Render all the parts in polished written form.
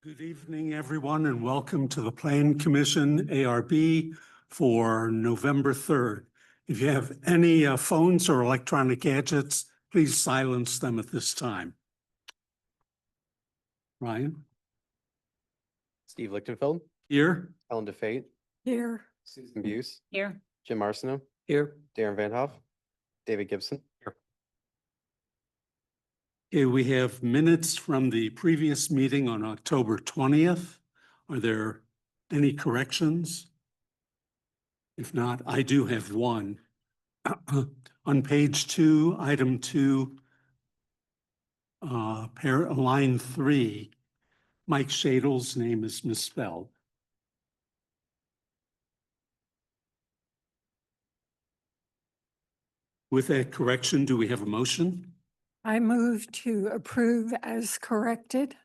Good evening, everyone, and welcome to the Plan Commission, ARB, for November 3rd. If you have any phones or electronic gadgets, please silence them at this time. Ryan? Steve Lichtenfeld, Here? Ellen DeFate, Here. Susan Buse, Here. Jim Arsenault, Here. Darren Van Hoff, David Gibson. Here. Okay, we have minutes from the previous meeting on October 20th. Are there any corrections? If not, I do have one. On page 2, item 2, line 3, Mike Shadle's name is misspelled. With that correction, do we have a motion? I move to approve as corrected.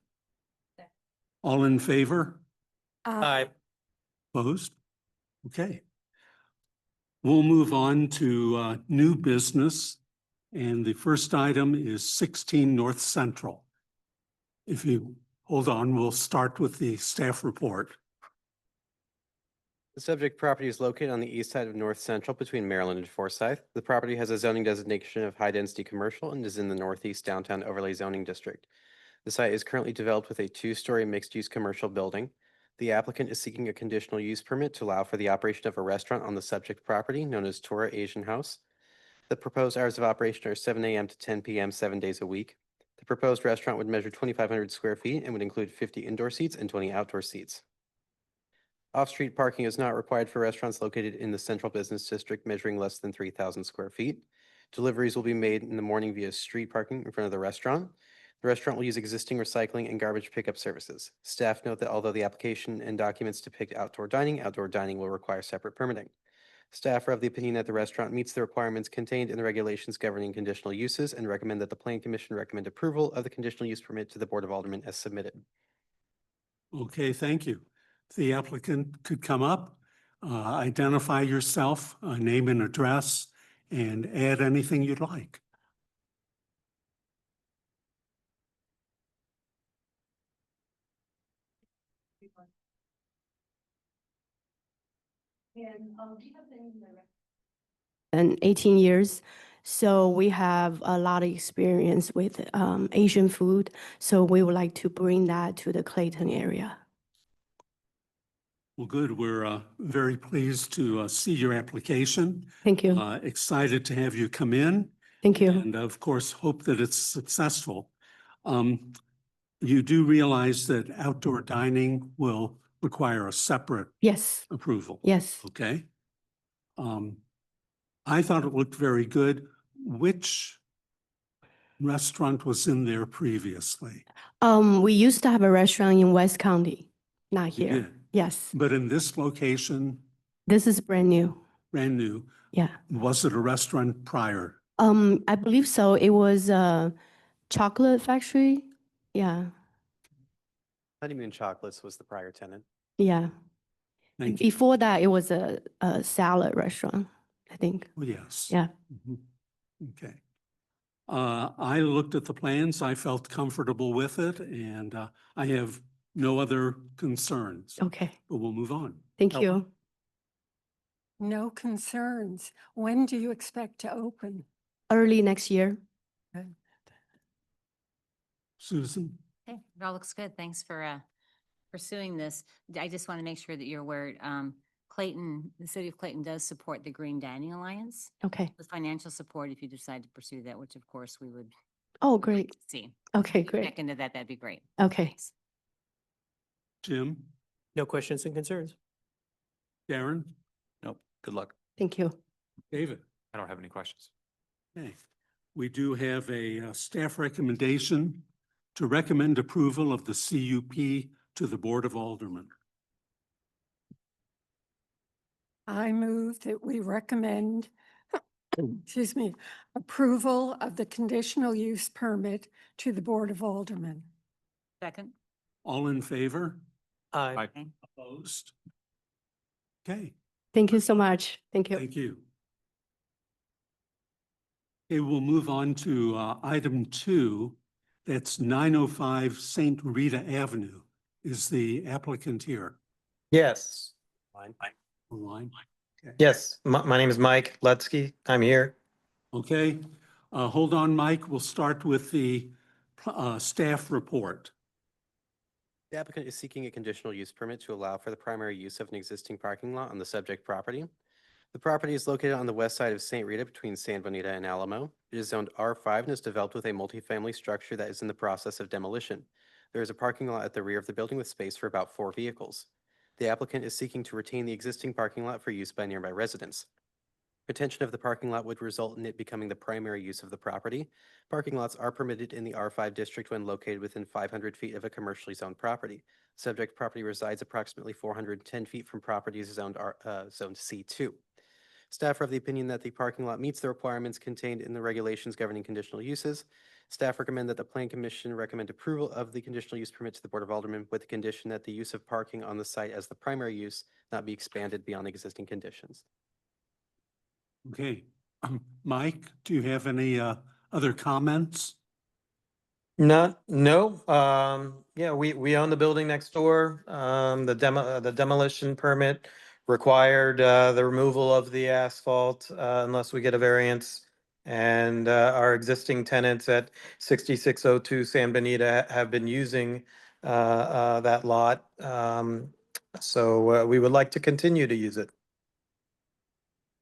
All in favor? Aye. Opposed? Okay. We'll move on to new business. And the first item is 16 North Central. If you hold on, we'll start with the staff report. The subject property is located on the east side of North Central between Maryland and Forsyth. The property has a zoning designation of high-density commercial and is in the northeast downtown overlay zoning district. The site is currently developed with a two-story mixed-use commercial building. The applicant is seeking a conditional use permit to allow for the operation of a restaurant on the subject property known as Tora Asian House. The proposed hours of operation are 7 a.m. to 10 p.m. 7 days a week. The proposed restaurant would measure 2,500 square feet and would include 50 indoor seats and 20 outdoor seats. Off-street parking is not required for restaurants located in the central business district measuring less than 3,000 square feet. Deliveries will be made in the morning via street parking in front of the restaurant. The restaurant will use existing recycling and garbage pickup services. Staff note that although the application and documents depict outdoor dining will require separate permitting. Staff are of the opinion that the restaurant meets the requirements contained in the regulations governing conditional uses and recommend that the Plan Commission recommend approval of the conditional use permit to the Board of Aldermen as submitted. Okay, thank you. If the applicant could come up, identify yourself, name and address, and add anything you'd like. And 18 years. So we have a lot of experience with Asian food. So we would like to bring that to the Clayton area. Well, good. We're very pleased to see your application. Thank you. Excited to have you come in. Thank you. And of course, hope that it's successful. You do realize that outdoor dining will require a separate Yes. approval. Yes. Okay. I thought it looked very good. Which restaurant was in there previously? We used to have a restaurant in West County, not You here. did. Yes. But in this location, This is brand new. brand new, Yeah. was it a restaurant prior? I believe so. It was a chocolate factory. Yeah. Honeymoon Chocolates was the prior tenant. Yeah. Thank you. Before that, it was a salad restaurant, I think. Oh, yes. Yeah. Mhm. Okay. I looked at the plans. I felt comfortable with it, and I have no other concerns. Okay. But we'll move on. Thank Ellen? you. No concerns. When do you expect to open? Early next year. Susan? Okay, it all looks good. Thanks for pursuing this. I just want to make sure that you're aware, Clayton, the city of Clayton does support the Green Dining Alliance Okay. with financial support if you decide to pursue that, which of course we would Oh, great. see. Okay, If you great. check into that, that'd be great. Okay. Thanks. Jim? No questions and concerns? Darren? Nope. Good luck. Thank you. David? I don't have any questions. Okay. We do have a staff recommendation to recommend approval of the CUP to the Board of Aldermen. I move that we recommend, excuse me, approval of the conditional use permit to the Board of Aldermen. Second. All in favor? Aye. Okay. Opposed? Okay, Thank you so much. Thank you. thank you. Okay, we'll move on to item 2. That's 905 St. Rita Avenue. Is the applicant here? Yes, Online? yes. My name is Mike Lutsky. I'm here. Okay, hold on, Mike. We'll start with the staff report. The applicant is seeking a conditional use permit to allow for the primary use of an existing parking lot on the subject property. The property is located on the west side of St. Rita between San Bonita and Alamo. It is zoned R5 and is developed with a multifamily structure that is in the process of demolition. There is a parking lot at the rear of the building with space for about 4 vehicles. The applicant is seeking to retain the existing parking lot for use by nearby residents. Retention of the parking lot would result in it becoming the primary use of the property. Parking lots are permitted in the R5 district when located within 500 feet of a commercially zoned property. Subject property resides approximately 410 feet from properties zoned C2. Staff are of the opinion that the parking lot meets the requirements contained in the regulations governing conditional uses. Staff recommend that the Plan Commission recommend approval of the conditional use permit to the Board of Aldermen with the condition that the use of parking on the site as the primary use not be expanded beyond existing conditions. Okay, Mike, do you have any other comments? No. Yeah, we own the building next door. The demolition permit required the removal of the asphalt unless we get a variance. And our existing tenants at 6602 San Benita have been using that lot. So we would like to continue to use it.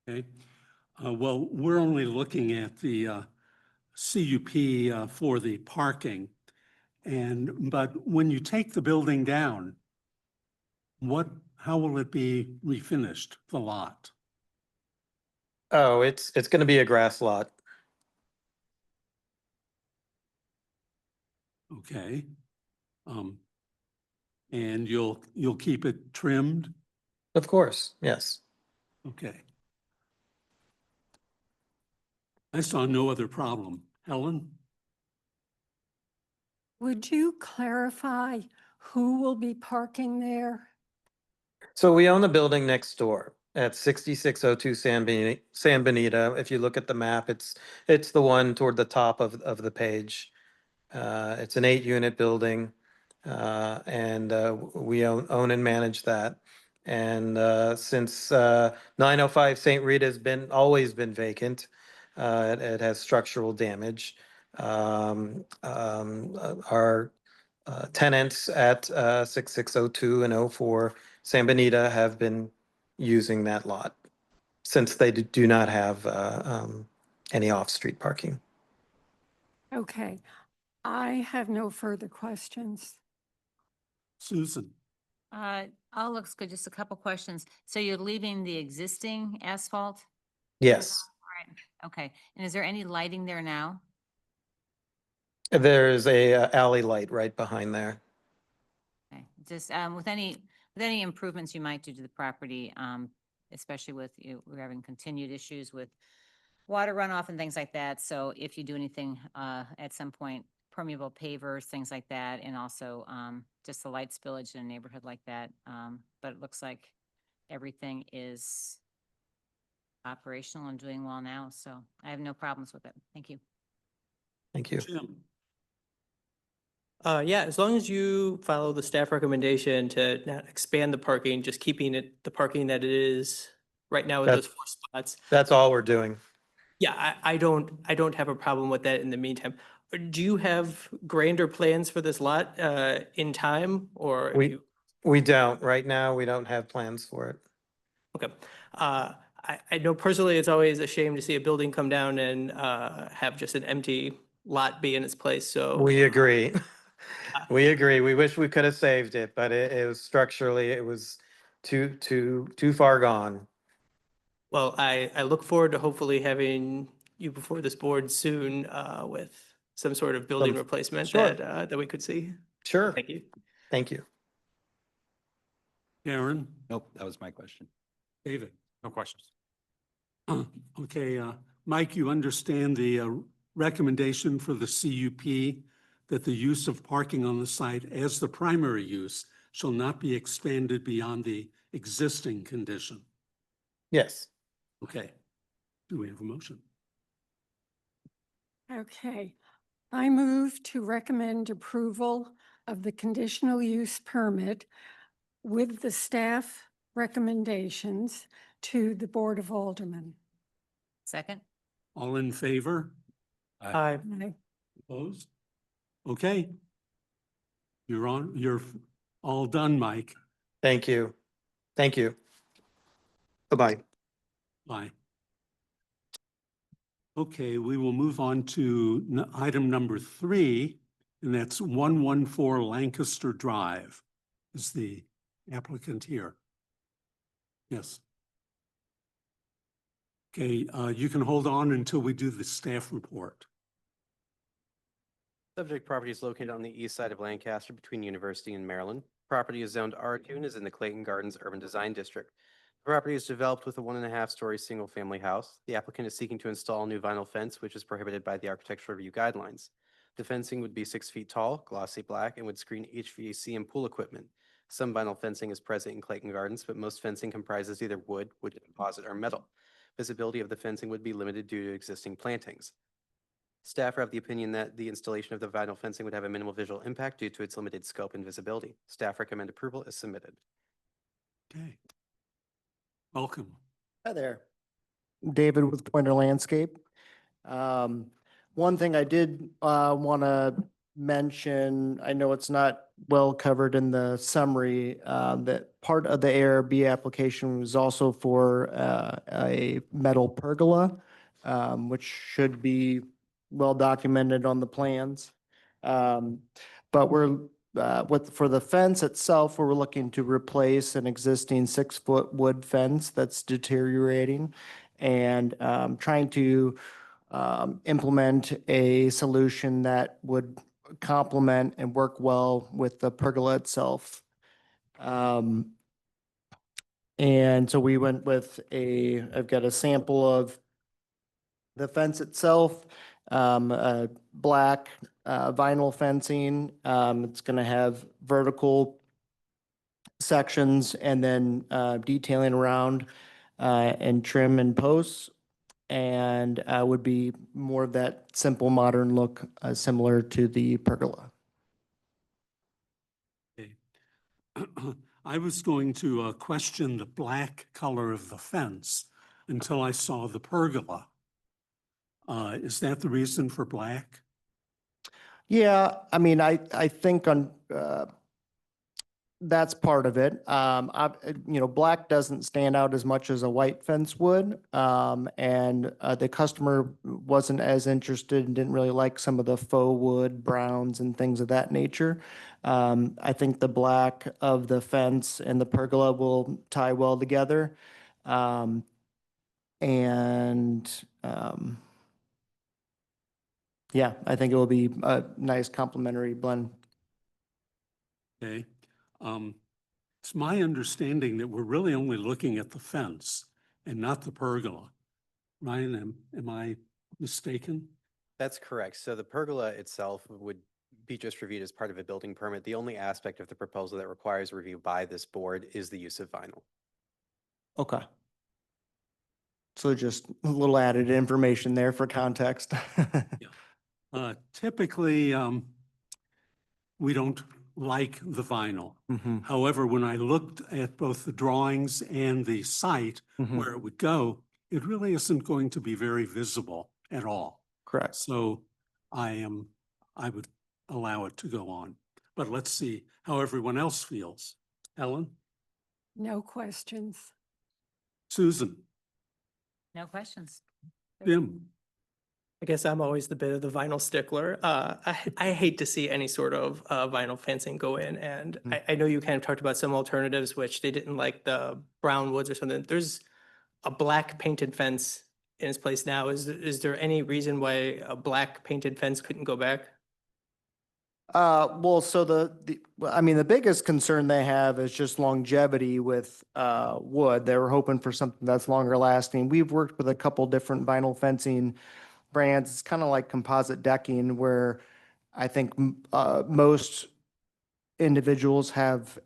Okay, well, we're only looking at the CUP for the parking. But when you take the building down, how will it be refinished, the lot? Oh, it's going to be a grass lot. Okay. And you'll keep it trimmed? Of course, yes. Okay. I saw no other problem. Helen? Would you clarify who will be parking there? So we own the building next door at 6602 San Benita. If you look at the map, it's the one toward the top of the page. It's an 8-unit building, and we own and manage that. And since 905 St. Rita has always been vacant, it has structural damage. Our tenants at 6602 and 04 San Benita have been using that lot since they do not have any off-street parking. Okay, I have no further questions. Susan? All looks good. Just a couple questions. So you're leaving the existing asphalt? Yes, All right. Okay. And is there any lighting there now? there's a alley light right behind there. Okay. Just with any improvements you might do to the property, especially with we're having continued issues with water runoff and things like that. So if you do anything at some point, permeable pavers, things like that, and also just the light spillage in a neighborhood like that. But it looks like everything is operational and doing well now. So I have no problems with it. Thank you. Thank you. Jim? Yeah, as long as you follow the staff recommendation to not expand the parking, just keeping it, the parking that it is right now with those 4 spots. That's all we're doing. Yeah, I don't have a problem with that in the meantime. Do you have grander plans for this lot in time or? if We- you- We don't. Right now, we don't have plans for it. Okay. I know personally, it's always a shame to see a building come down and have just an empty lot be in its place, so. We agree. We agree. We wish we could have saved it, but it was structurally, it was too far gone. Well, I look forward to hopefully having you before this board soon with some sort of building replacement sure. that we could see. Sure. Thank you. Thank you. Karen? Nope, that was my question. David? No questions. Okay, Mike, you understand the recommendation for the CUP that the use of parking on the site as the primary use shall not be expanded beyond the existing condition. Yes. Okay. Do we have a motion? Okay, I move to recommend approval of the conditional use permit with the staff recommendations to the Board of Aldermen. Second? All in favor? Aye. Aye. Opposed? Okay. You're all done, Mike. Thank you. Thank you. Bye-bye. Bye. Okay, we will move on to item number 3, and that's 114 Lancaster Drive. Is the applicant here? Yes. Okay, you can hold on until we do the staff report. Subject property is located on the east side of Lancaster between University and Maryland. Property is zoned R2 and is in the Clayton Gardens Urban Design District. The property is developed with a 1.5-story single-family house. The applicant is seeking to install a new vinyl fence, which is prohibited by the architectural review guidelines. The fencing would be 6 feet tall, glossy black, and would screen HVAC and pool equipment. Some vinyl fencing is present in Clayton Gardens, but most fencing comprises either wood composite, or metal. Visibility of the fencing would be limited due to existing plantings. Staff are of the opinion that the installation of the vinyl fencing would have a minimal visual impact due to its limited scope and visibility. Staff recommend approval as submitted. Okay. Welcome. Hi there. David with Pointer Landscape. One thing I did want to mention, I know it's not well covered in the summary, that part of the ARB application was also for a metal pergola, which should be well documented on the plans. But we're for the fence itself, we're looking to replace an existing 6-foot wood fence that's deteriorating, and trying to implement a solution that would complement and work well with the pergola itself. And so we went with I've got a sample of the fence itself, black vinyl fencing. It's going to have vertical sections and then detailing around and trim and posts, and would be more of that simple modern look, similar to the pergola. Okay. I was going to question the black color of the fence until I saw the pergola. Is that the reason for black? Yeah, I mean, I think on that's part of it. Black doesn't stand out as much as a white fence would. And the customer wasn't as interested and didn't really like some of the faux wood browns and things of that nature. I think the black of the fence and the pergola will tie well together. Yeah, I think it will be a nice complementary blend. Okay. It's my understanding that we're really only looking at the fence and not the pergola. Ryan, am I mistaken? That's correct. So the pergola itself would be just reviewed as part of a building permit. The only aspect of the proposal that requires review by this board is the use of vinyl. Okay. So just a little added information there for context. Typically, we don't like the vinyl. Mhm. However, when I looked at both the drawings and the site Mhm. where it would go, it really isn't going to be very visible at all. Correct. So I would allow it to go on. But let's see how everyone else feels. Helen? No questions. Susan? No questions. Jim? I guess I'm always the bit of the vinyl stickler. I hate to see any sort of vinyl fencing go in, and I know you kind of talked about some alternatives, which they didn't like the brown woods or something. There's a black painted fence in its place now. Is there any reason why a black painted fence couldn't go back? Well, so I mean, the biggest concern they have is just longevity with wood. They were hoping for something that's longer lasting. We've worked with a couple different vinyl fencing brands. It's kind of like composite decking, where I think most individuals have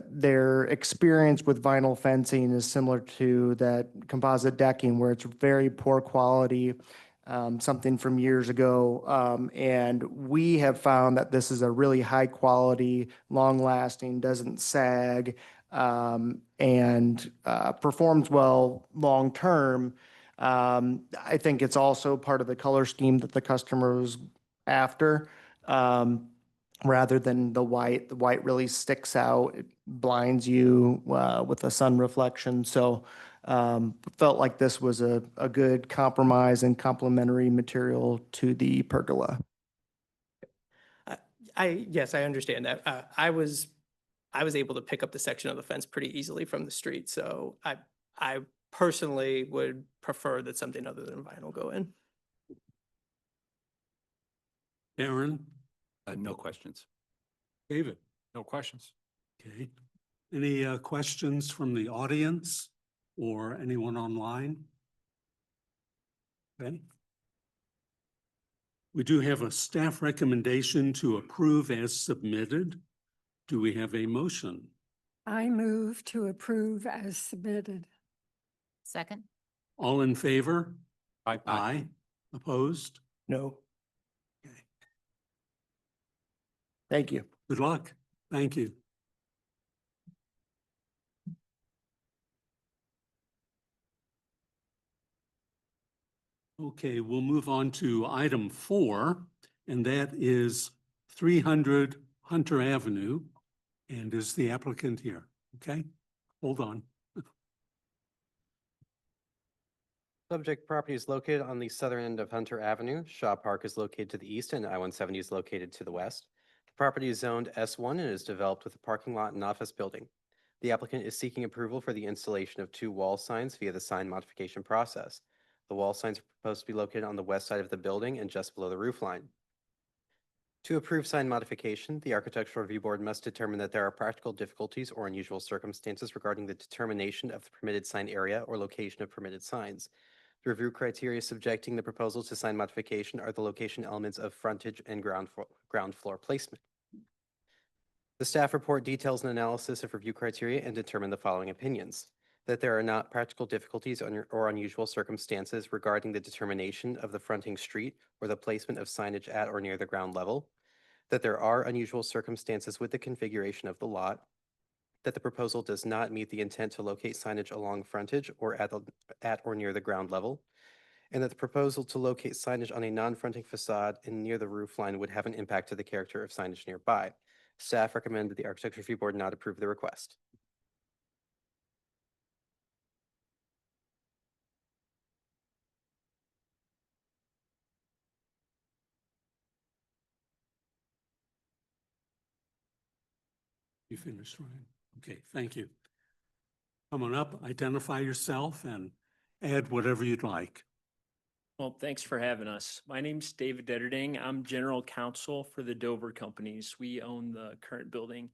their experience with vinyl fencing is similar to that composite decking, where it's very poor quality. something from years ago. And we have found that this is a really high quality, long lasting, doesn't sag, and performs well long term. I think it's also part of the color scheme that the customer was after. Rather than the white really sticks out, it blinds you with the sun reflection. So felt like this was a good compromise and complementary material to the pergola. Yes, I understand that. I was able to pick up the section of the fence pretty easily from the street, so I personally would prefer that something other than vinyl go in. Aaron, No questions. David, No questions. okay. Any questions from the audience or anyone online? Okay. We do have a staff recommendation to approve as submitted. Do we have a motion? I move to approve as submitted. Second? All in favor? Aye. Aye. Opposed? No. Okay. Thank you. Good luck. Thank you. Okay, we'll move on to item 4, and that is 300 Hunter Avenue. And is the applicant here? Okay, hold on. Subject property is located on the southern end of Hunter Avenue. Shaw Park is located to the east and I-170 is located to the west. The property is zoned S1 and is developed with a parking lot and office building. The applicant is seeking approval for the installation of 2 wall signs via the sign modification process. The wall signs are proposed to be located on the west side of the building and just below the roof line. To approve sign modification, the Architectural Review Board must determine that there are practical difficulties or unusual circumstances regarding the determination of the permitted sign area or location of permitted signs. The review criteria subjecting the proposal to sign modification are the location elements of frontage and ground floor placement. The staff report details an analysis of review criteria and determined the following opinions: that there are not practical difficulties or unusual circumstances regarding the determination of the fronting street or the placement of signage at or near the ground level, that there are unusual circumstances with the configuration of the lot, that the proposal does not meet the intent to locate signage along frontage or at or near the ground level, and that the proposal to locate signage on a non-fronting facade and near the roof line would have an impact to the character of signage nearby. Staff recommend that the Architecture Review Board not approve the request. You finished, Ryan? Okay, thank you. Come on up, identify yourself and add whatever you'd like. Well, thanks for having us. My name's David Detterding. I'm general counsel for the Dover companies. We own the current building.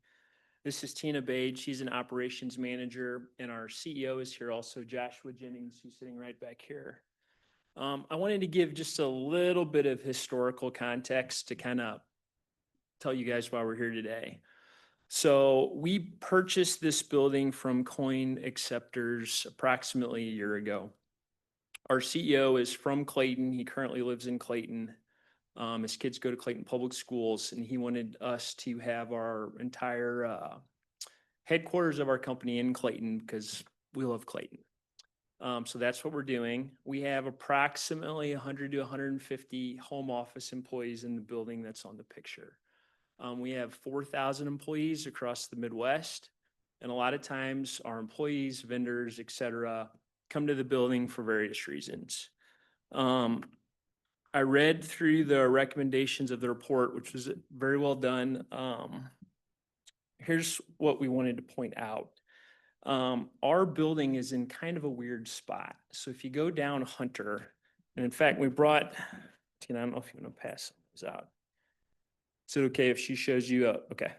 This is Tina Bade. She's an operations manager, and our CEO is here also, Joshua Jennings, who's sitting right back here. I wanted to give just a little bit of historical context to kind of tell you guys why we're here today. So we purchased this building from coin acceptors approximately a year ago. Our CEO is from Clayton. He currently lives in Clayton. His kids go to Clayton Public Schools, and he wanted us to have our entire headquarters of our company in Clayton because we love Clayton. So that's what we're doing. We have approximately 100 to 150 home office employees in the building that's on the picture. We have 4,000 employees across the Midwest, and a lot of times our employees, vendors, et cetera, come to the building for various reasons. I read through the recommendations of the report, which was very well done. Here's what we wanted to point out. Our building is in kind of a weird spot. So if you go down Hunter, and in fact, we brought, Tina, I don't know if you want to pass this out. Is it okay if she shows you? Okay.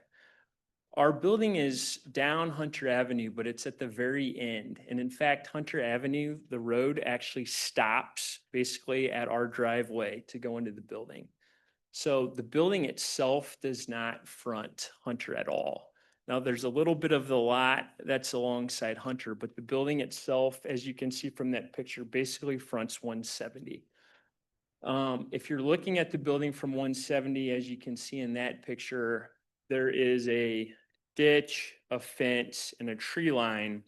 Our building is down Hunter Avenue, but it's at the very end. And in fact, Hunter Avenue, the road actually stops basically at our driveway to go into the building. So the building itself does not front Hunter at all. Now there's a little bit of the lot that's alongside Hunter, but the building itself, as you can see from that picture, basically fronts 170. If you're looking at the building from 170, as you can see in that picture, there is a ditch, a fence, and a tree line.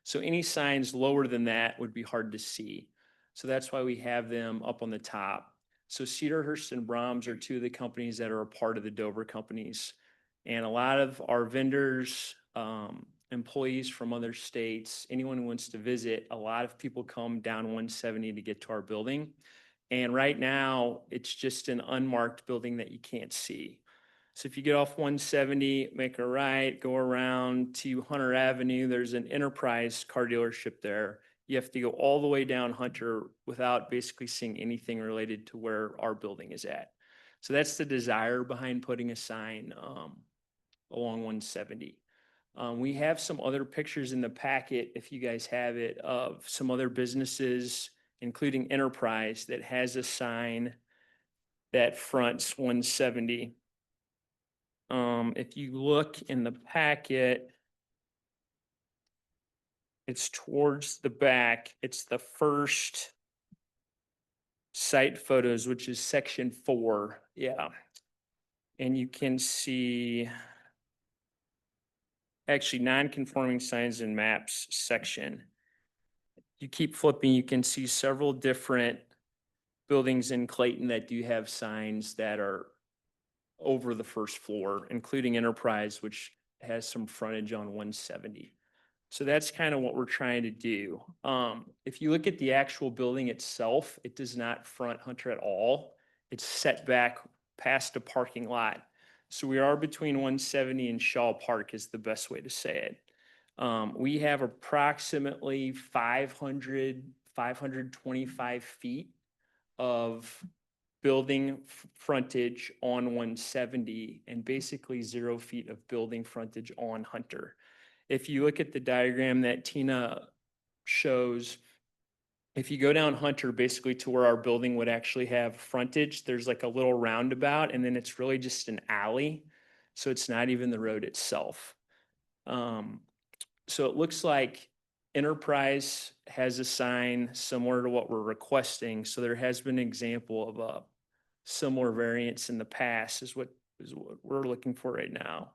So any signs lower than that would be hard to see. So that's why we have them up on the top. So Cedarhurst and Brahms are two of the companies that are a part of the Dover companies. And a lot of our vendors, employees from other states, anyone who wants to visit, a lot of people come down 170 to get to our building. And right now, it's just an unmarked building that you can't see. So if you get off 170, make a right, go around to Hunter Avenue, there's an Enterprise car dealership there. You have to go all the way down Hunter without basically seeing anything related to where our building is at. So that's the desire behind putting a sign along 170. We have some other pictures in the packet, if you guys have it, of some other businesses, including Enterprise, that has a sign that fronts 170. If you look in the packet, it's towards the back. It's the first site photos, which is section 4. Yeah. And you can see actually non-conforming signs and maps section. You keep flipping, you can see several different buildings in Clayton that do have signs that are over the first floor, including Enterprise, which has some frontage on 170. So that's kind of what we're trying to do. If you look at the actual building itself, it does not front Hunter at all. It's set back past a parking lot. So we are between 170 and Shaw Park is the best way to say it. We have approximately 525 feet of building frontage on 170 and basically 0 feet of building frontage on Hunter. If you look at the diagram that Tina shows, if you go down Hunter, basically to where our building would actually have frontage, there's like a little roundabout and then it's really just an alley. So it's not even the road itself. So it looks like Enterprise has a sign similar to what we're requesting. So there has been an example of a similar variance in the past is what we're looking for right now.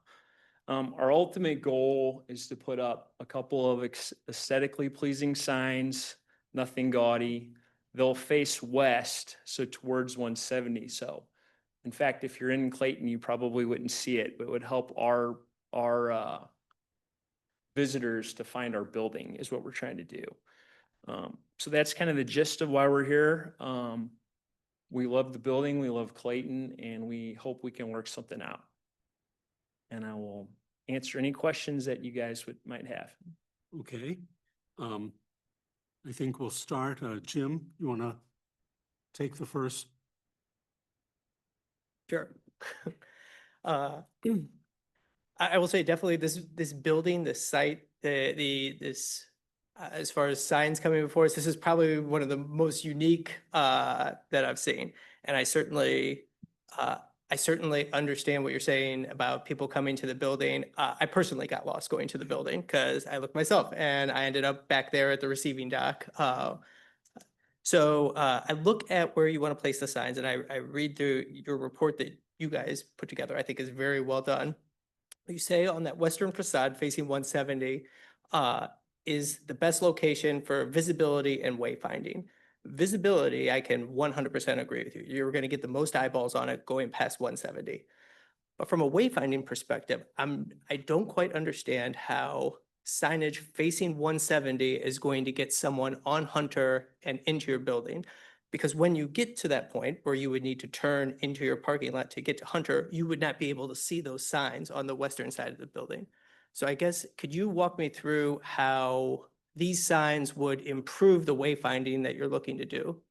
Our ultimate goal is to put up a couple of aesthetically pleasing signs, nothing gaudy. They'll face west, so towards 170. So in fact, if you're in Clayton, you probably wouldn't see it, but it would help our visitors to find our building is what we're trying to do. So that's kind of the gist of why we're here. We love the building, we love Clayton, and we hope we can work something out. And I will answer any questions that you guys might have. Okay. I think we'll start. Jim, you want to take the first? Sure. I will say definitely this building, this site, this as far as signs coming before us, this is probably one of the most unique that I've seen. And I certainly understand what you're saying about people coming to the building. I personally got lost going to the building because I looked myself and I ended up back there at the receiving dock. So I look at where you want to place the signs and I read through your report that you guys put together. I think is very well done. You say on that western facade facing 170 is the best location for visibility and wayfinding. Visibility, I can 100% agree with you. You're going to get the most eyeballs on it going past 170. But from a wayfinding perspective, I don't quite understand how signage facing 170 is going to get someone on Hunter and into your building. Because when you get to that point where you would need to turn into your parking lot to get to Hunter, you would not be able to see those signs on the western side of the building. So I guess, could you walk me through how these signs would improve the wayfinding that you're looking to do?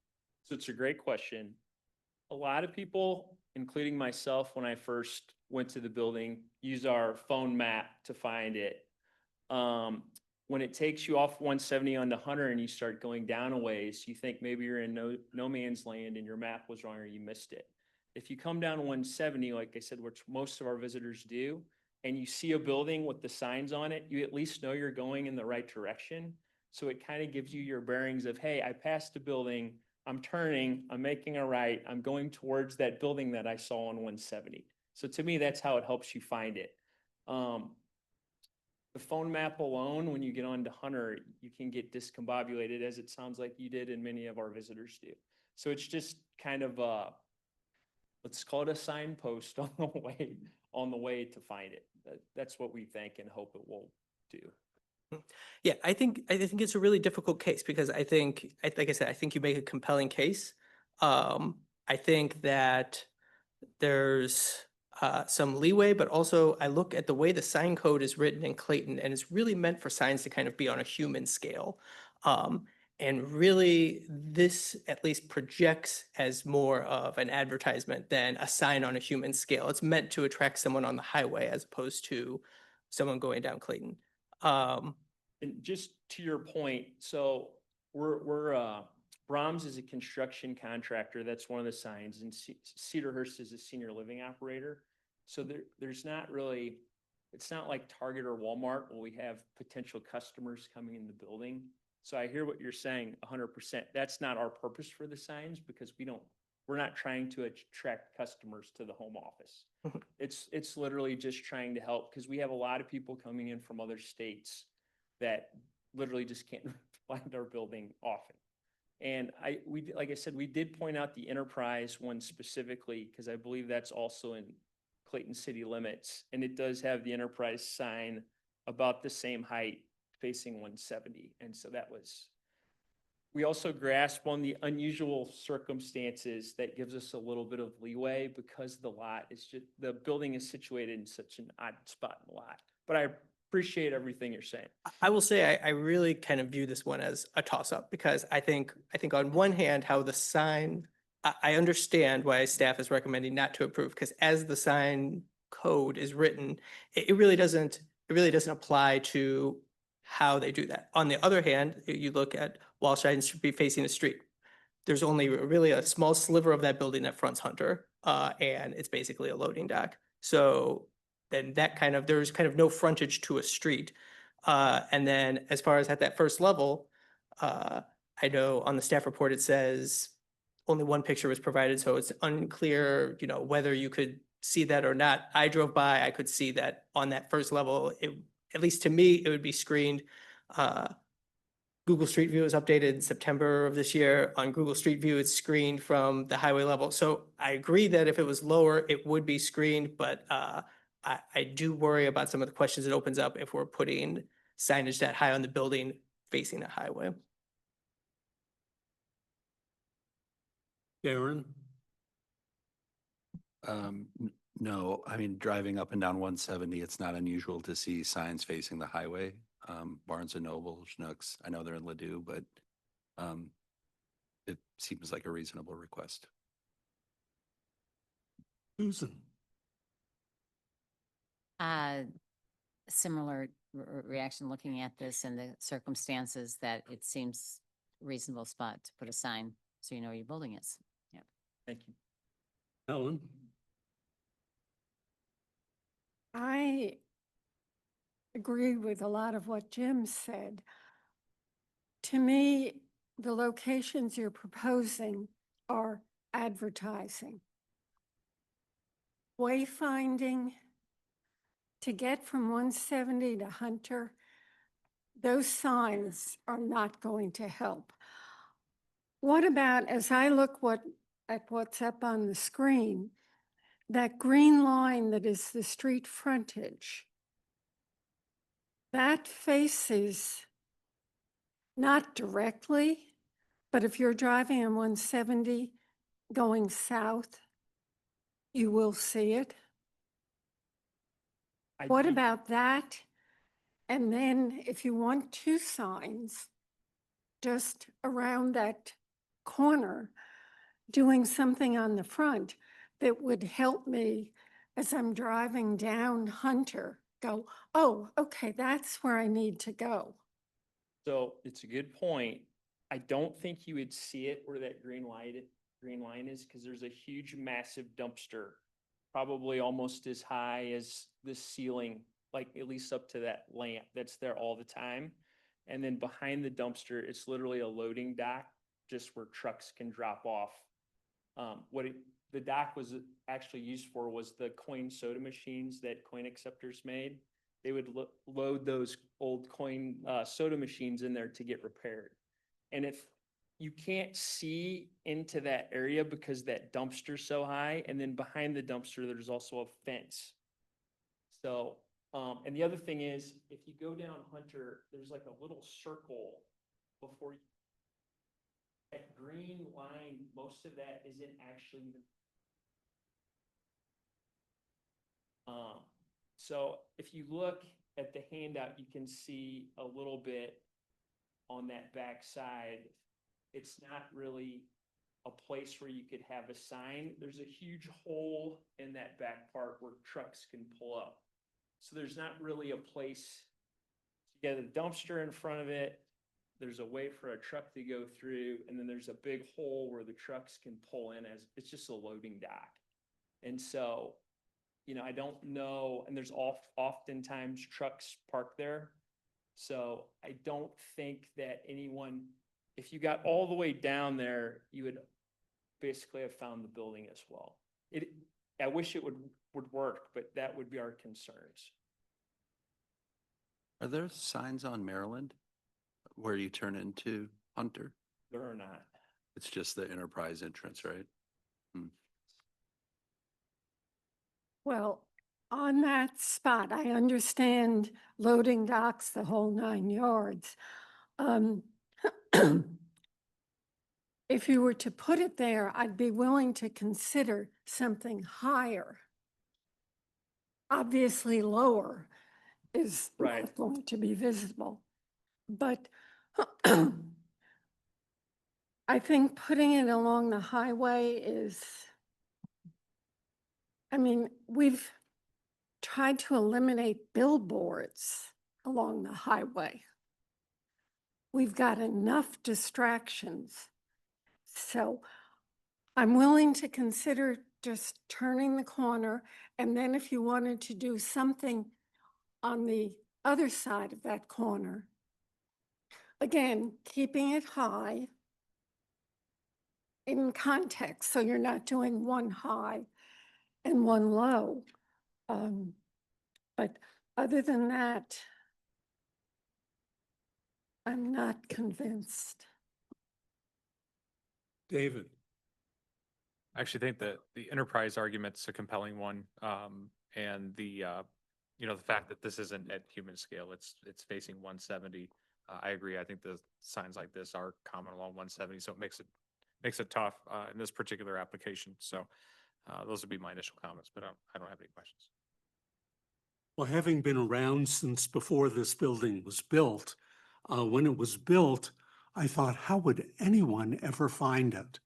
So it's a great question. A lot of people, including myself, when I first went to the building, use our phone map to find it. When it takes you off 170 onto Hunter and you start going down a ways, you think maybe you're in no man's land and your map was wrong or you missed it. If you come down 170, like I said, which most of our visitors do, and you see a building with the signs on it, you at least know you're going in the right direction. So it kind of gives you your bearings of, hey, I passed the building, I'm turning, I'm making a right, I'm going towards that building that I saw on 170. So to me, that's how it helps you find it. The phone map alone, when you get onto Hunter, you can get discombobulated, as it sounds like you did and many of our visitors do. So it's just kind of let's call it a signpost on the way to find it. That's what we think and hope it will do. Yeah, I think it's a really difficult case because like I said, I think you make a compelling case. I think that there's some leeway, but also I look at the way the sign code is written in Clayton, and it's really meant for signs to kind of be on a human scale. And really, this at least projects as more of an advertisement than a sign on a human scale. It's meant to attract someone on the highway as opposed to someone going down Clayton. And just to your point, so Brahms is a construction contractor. That's one of the signs, and Cedarhurst is a senior living operator. So there's not really, it's not like Target or Walmart where we have potential customers coming in the building. So I hear what you're saying 100%. That's not our purpose for the signs because we're not trying to attract customers to the home office. It's literally just trying to help because we have a lot of people coming in from other states that literally just can't find our building often. And like I said, we did point out the enterprise one specifically because I believe that's also in Clayton city limits. And it does have the enterprise sign about the same height facing 170. And so we also grasp on the unusual circumstances that gives us a little bit of leeway because the building is situated in such an odd spot in the lot. But I appreciate everything you're saying. I will say I really kind of view this one as a toss-up because I think on one hand, how the sign, I understand why staff is recommending not to approve because as the sign code is written, it really doesn't apply to how they do that. On the other hand, you look at wall signs should be facing a street. There's only really a small sliver of that building that fronts Hunter, and it's basically a loading dock. So then there's kind of no frontage to a street. And then as far as at that first level, I know on the staff report, it says only one picture was provided, so it's unclear, whether you could see that or not. I drove by, I could see that on that first level, at least to me, it would be screened. Google Street View was updated in September of this year. On Google Street View, it's screened from the highway level. So I agree that if it was lower, it would be screened, but I do worry about some of the questions it opens up if we're putting signage that high on the building facing a highway. Darren? No, I mean, driving up and down 170, it's not unusual to see signs facing the highway. Barnes and Noble, Schnucks, I know they're in Ladue, but it seems like a reasonable request. Susan? Similar reaction looking at this and the circumstances that it seems reasonable spot to put a sign so you know where your building is. Yep. Thank you. Ellen? I agree with a lot of what Jim said. To me, the locations you're proposing are advertising. Wayfinding, to get from 170 to Hunter, those signs are not going to help. What about, as I look at what's up on the screen, that green line that is the street frontage, that faces not directly, but if you're driving on 170 going south, you will see it. What about that? And then if you want two signs just around that corner, doing something on the front that would help me as I'm driving down Hunter, go, oh, okay, that's where I need to go. So it's a good point. I don't think you would see it where that green line is because there's a huge, massive dumpster, probably almost as high as the ceiling, like at least up to that lamp that's there all the time. And then behind the dumpster, it's literally a loading dock just where trucks can drop off. The dock was actually used for was the coin soda machines that coin acceptors made. They would load those old coin soda machines in there to get repaired. And if you can't see into that area because that dumpster's so high, and then behind the dumpster, there's also a fence. So, and the other thing is, if you go down Hunter, there's like a little circle before you. That green line, most of that isn't actually even. So if you look at the handout, you can see a little bit on that back side. It's not really a place where you could have a sign. There's a huge hole in that back part where trucks can pull up. So there's not really a place. You got a dumpster in front of it. There's a way for a truck to go through, and then there's a big hole where the trucks can pull in as it's just a loading dock. And so, you know, I don't know, and there's oftentimes trucks parked there. So I don't think that anyone, if you got all the way down there, you would basically have found the building as well. I wish it would work, but that would be our concerns. Are there signs on Maryland where you turn into Hunter? There are not. It's just the enterprise entrance, right? Well, on that spot, I understand loading docks, the whole 9 yards. If you were to put it there, I'd be willing to consider something higher. Obviously, lower is Right. not going to be visible. But I think putting it along the highway is, I mean, we've tried to eliminate billboards along the highway. We've got enough distractions. So I'm willing to consider just turning the corner. And then if you wanted to do something on the other side of that corner, again, keeping it high in context, so you're not doing one high and one low. But other than that, I'm not convinced. David, I actually think that the enterprise argument's a compelling one. And the, you know, the fact that this isn't at human scale, it's facing 170. I agree. I think the signs like this are common along 170, so it makes it tough in this particular application. So those would be my initial comments, but I don't have any questions. well, having been around since before this building was built, when it was built, I thought, how would anyone ever find it?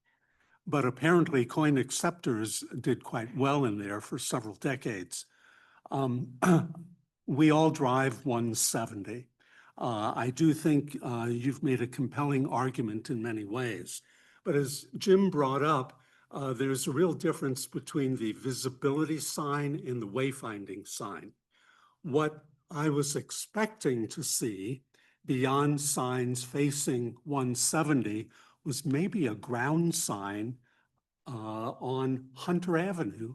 But apparently coin acceptors did quite well in there for several decades. We all drive 170. I do think you've made a compelling argument in many ways. But as Jim brought up, there's a real difference between the visibility sign and the wayfinding sign. What I was expecting to see beyond signs facing 170 was maybe a ground sign on Hunter Avenue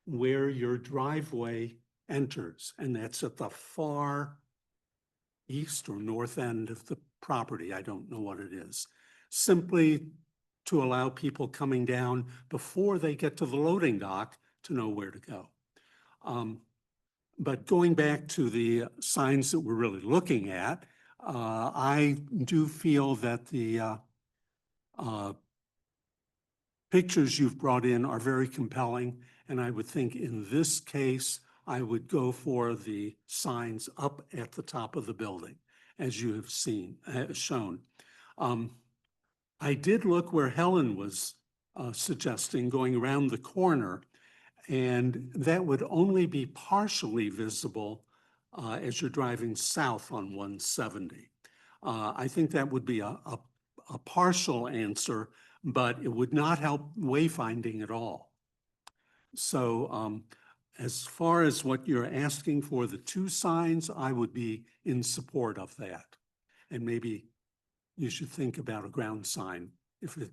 where your driveway enters, and that's at the far east or north end of the property. I don't know what it is. Simply to allow people coming down before they get to the loading dock to know where to go. But going back to the signs that we're really looking at, I do feel that the pictures you've brought in are very compelling. And I would think in this case, I would go for the signs up at the top of the building, as you have seen, shown. I did look where Helen was suggesting going around the corner, and that would only be partially visible as you're driving south on 170. I think that would be a partial answer, but it would not help wayfinding at all. So as far as what you're asking for, the 2 signs, I would be in support of that. And maybe you should think about a ground sign if it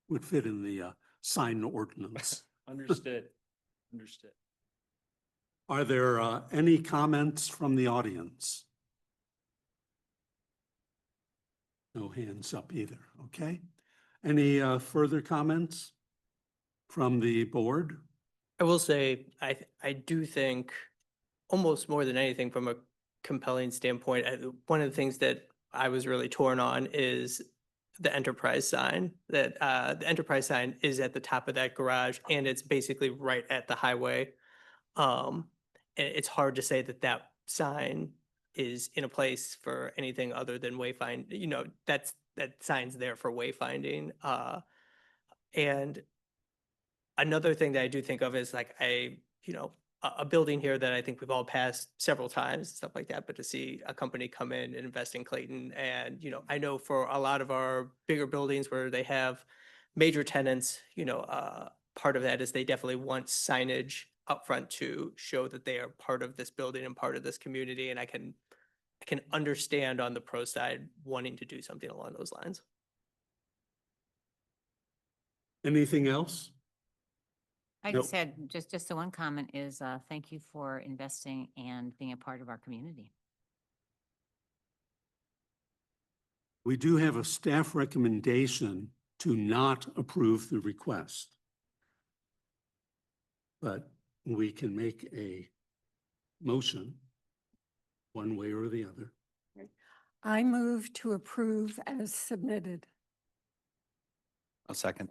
would fit in the sign ordinance. Understood. Understood. Are there any comments from the audience? No hands up either, okay? Any further comments from the board? I will say, I do think almost more than anything from a compelling standpoint, one of the things that I was really torn on is the enterprise sign, that the enterprise sign is at the top of that garage and it's basically right at the highway. And it's hard to say that that sign is in a place for anything other than wayfind, you know, that sign's there for wayfinding. And another thing that I do think of is like you know, a building here that I think we've all passed several times, stuff like that, but to see a company come in and invest in Clayton. And, you know, I know for a lot of our bigger buildings where they have major tenants, you know, part of that is they definitely want signage up front to show that they are part of this building and part of this community. And I can understand on the pro side wanting to do something along those lines. Anything else? I Nope. just had, just the one comment is, thank you for investing and being a part of our community. We do have a staff recommendation to not approve the request. But we can make a motion one way or the other. I move to approve as submitted. A second.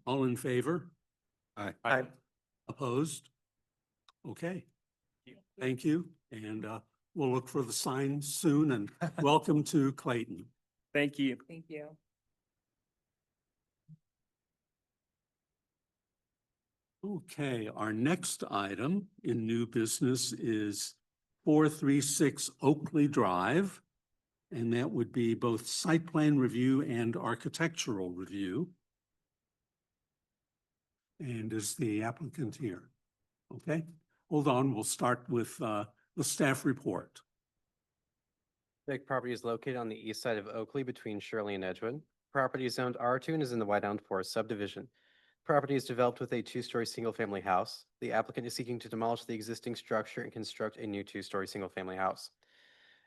All in favor? I, Opposed? Okay. Thank you. And we'll look for the sign soon and welcome to Clayton. Thank you. Thank you. Okay, our next item in new business is 436 Oakley Drive. And that would be both site plan review and architectural review. And is the applicant here? Okay, hold on, we'll start with the staff report. Big property is located on the east side of Oakley between Shirley and Edgewood. Property is zoned R2 and is in the White Island Forest subdivision. Property is developed with a two-story single-family house. The applicant is seeking to demolish the existing structure and construct a new two-story single-family house.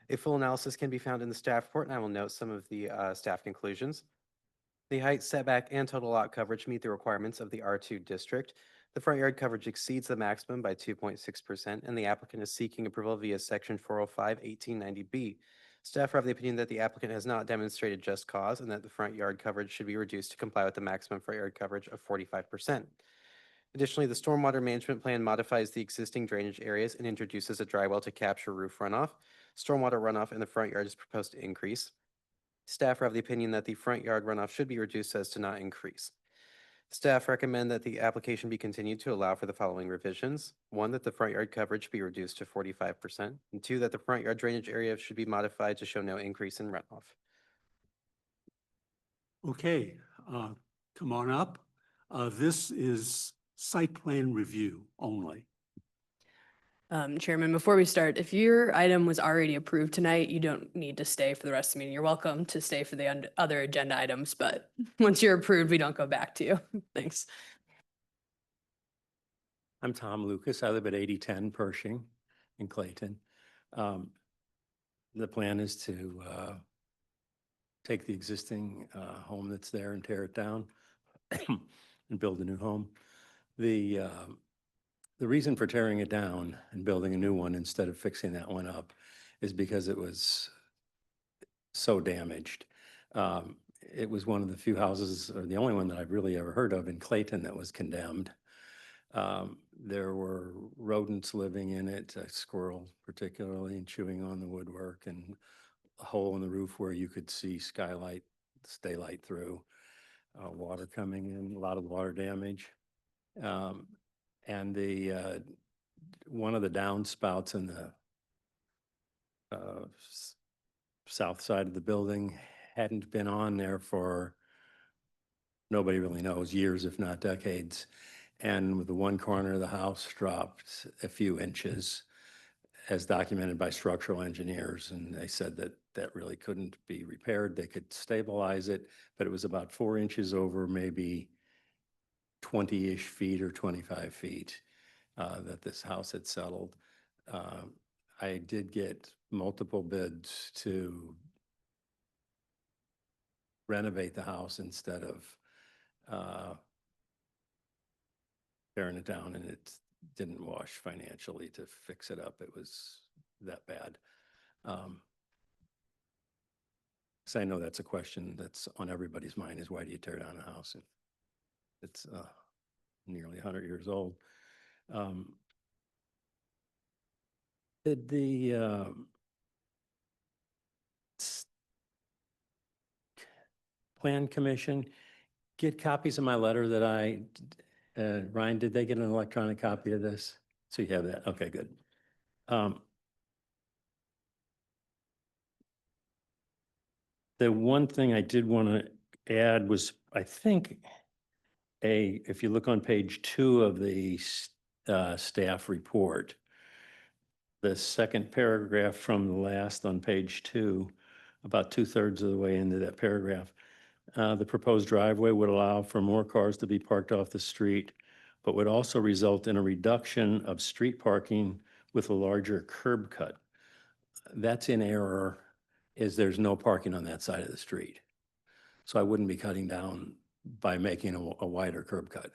A full analysis can be found in the staff report, and I will note some of the staff conclusions. The height, setback, and total lot coverage meet the requirements of the R2 district. The front yard coverage exceeds the maximum by 2.6%, and the applicant is seeking approval via Section 405 1890B. Staff are of the opinion that the applicant has not demonstrated just cause and that the front yard coverage should be reduced to comply with the maximum front yard coverage of 45%. Additionally, the stormwater management plan modifies the existing drainage areas and introduces a dry well to capture roof runoff. Stormwater runoff in the front yard is proposed to increase. Staff are of the opinion that the front yard runoff should be reduced so as to not increase. Staff recommend that the application be continued to allow for the following revisions. 1, that the front yard coverage be reduced to 45%. And 2, that the front yard drainage area should be modified to show no increase in runoff. Okay, come on up. This is site plan review only. Chairman, before we start, if your item was already approved tonight, you don't need to stay for the rest of the meeting. You're welcome to stay for the other agenda items, but once you're approved, we don't go back to you. Thanks. I'm Tom Lucas. I live at 8010 Pershing in Clayton. The plan is to take the existing home that's there and tear it down and build a new home. The reason for tearing it down and building a new one instead of fixing that one up is because it was so damaged. It was one of the few houses, or the only one that I've really ever heard of in Clayton that was condemned. There were rodents living in it, a squirrel particularly, and chewing on the woodwork, and a hole in the roof where you could see skylight, daylight through, water coming in, a lot of water damage. And one of the downspouts in the south side of the building hadn't been on there for, nobody really knows, years, if not decades. And with the one corner of the house dropped a few inches. as documented by structural engineers, and they said that that really couldn't be repaired. They could stabilize it, but it was about 4 inches over maybe 20-ish feet or 25 feet that this house had settled. I did get multiple bids to renovate the house instead of tearing it down, and it didn't wash financially to fix it up. It was that bad. So I know that's a question that's on everybody's mind, is why do you tear down a house? And it's nearly 100 years old. Did the Plan Commission get copies of my letter that Ryan, did they get an electronic copy of this? So you have that? Okay, good. The one thing I did want to add was, I think, if you look on page 2 of the staff report, the second paragraph from the last on page 2, about 2/3 of the way into that paragraph, the proposed driveway would allow for more cars to be parked off the street, but would also result in a reduction of street parking with a larger curb cut. That's in error, is there's no parking on that side of the street. So I wouldn't be cutting down by making a wider curb cut.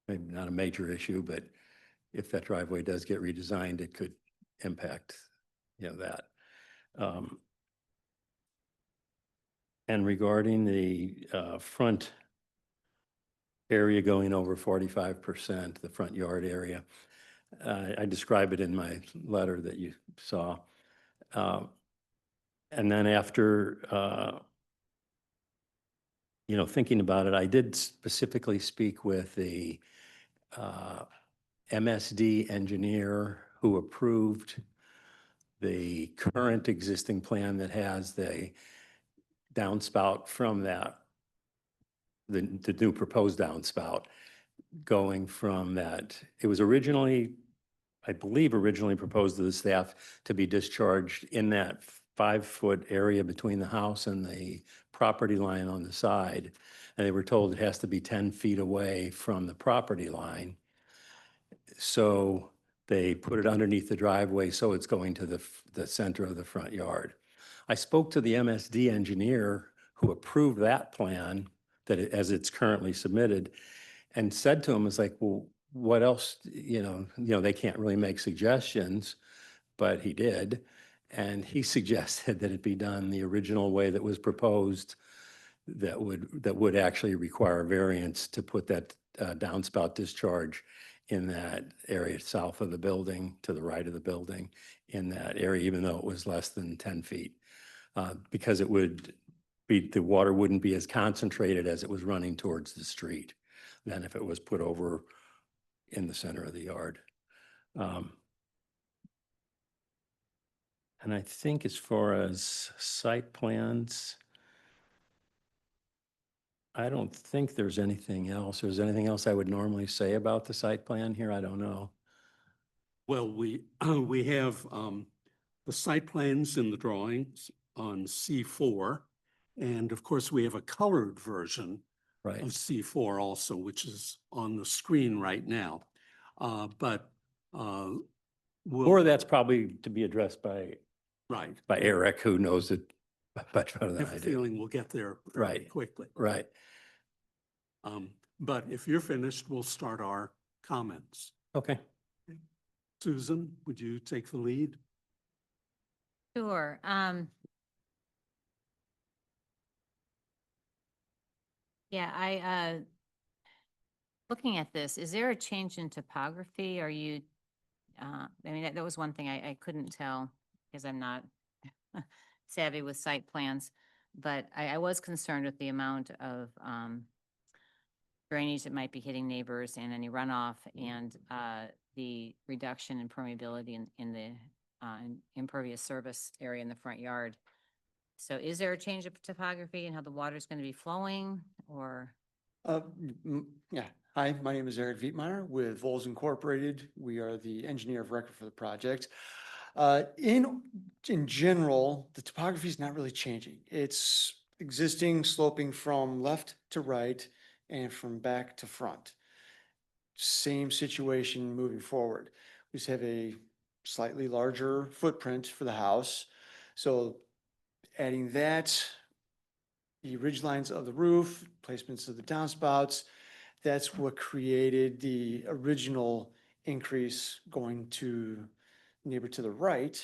Maybe not a major issue, but if that driveway does get redesigned, it could impact, that. And regarding the front area going over 45%, the front yard area, I describe it in my letter that you saw. And then after, thinking about it, I did specifically speak with the MSD engineer who approved the current existing plan that has the downspout from that, the new proposed downspout going from that. It was originally, I believe, proposed to the staff to be discharged in that 5-foot area between the house and the property line on the side. And they were told it has to be 10 feet away from the property line. So they put it underneath the driveway, so it's going to the center of the front yard. I spoke to the MSD engineer who approved that plan as it's currently submitted, and said to him, it's like, well, what else, they can't really make suggestions, but he did. And he suggested that it be done the original way that was proposed, that would actually require variance to put that downspout discharge in that area south of the building, to the right of the building, in that area, even though it was less than 10 feet. Because the water wouldn't be as concentrated as it was running towards the street than if it was put over in the center of the yard. And I think as far as site plans, I don't think there's anything else. Is there anything else I would normally say about the site plan here? I don't know. Well, we have the site plans in the drawings on C4. And of course, we have a colored version Right. of C4 also, which is on the screen right now. Or that's probably to be addressed by Right. Eric, who knows it much better I than have I a do. feeling we'll get there very Right. quickly. Right. But if you're finished, we'll start our comments. Okay. Susan, would you take the lead? Sure. Yeah, looking at this, is there a change in topography? Are you, that was one thing I couldn't tell because I'm not savvy with site plans, but I was concerned with the amount of drainage that might be hitting neighbors and any runoff, and the reduction in permeability in the impervious surface area in the front yard. So is there a change of topography and how the water is going to be flowing, or? Yeah, Hi, my name is Eric Vietmeyer with Vols Incorporated. We are the engineer of record for the project. In general, the topography is not really changing. It's existing sloping from left to right and from back to front. Same situation moving forward. We just have a slightly larger footprint for the house. So adding that, the ridge lines of the roof, placements of the downspouts, that's what created the original increase going to neighbor to the right.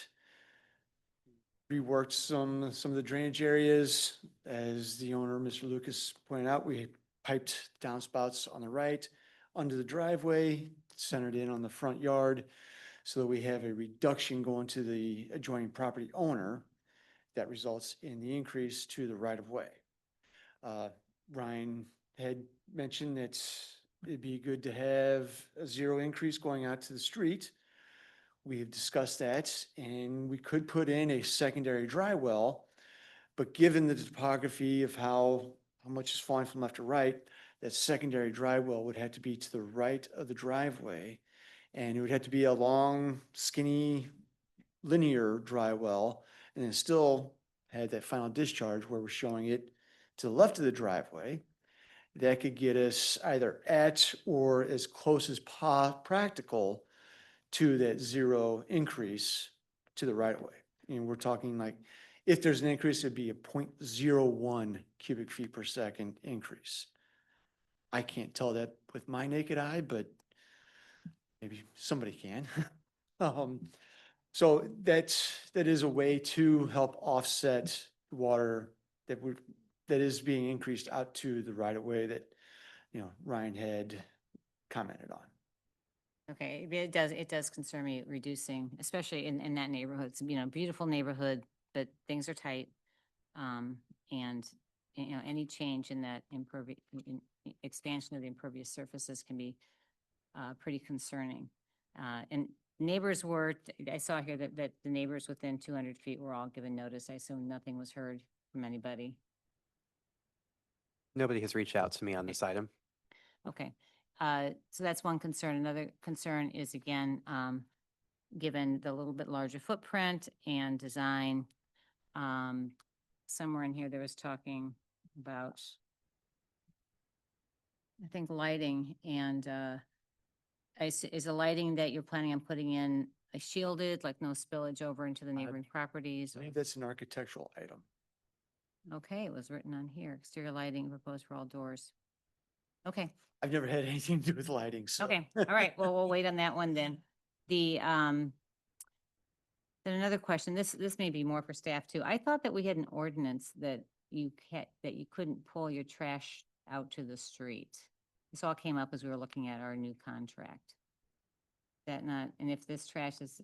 Reworked some of the drainage areas. As the owner, Mr. Lucas, pointed out, we piped downspouts on the right, under the driveway, centered in on the front yard, so that we have a reduction going to the adjoining property owner that results in the increase to the right of way. Ryan had mentioned that it'd be good to have a zero increase going out to the street. We have discussed that, and we could put in a secondary dry well, but given the topography of how much is falling from left to right, that secondary dry well would have to be to the right of the driveway, and it would have to be a long, skinny, linear dry well, and then still had that final discharge where we're showing it to the left of the driveway. That could get us either at or as close as practical to that zero increase to the right of way. And we're talking like, if there's an increase, it'd be a 0.01 cubic feet per second increase. I can't tell that with my naked eye, but maybe somebody can. So that is a way to help offset water that is being increased out to the right of way that, Ryan had commented on. Okay, it does concern me reducing, especially in that neighborhood. It's, beautiful neighborhood, but things are tight. And, any change in that expansion of the impervious surfaces can be pretty concerning. And neighbors I saw here that the neighbors within 200 feet were all given notice. I assume nothing was heard from anybody. Nobody has reached out to me on this item. Okay, so that's one concern. Another concern is, again, given the little bit larger footprint and design, somewhere in here there was talking about, I think, lighting, and is the lighting that you're planning on putting in shielded, like no spillage over into the neighboring properties? I think that's an architectural item. Okay, it was written on here, exterior lighting proposed for all doors. Okay. I've never had anything to do with lighting, so. Okay, all right, well, we'll wait on that one then. Then another question, this may be more for staff too. I thought that we had an ordinance that you couldn't pull your trash out to the street. This all came up as we were looking at our new contract. And if this trash is,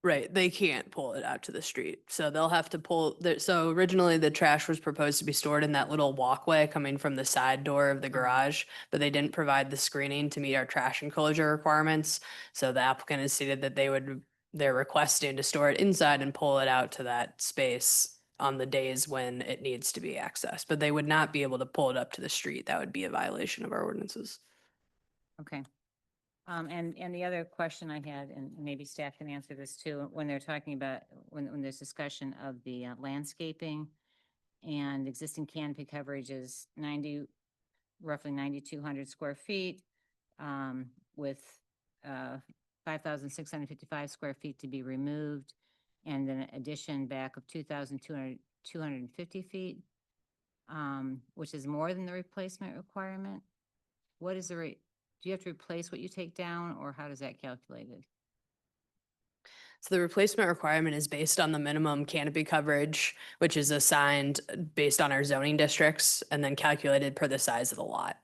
Right, they can't pull it out to the street, so they'll have to so originally the trash was proposed to be stored in that little walkway coming from the side door of the garage, but they didn't provide the screening to meet our trash enclosure requirements. So the applicant has stated that they're requesting to store it inside and pull it out to that space on the days when it needs to be accessed, but they would not be able to pull it up to the street. That would be a violation of our ordinances. okay. And the other question I had, and maybe staff can answer this too, when they're talking about, when there's discussion of the landscaping and existing canopy coverage is roughly 9,200 square feet, with 5,655 square feet to be removed, and then an addition back of 250 feet, which is more than the replacement requirement. What is the rate? Do you have to replace what you take down, or how does that calculated? So the replacement requirement is based on the minimum canopy coverage, which is assigned based on our zoning districts and then calculated per the size of the lot.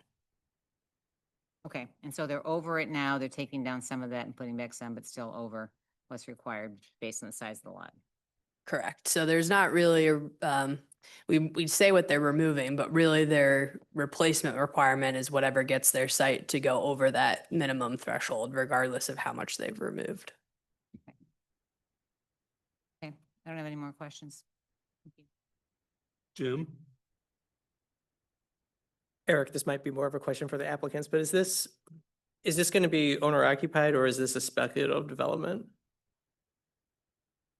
Okay, and so they're over it now, they're taking down some of that and putting back some, but still over what's required based on the size of the lot. Correct. So there's not really we say what they're removing, but really their replacement requirement is whatever gets their site to go over that minimum threshold, regardless of how much they've removed. Okay, I don't have any more questions. Thank you. Jim? Eric, this might be more of a question for the applicants, but is this going to be owner occupied or is this a speculative development?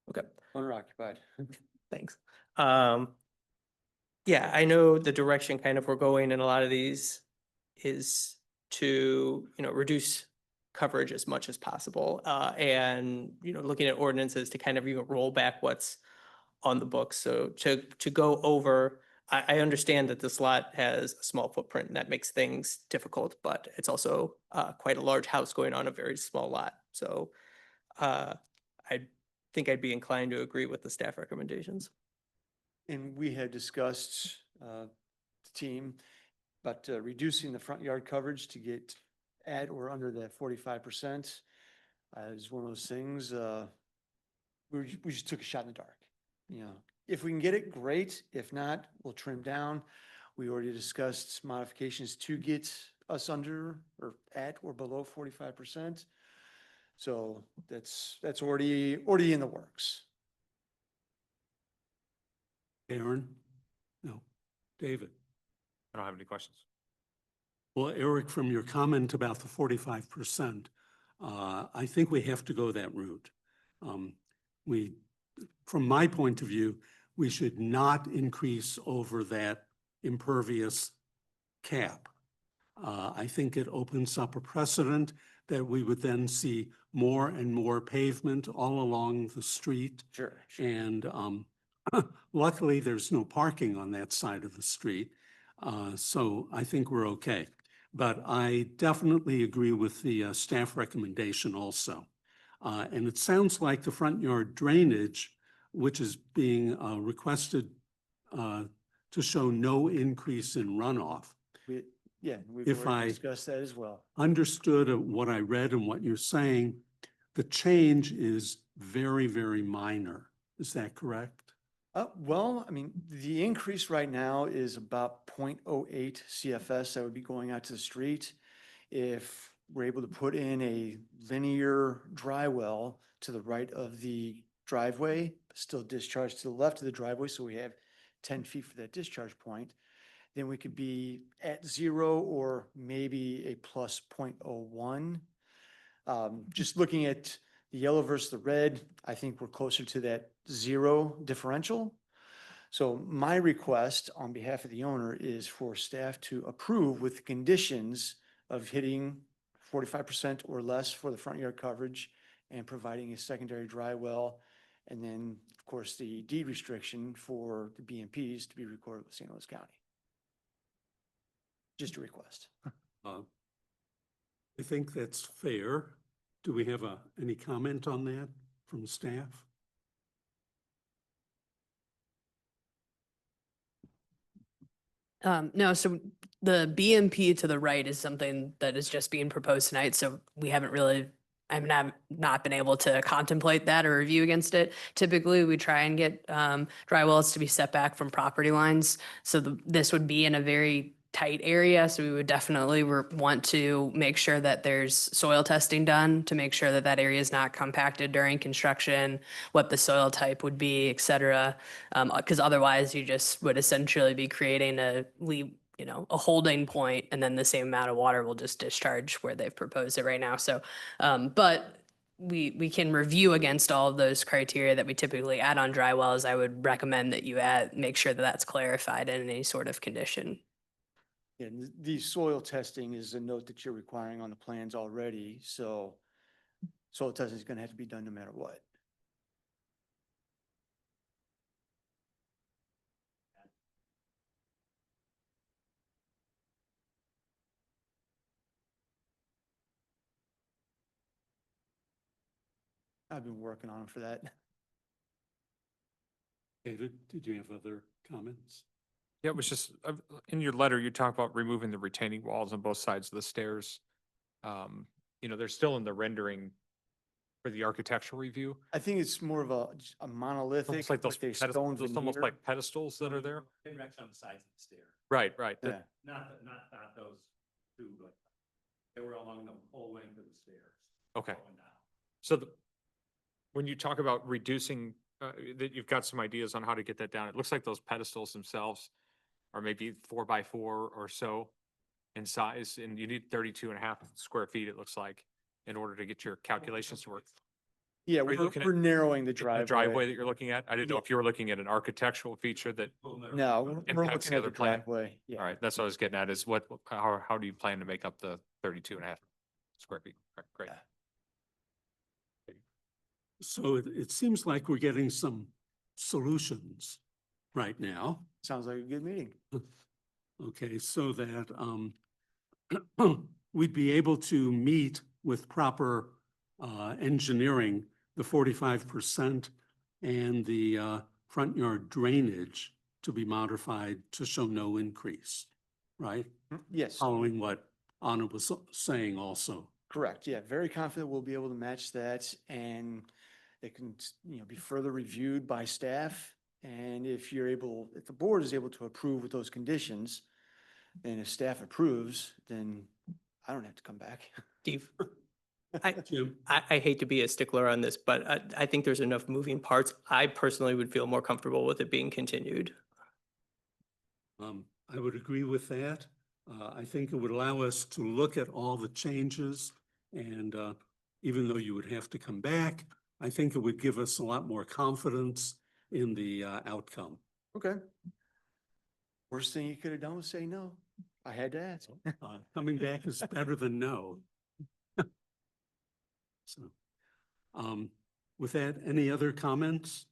Okay, Owner occupied. thanks. Yeah, I know the direction kind of we're going in a lot of these is to, reduce coverage as much as possible. And, looking at ordinances to kind of even roll back what's on the books. So to go over, I understand that this lot has a small footprint and that makes things difficult, but it's also quite a large house going on a very small lot. So I think I'd be inclined to agree with the staff recommendations. And we had discussed, the team, about reducing the front yard coverage to get at or under that 45%. Is one of those things, we just took a shot in the dark. If we can get it, great. If not, we'll trim down. We already discussed modifications to get us under or at or below 45%. So that's already in the works. Aaron? No. David? I don't have any questions. Well, Eric, from your comment about the 45%, I think we have to go that route. From my point of view, we should not increase over that impervious cap. I think it opens up a precedent that we would then see more and more pavement all along the street. Sure. And luckily, there's no parking on that side of the street. So I think we're okay. But I definitely agree with the staff recommendation also. And it sounds like the front yard drainage, which is being requested to show no increase in runoff. We've If already I discussed that as well. understood what I read and what you're saying, the change is very, very minor. Is that correct? Well, I mean, the increase right now is about 0.08 CFS that would be going out to the street. If we're able to put in a linear dry well to the right of the driveway, still discharge to the left of the driveway, so we have 10 feet for that discharge point, then we could be at 0 or maybe a plus 0.01. Just looking at the yellow versus the red, I think we're closer to that 0 differential. So my request on behalf of the owner is for staff to approve with conditions of hitting 45% or less for the front yard coverage and providing a secondary dry well. And then, of course, the deed restriction for the BMPs to be recorded with St. Louis County. Just a request. I think that's fair. Do we have any comment on that from staff? No, so the BMP to the right is something that is just being proposed tonight, so we haven't really, I've not been able to contemplate that or review against it. Typically, we try and get dry wells to be set back from property lines, so this would be in a very tight area, so we would definitely want to make sure that there's soil testing done to make sure that that area is not compacted during construction, what the soil type would be, et cetera. Because otherwise you just would essentially be creating a holding point, and then the same amount of water will just discharge where they've proposed it right now. So, but we can review against all of those criteria that we typically add on dry wells. I would recommend that you make sure that that's clarified in any sort of condition. And the soil testing is a note that you're requiring on the plans already, so soil testing is going to have to be done no matter what. I've been working on it for that. David, did you have other comments? Yeah, it was just, in your letter, you talk about removing the retaining walls on both sides of the stairs. They're still in the rendering for the architectural review. I think it's more of a monolithic. Almost like those with a stone pedestals, almost veneer. like pedestals that are there. They rest on the sides of the stair. Right. Yeah. Not those two, but they were along the whole length of the stairs. Okay. Going down. So when you talk about reducing, that you've got some ideas on how to get that down, it looks like those pedestals themselves or maybe 4x4 or so in size, and you need 32.5 square feet, it looks like, in order to get your calculations to work. Yeah, Are you looking at we're narrowing the The driveway that you're looking at? I didn't know Yeah. if you were looking at an architectural feature that, No, we're impacts looking the at other the plan. driveway. Yeah. all right, that's what I was getting at, is how do you plan to make up the 32.5 square feet? All right, great. So it seems like we're getting some solutions right now. Sounds like a good meeting. Okay, so that we'd be able to meet with proper engineering, the 45% and the front yard drainage to be modified to show no increase, right? Yes, Following what Anna was saying also. correct. Yeah, very confident we'll be able to match that, and it can, be further reviewed by staff. And if the board is able to approve with those conditions, and if staff approves, then I don't have to come back. Steve, I, Jim? I hate to be a stickler on this, but I think there's enough moving parts. I personally would feel more comfortable with it being continued. I would agree with that. I think it would allow us to look at all the changes, and even though you would have to come back, I think it would give us a lot more confidence in the outcome. Okay. Worst thing you could have done was say no. I had to ask. Coming back is better than no. So, with that, any other comments?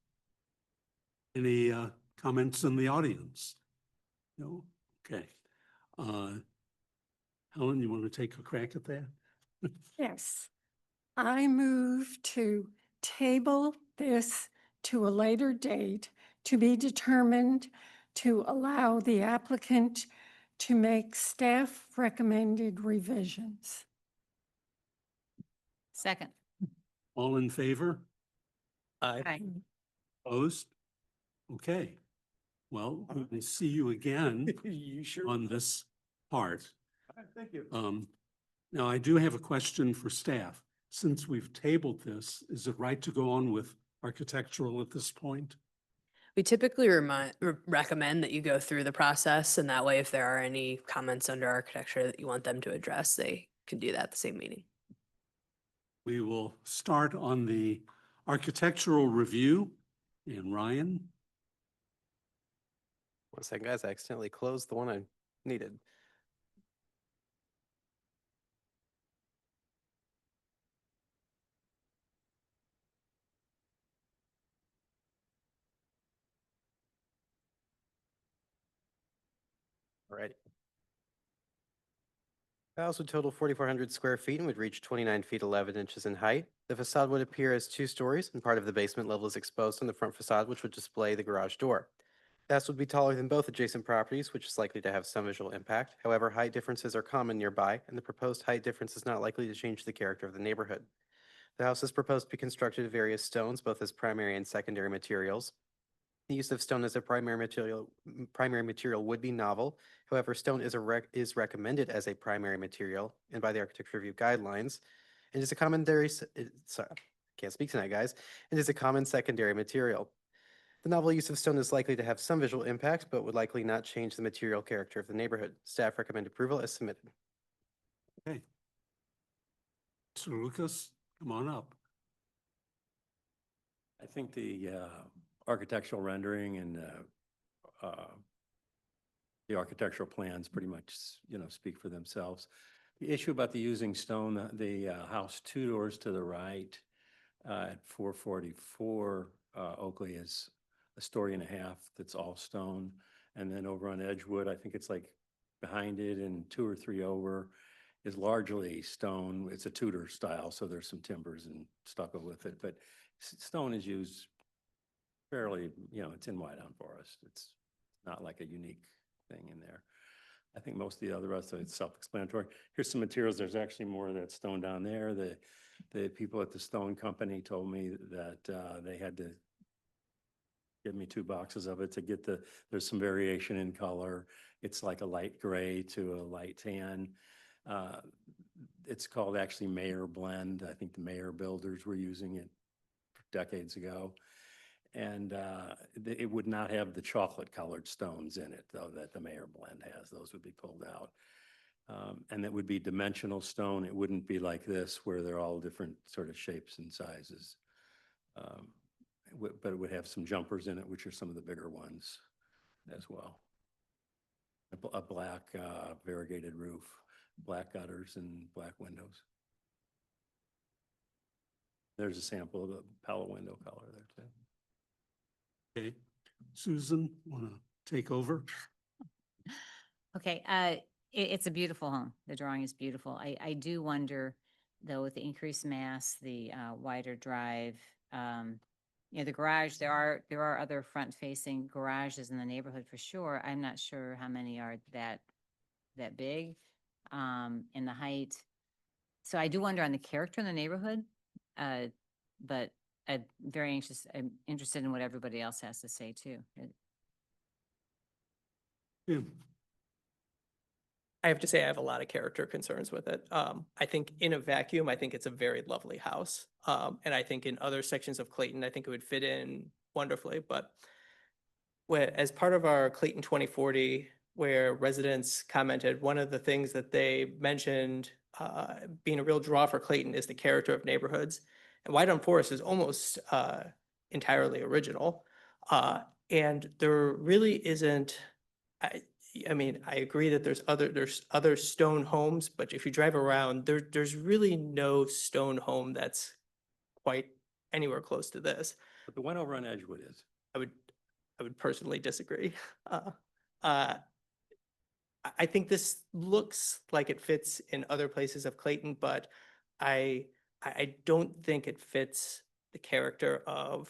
Any comments in the audience? No? Okay. Helen, you want to take a crack at that? Yes. I move to table this to a later date to be determined to allow the applicant to make staff recommended revisions. Second. All in favor? Aye. Opposed? Okay. Well, we'll see you again You sure? on this part. Thank you. Now, I do have a question for staff. Since we've tabled this, is it right to go on with architectural at this point? We typically recommend that you go through the process, and that way, if there are any comments under architecture that you want them to address, they can do that at the same meeting. We will start on the architectural review. And Ryan, 1 second, guys, I accidentally closed the one I needed. Alrighty. The house would total 4,400 square feet and would reach 29 feet 11 inches in height. The facade would appear as 2 stories, and part of the basement level is exposed on the front facade, which would display the garage door. The house would be taller than both adjacent properties, which is likely to have some visual impact. However, height differences are common nearby, and the proposed height difference is not likely to change the character of the neighborhood. The house is proposed to be constructed of various stones, both as primary and secondary materials. The use of stone as a primary material would be novel. However, stone is recommended as a primary material and by the architecture review guidelines. It is a can't speak tonight, guys. It is a common secondary material. The novel use of stone is likely to have some visual impact, but would likely not change the material character of the neighborhood. Staff recommend approval as submitted. okay. Mr. Lucas, come on up. I think the architectural rendering and the architectural plans pretty much, speak for themselves. The issue about the using stone, the house 2 doors to the right at 444 Oakley is a story and a half that's all stone. And then over on Edgewood, I think it's like behind it and 2 or 3 over is largely stone. It's a Tudor style, so there's some timbers and stucco with it, but stone is used fairly, it's in Whiteout Forest. It's not like a unique thing in there. I think most of the other rest of it's self-explanatory. Here's some materials. There's actually more of that stone down there. The people at the stone company told me that they had to give me 2 boxes of it to get there's some variation in color. It's like a light gray to a light tan. It's called actually Mayer Blend. I think the Mayer builders were using it decades ago. And it would not have the chocolate colored stones in it, though, that the Mayor blend has. Those would be pulled out. And that would be dimensional stone. It wouldn't be like this where they're all different sort of shapes and sizes. But it would have some jumpers in it, which are some of the bigger ones as well. A black variegated roof, black gutters and black windows. There's a sample of the Palo window color there too. Okay, Susan, want to take over? Okay, it's a beautiful home. The drawing is beautiful. I do wonder, though, with the increased mass, the wider drive, you know, the garage, there are other front-facing garages in the neighborhood for sure. I'm not sure how many are that big, in the height. So I do wonder on the character in the neighborhood, but I'm I'm interested in what everybody else has to say too. Yeah. I have to say I have a lot of character concerns with it. I think in a vacuum, I think it's a very lovely house. And I think in other sections of Clayton, I think it would fit in wonderfully. But as part of our Clayton 2040, where residents commented, one of the things that they mentioned being a real draw for Clayton is the character of neighborhoods. And White on Forest is almost entirely original. And there really isn't, I mean, I agree that there's other stone homes, but if you drive around, there's really no stone home that's quite anywhere close to this. But the one over on Edgewood is. I would personally disagree. I think this looks like it fits in other places of Clayton, but I don't think it fits the character of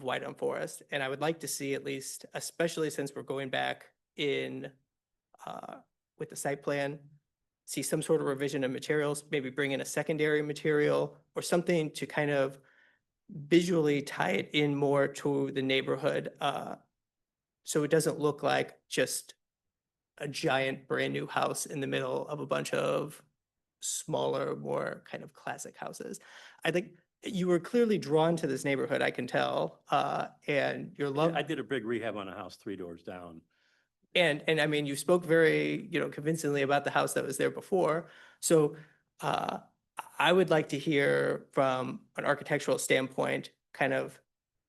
White on Forest. And I would like to see, at least, especially since we're going back in with the site plan, see some sort of revision of materials, maybe bring in a secondary material or something to kind of visually tie it in more to the neighborhood. So it doesn't look like just a giant brand new house in the middle of a bunch of smaller, more kind of classic houses. I think you were clearly drawn to this neighborhood, I can tell, and your love. I did a big rehab on a house 3 doors down. And I mean, you spoke very, convincingly about the house that was there before. So I would like to hear from an architectural standpoint, kind of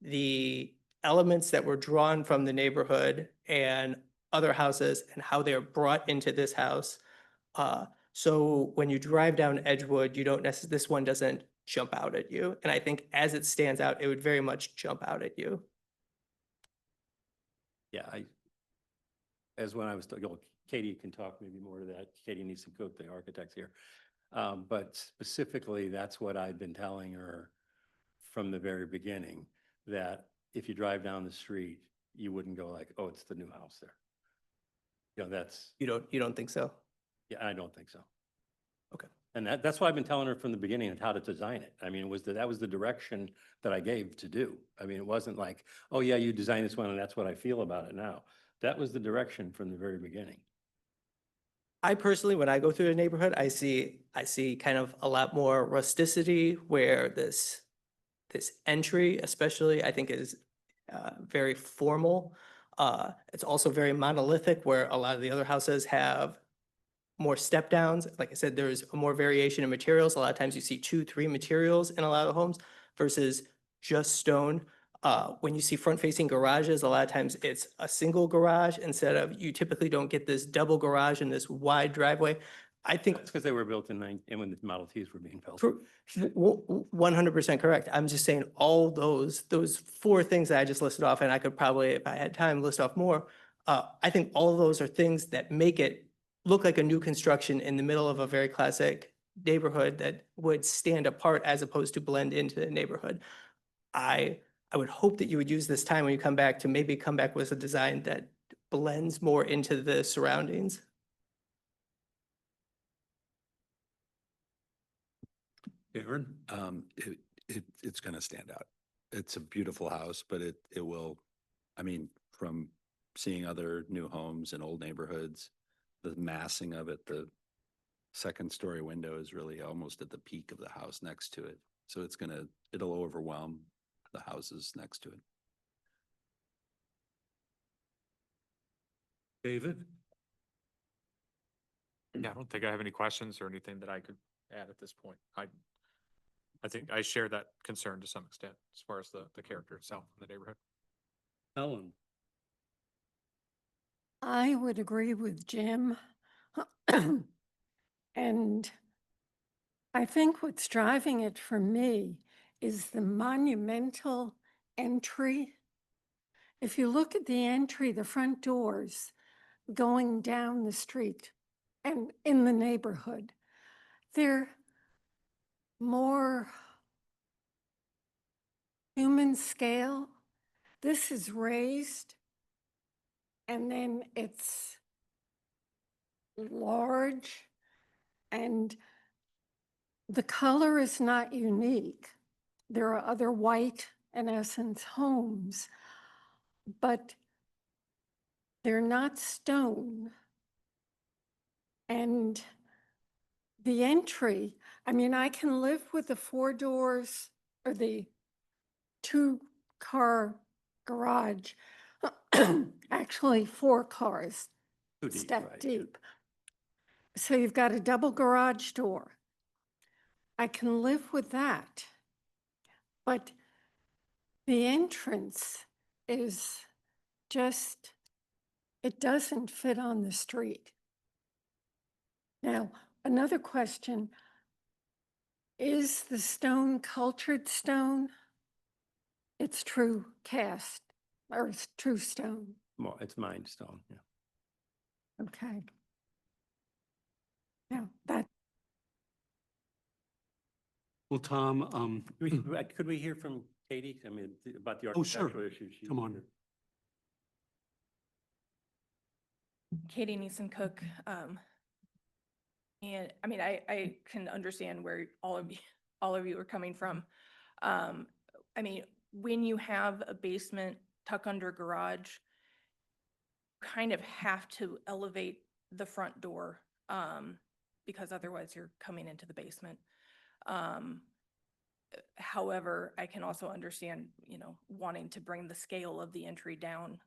the elements that were drawn from the neighborhood and other houses and how they are brought into this house. So when you drive down Edgewood, you don't necessarily, this one doesn't jump out at you. And I think as it stands out, it would very much jump out at you. Yeah, as when I was, Katie can talk maybe more to that. Katie needs to cook the architects here. But specifically, that's what I've been telling her from the very beginning, that if you drive down the street, you wouldn't go like, oh, it's the new house there. That's. You don't think so? Yeah, I don't think so. Okay. And that's why I've been telling her from the beginning of how to design it. I mean, that was the direction that I gave to do. I mean, it wasn't like, oh yeah, you design this one and that's what I feel about it now. That was the direction from the very beginning. I personally, when I go through the neighborhood, I see kind of a lot more rusticity where this entry especially, I think, is very formal. It's also very monolithic where a lot of the other houses have more step downs. Like I said, there's more variation in materials. A lot of times you see 2, 3 materials in a lot of homes versus just stone. When you see front-facing garages, a lot of times it's a single garage instead of, you typically don't get this double garage and this wide driveway. I think That's because they were built in and when the Model Ts were being built. 100% correct. I'm just saying all those 4 things that I just listed off, and I could probably, if I had time, list off more. I think all of those are things that make it look like a new construction in the middle of a very classic neighborhood that would stand apart as opposed to blend into the neighborhood. I would hope that you would use this time when you come back to maybe come back with a design that blends more into the surroundings. Aaron? It's going to stand out. It's a beautiful house, but it will, I mean, from seeing other new homes in old neighborhoods, the massing of it, the 2nd-story window is really almost at the peak of the house next to it. So it'll overwhelm the houses next to it. David? Yeah, I don't think I have any questions or anything that I could add at this point. I think I share that concern to some extent as far as the character itself in the neighborhood. Helen? I would agree with Jim. And I think what's driving it for me is the monumental entry. If you look at the entry, the front doors going down the street and in the neighborhood, they're more human scale. This is raised and then it's large and the color is not unique. There are other white, in essence, homes, but they're not stone. And the entry, I mean, I can live with the 4 doors or the 2-car garage, actually 4 cars, Too deep, step right, yeah. deep. So you've got a double garage door. I can live with that. But the entrance is just, it doesn't fit on the street. Now, another question, is the stone cultured stone? It's true cast, or it's true stone, More, it's mined stone, yeah. okay. Now, that, Well, Tom, Could we hear from Katie? I mean, about the Oh, sure. architectural issues? come on. Katie Neeson Cook. And I mean, I can understand where all of you are coming from. I mean, when you have a basement tuck under garage, kind of have to elevate the front door, because otherwise you're coming into the basement. However, I can also understand, you know, wanting to bring the scale of the entry down.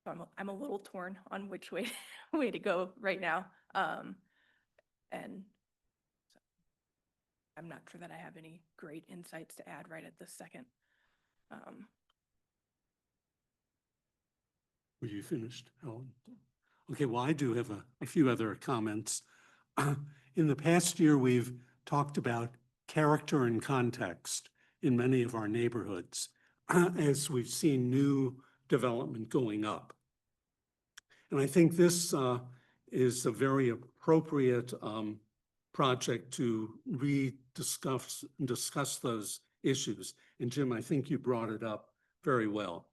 So I'm a little torn on which way to go right now. And so I'm not sure that I have any great insights to add right at this second. Were you finished, Helen? Okay, well, I do have a few other comments. In the past year, we've talked about character and context in many of our neighborhoods as we've seen new development going up. And I think this is a very appropriate project to discuss those issues. And Jim, I think you brought it up very well.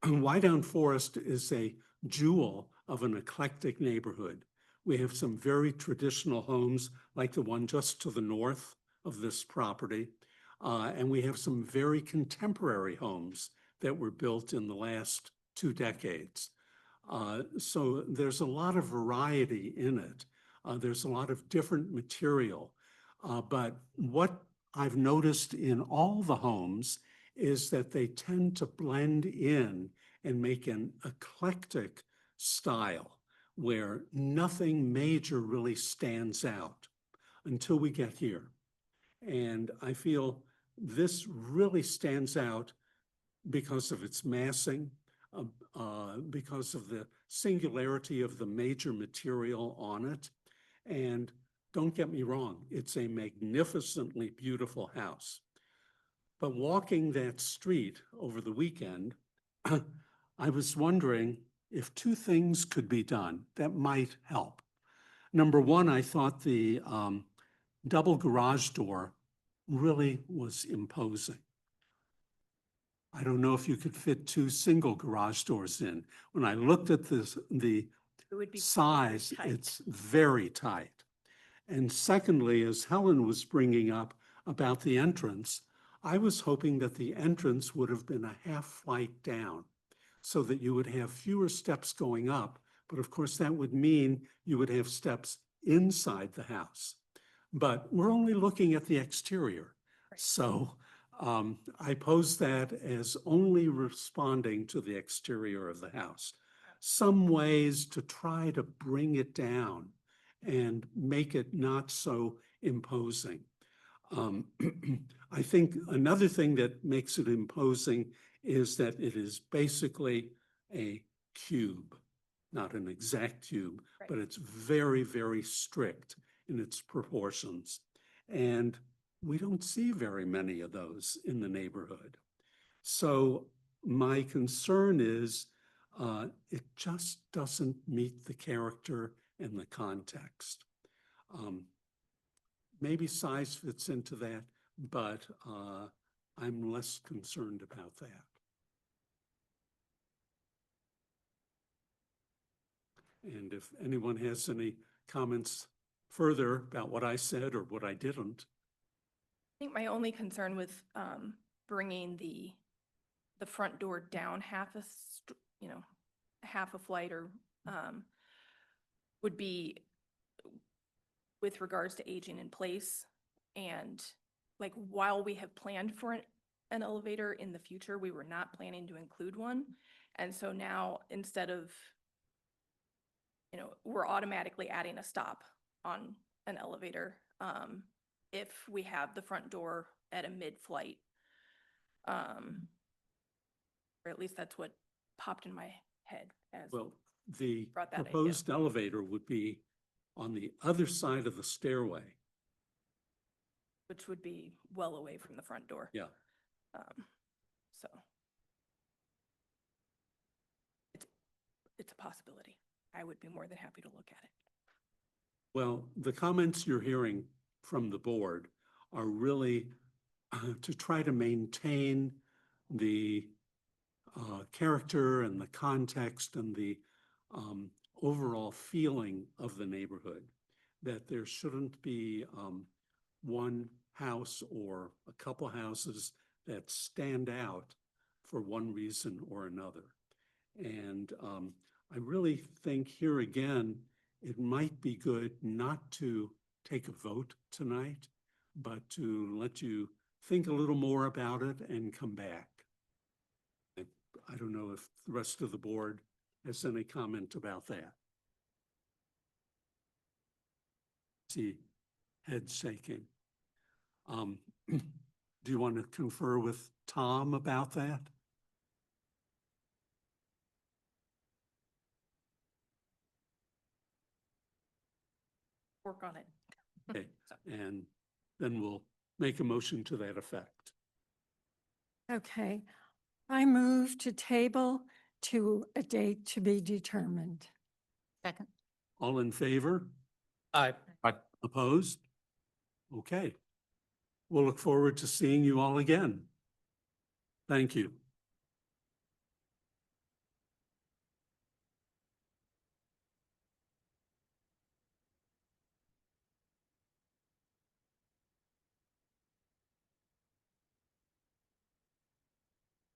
Wydown Forest is a jewel of an eclectic neighborhood. We have some very traditional homes like the one just to the north of this property. And we have some very contemporary homes that were built in the last 2 decades. So there's a lot of variety in it. There's a lot of different material. But what I've noticed in all the homes is that they tend to blend in and make an eclectic style where nothing major really stands out until we get here. And I feel this really stands out because of its massing, because of the singularity of the major material on it. And don't get me wrong, it's a magnificently beautiful house. But walking that street over the weekend, I was wondering if 2 things could be done that might help. Number one, I thought the double garage door really was imposing. I don't know if you could fit 2 single garage doors in. When I looked at this, the It would be size, tight. it's very tight. And secondly, as Helen was bringing up about the entrance, I was hoping that the entrance would have been a half flight down so that you would have fewer steps going up. But of course, that would mean you would have steps inside the house. But we're only looking at the exterior. So I pose that as only responding to the exterior of the house. Some ways to try to bring it down and make it not so imposing. I think another thing that makes it imposing is that it is basically a cube, not an exact cube, but it's very, very strict in its proportions. And we don't see very many of those in the neighborhood. So my concern is it just doesn't meet the character and the context. Maybe size fits into that, but I'm less concerned about that. And if anyone has any comments further about what I said or what I didn't. I think my only concern with bringing the front door down half half a flight or would be with regards to aging in place. And like, while we have planned for an elevator in the future, we were not planning to include one. And so now, instead of, we're automatically adding a stop on an elevator if we have the front door at a mid-flight. Or at least that's what popped in my head as. Well, the brought that idea. proposed elevator would be on the other side of the stairway. Which would be well away from the front door. Yeah. So it's a possibility. I would be more than happy to look at it. Well, the comments you're hearing from the board are really to try to maintain the character and the context and the overall feeling of the neighborhood, that there shouldn't be one house or a couple houses that stand out for one reason or another. And I really think here again, it might be good not to take a vote tonight, but to let you think a little more about it and come back. I don't know if the rest of the board has any comment about that. See heads shaking. Do you want to confer with Tom about that? Work on it. Okay, and then we'll make a motion to that effect. Okay, I move to table to a date to be determined. Second. All in favor? Aye. Opposed? Okay. We'll look forward to seeing you all again. Thank you.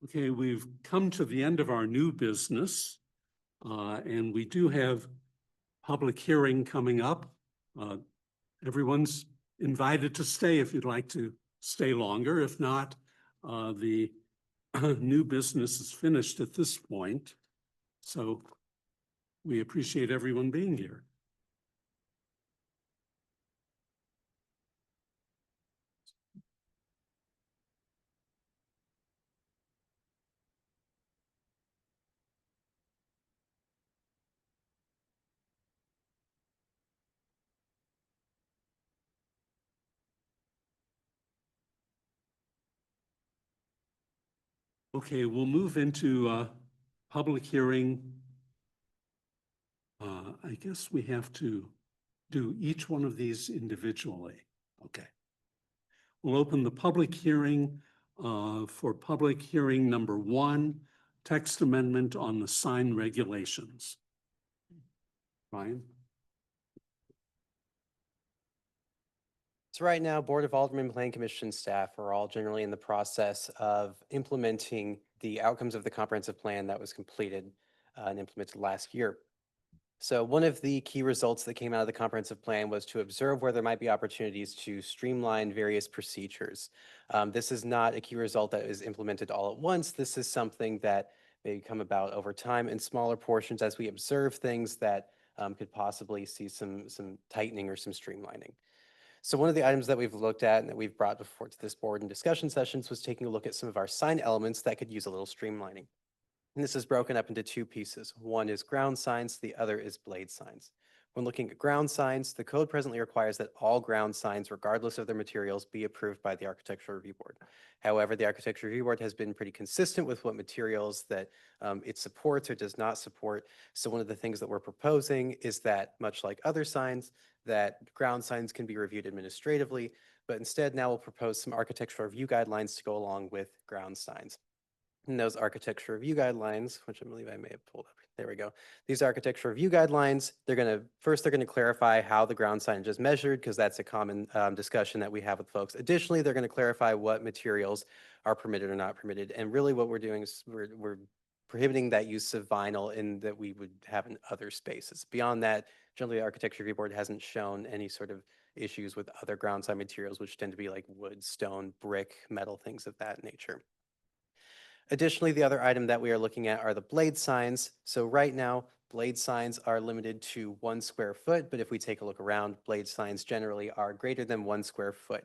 Okay, we've come to the end of our new business, and we do have public hearing coming up. Everyone's invited to stay if you'd like to stay longer. If not, the new business is finished at this point. So we appreciate everyone being here. Okay, we'll move into public hearing. I guess we have to do each one of these individually. Okay. We'll open the public hearing for public hearing number 1, text amendment on the sign regulations. Ryan? So right now, Board of Aldermen Plan Commission staff are all generally in the process of implementing the outcomes of the comprehensive plan that was completed and implemented last year. So one of the key results that came out of the comprehensive plan was to observe where there might be opportunities to streamline various procedures. This is not a key result that is implemented all at once. This is something that may come about over time in smaller portions as we observe things that could possibly see some tightening or some streamlining. So one of the items that we've looked at and that we've brought before to this board in discussion sessions was taking a look at some of our sign elements that could use a little streamlining. And this is broken up into two pieces. One is ground signs, the other is blade signs. When looking at ground signs, the code presently requires that all ground signs, regardless of their materials, be approved by the Architectural Review Board. However, the Architectural Review Board has been pretty consistent with what materials that it supports or does not support. So one of the things that we're proposing is that, much like other signs, that ground signs can be reviewed administratively, but instead now we'll propose some architectural review guidelines to go along with ground signs. And those architecture review guidelines, which I believe I may have pulled up. There we go. These architecture review guidelines, they're going to clarify how the ground signage is measured, because that's a common discussion that we have with folks. Additionally, they're going to clarify what materials are permitted or not permitted. And really what we're doing is we're prohibiting that use of vinyl in that we would have in other spaces. Beyond that, generally the Architecture Review Board hasn't shown any sort of issues with other ground sign materials, which tend to be like wood, stone, brick, metal, things of that nature. Additionally, the other item that we are looking at are the blade signs. So right now, blade signs are limited to 1 square foot, but if we take a look around, blade signs generally are greater than 1 square foot.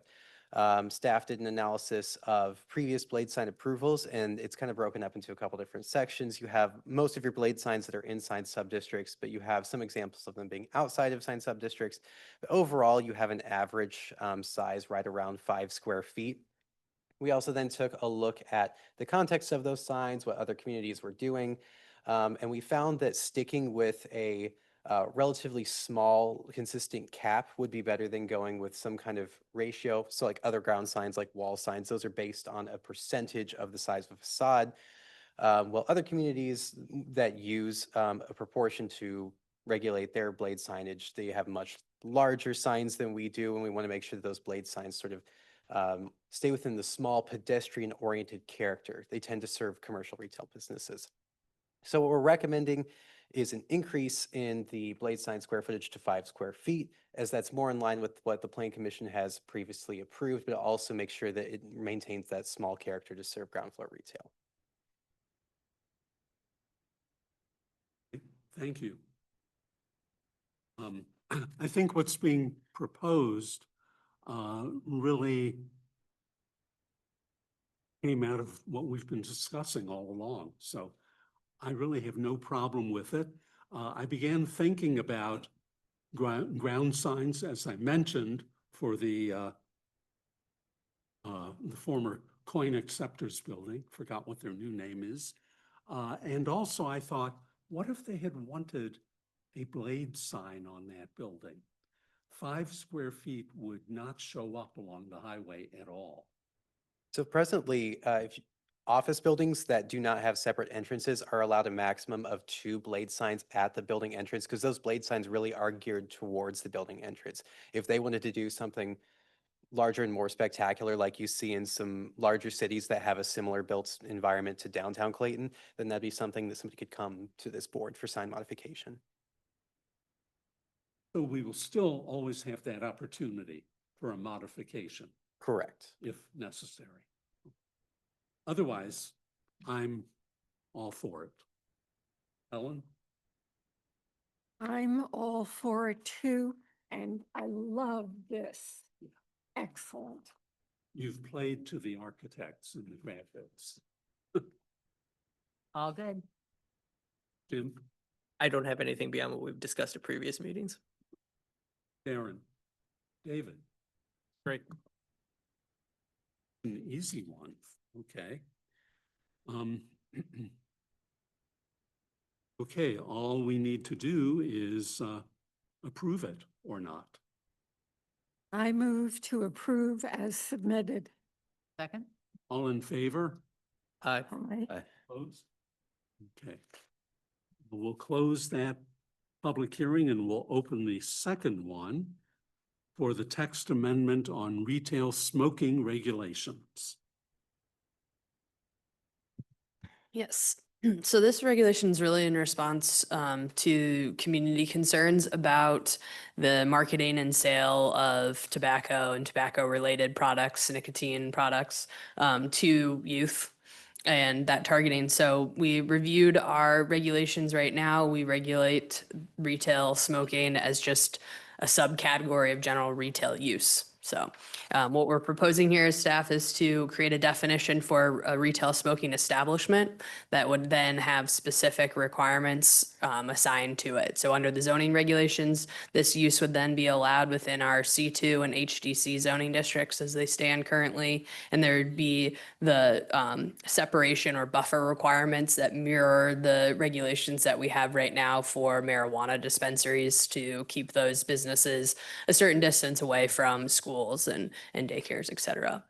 Staff did an analysis of previous blade sign approvals, and it's kind of broken up into a couple different sections. You have most of your blade signs that are in sign subdistricts, but you have some examples of them being outside of sign subdistricts. But overall, you have an average size right around 5 square feet. We also then took a look at the context of those signs, what other communities were doing, and we found that sticking with a relatively small, consistent cap would be better than going with some kind of ratio. So like other ground signs, like wall signs, those are based on a percentage of the size of a facade. Well, other communities that use a proportion to regulate their blade signage, they have much larger signs than we do, and we want to make sure that those blade signs sort of stay within the small pedestrian-oriented character. They tend to serve commercial retail businesses. So what we're recommending is an increase in the blade sign square footage to 5 square feet, as that's more in line with what the Plan Commission has previously approved, but also make sure that it maintains that small character to serve ground floor retail. Thank you. I think what's being proposed really came out of what we've been discussing all along. So I really have no problem with it. I began thinking about ground signs, as I mentioned, for the former Coin Acceptors building, forgot what their new name is. And also I thought, what if they had wanted a blade sign on that building? 5 square feet would not show up along the highway at all. So presently, office buildings that do not have separate entrances are allowed a maximum of 2 blade signs at the building entrance, because those blade signs really are geared towards the building entrance. If they wanted to do something larger and more spectacular, like you see in some larger cities that have a similar built environment to downtown Clayton, then that'd be something that somebody could come to this board for sign modification. So we will still always have that opportunity for a modification. Correct. If necessary. Otherwise, I'm all for it. Ellen? I'm all for it too, and I love this. Excellent. You've played to the architects and the graphics. All good. Jim? I don't have anything beyond what we've discussed at previous meetings. Darren? David? Great. An easy one, okay. Okay, all we need to do is approve it or not. I move to approve as submitted. Second? All in favor? Aye. Aye. Opposed? Okay. We'll close that public hearing and we'll open the second one for the text amendment on retail smoking regulations. Yes. So this regulation is really in response to community concerns about the marketing and sale of tobacco and tobacco-related products, nicotine products, to youth and that targeting. So we reviewed our regulations right now. We regulate retail smoking as just a subcategory of general retail use. So what we're proposing here as staff is to create a definition for a retail smoking establishment that would then have specific requirements assigned to it. So under the zoning regulations, this use would then be allowed within our C2 and HDC zoning districts as they stand currently. And there would be the separation or buffer requirements that mirror the regulations that we have right now for marijuana dispensaries to keep those businesses a certain distance away from schools and daycares, et cetera.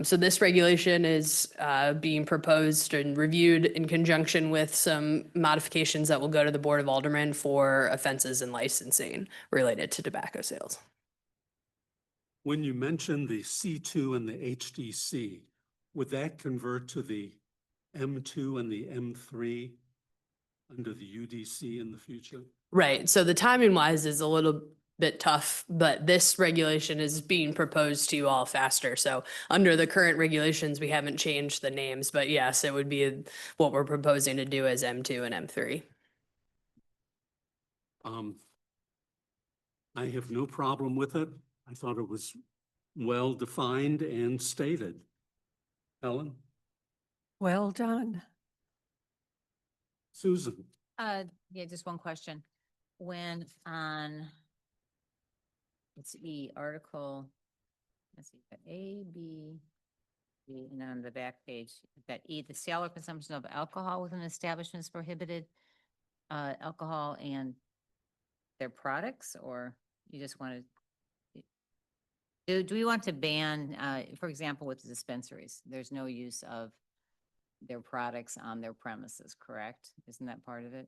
So this regulation is being proposed and reviewed in conjunction with some modifications that will go to the Board of Aldermen for offenses and licensing related to tobacco sales. When you mentioned the C2 and the HDC, would that convert to the M2 and the M3 under the UDC in the future? Right. So the timing wise is a little bit tough, but this regulation is being proposed to you all faster. So under the current regulations, we haven't changed the names, but yes, it would be what we're proposing to do as M2 and M3. I have no problem with it. I thought it was well defined and stated. Helen? Well done. Susan? Yeah, just one question. When on, let's see, article, let's see, A, B, C, and then on the back page, that E, the sale or consumption of alcohol within establishments prohibited, alcohol and their products, or you just want to, do we want to ban, for example, with the dispensaries, there's no use of their products on their premises, correct? Isn't that part of it?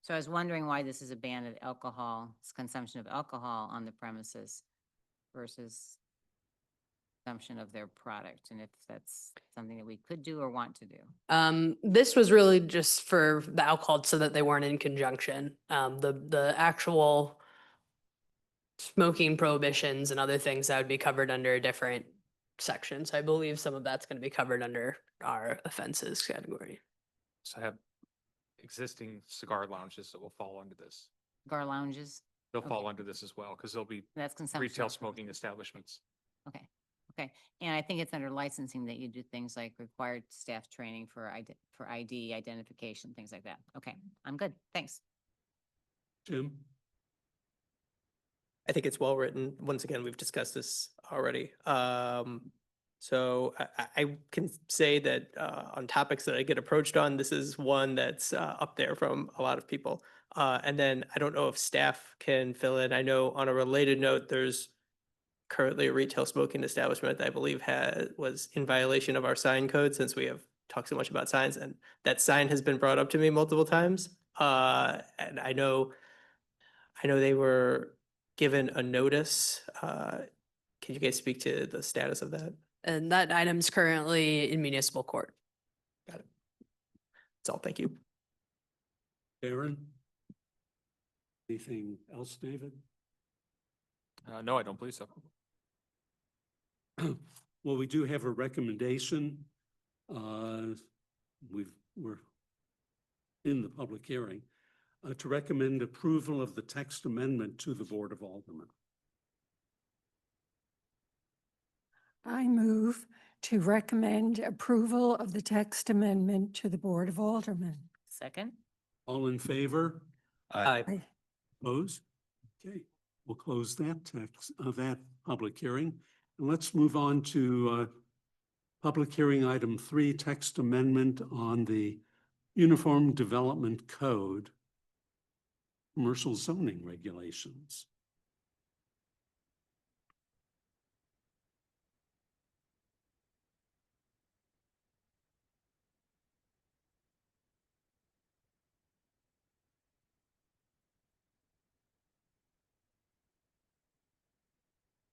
So I was wondering why this is a ban of alcohol, consumption of alcohol on the premises versus consumption of their product, and if that's something that we could do or want to do. This was really just for the alcohol so that they weren't in conjunction. The actual smoking prohibitions and other things that would be covered under a different section. So I believe some of that's going to be covered under our offenses category. So I have existing cigar lounges that will fall under this. Cigar lounges, They'll fall Okay. under this as well, because they'll be that's consumption. retail of- smoking establishments. Okay, okay. And I think it's under licensing that you do things like required staff training for ID identification, things like that. Okay, I'm good. Thanks. Jim? I think it's well written. Once again, we've discussed this already. So I can say that on topics that I get approached on, this is one that's up there from a lot of people. And then I don't know if staff can fill in. I know on a related note, there's currently a retail smoking establishment that I believe was in violation of our sign code, since we have talked so much about signs, and that sign has been brought up to me multiple times. And I know they were given a notice. Can you guys speak to the status of that? And that item's currently in municipal court. Got it. That's all. Thank you. Aaron? Anything else, David? No, I don't believe so. Well, we do have a recommendation. We're in the public hearing to recommend approval of the text amendment to the Board of Aldermen. I move to recommend approval of the text amendment to the Board of Aldermen. Second? All in favor? Aye. Aye. Opposed? Okay, we'll close that public hearing. And let's move on to public hearing item 3, text amendment on the Uniform Development Code, commercial zoning regulations.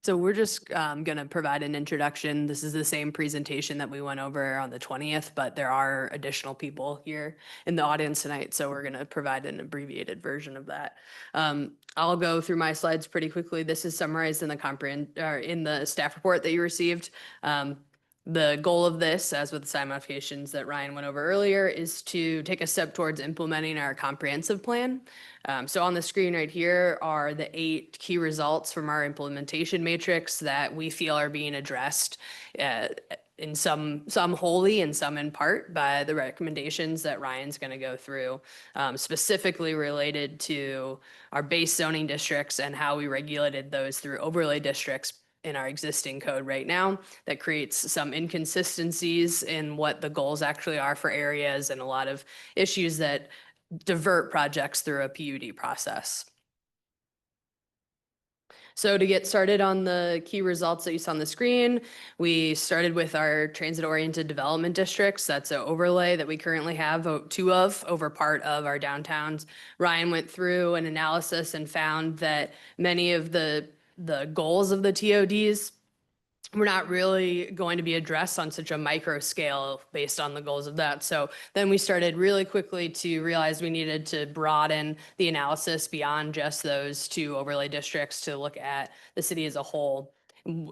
So we're just going to provide an introduction. This is the same presentation that we went over on the 20th, but there are additional people here in the audience tonight, so we're going to provide an abbreviated version of that. I'll go through my slides pretty quickly. This is summarized in the staff report that you received. The goal of this, as with the sign modifications that Ryan went over earlier, is to take a step towards implementing our comprehensive plan. So on the screen right here are the 8 key results from our implementation matrix that we feel are being addressed in some wholly and some in part by the recommendations that Ryan's going to go through, specifically related to our base zoning districts and how we regulated those through overlay districts in our existing code right now that creates some inconsistencies in what the goals actually are for areas and a lot of issues that divert projects through a PUD process. So to get started on the key results that you saw on the screen, we started with our transit-oriented development districts. That's an overlay that we currently have 2 of over part of our downtowns. Ryan went through an analysis and found that many of the goals of the TODs were not really going to be addressed on such a micro scale based on the goals of that. So then we started really quickly to realize we needed to broaden the analysis beyond just those 2 overlay districts to look at the city as a whole.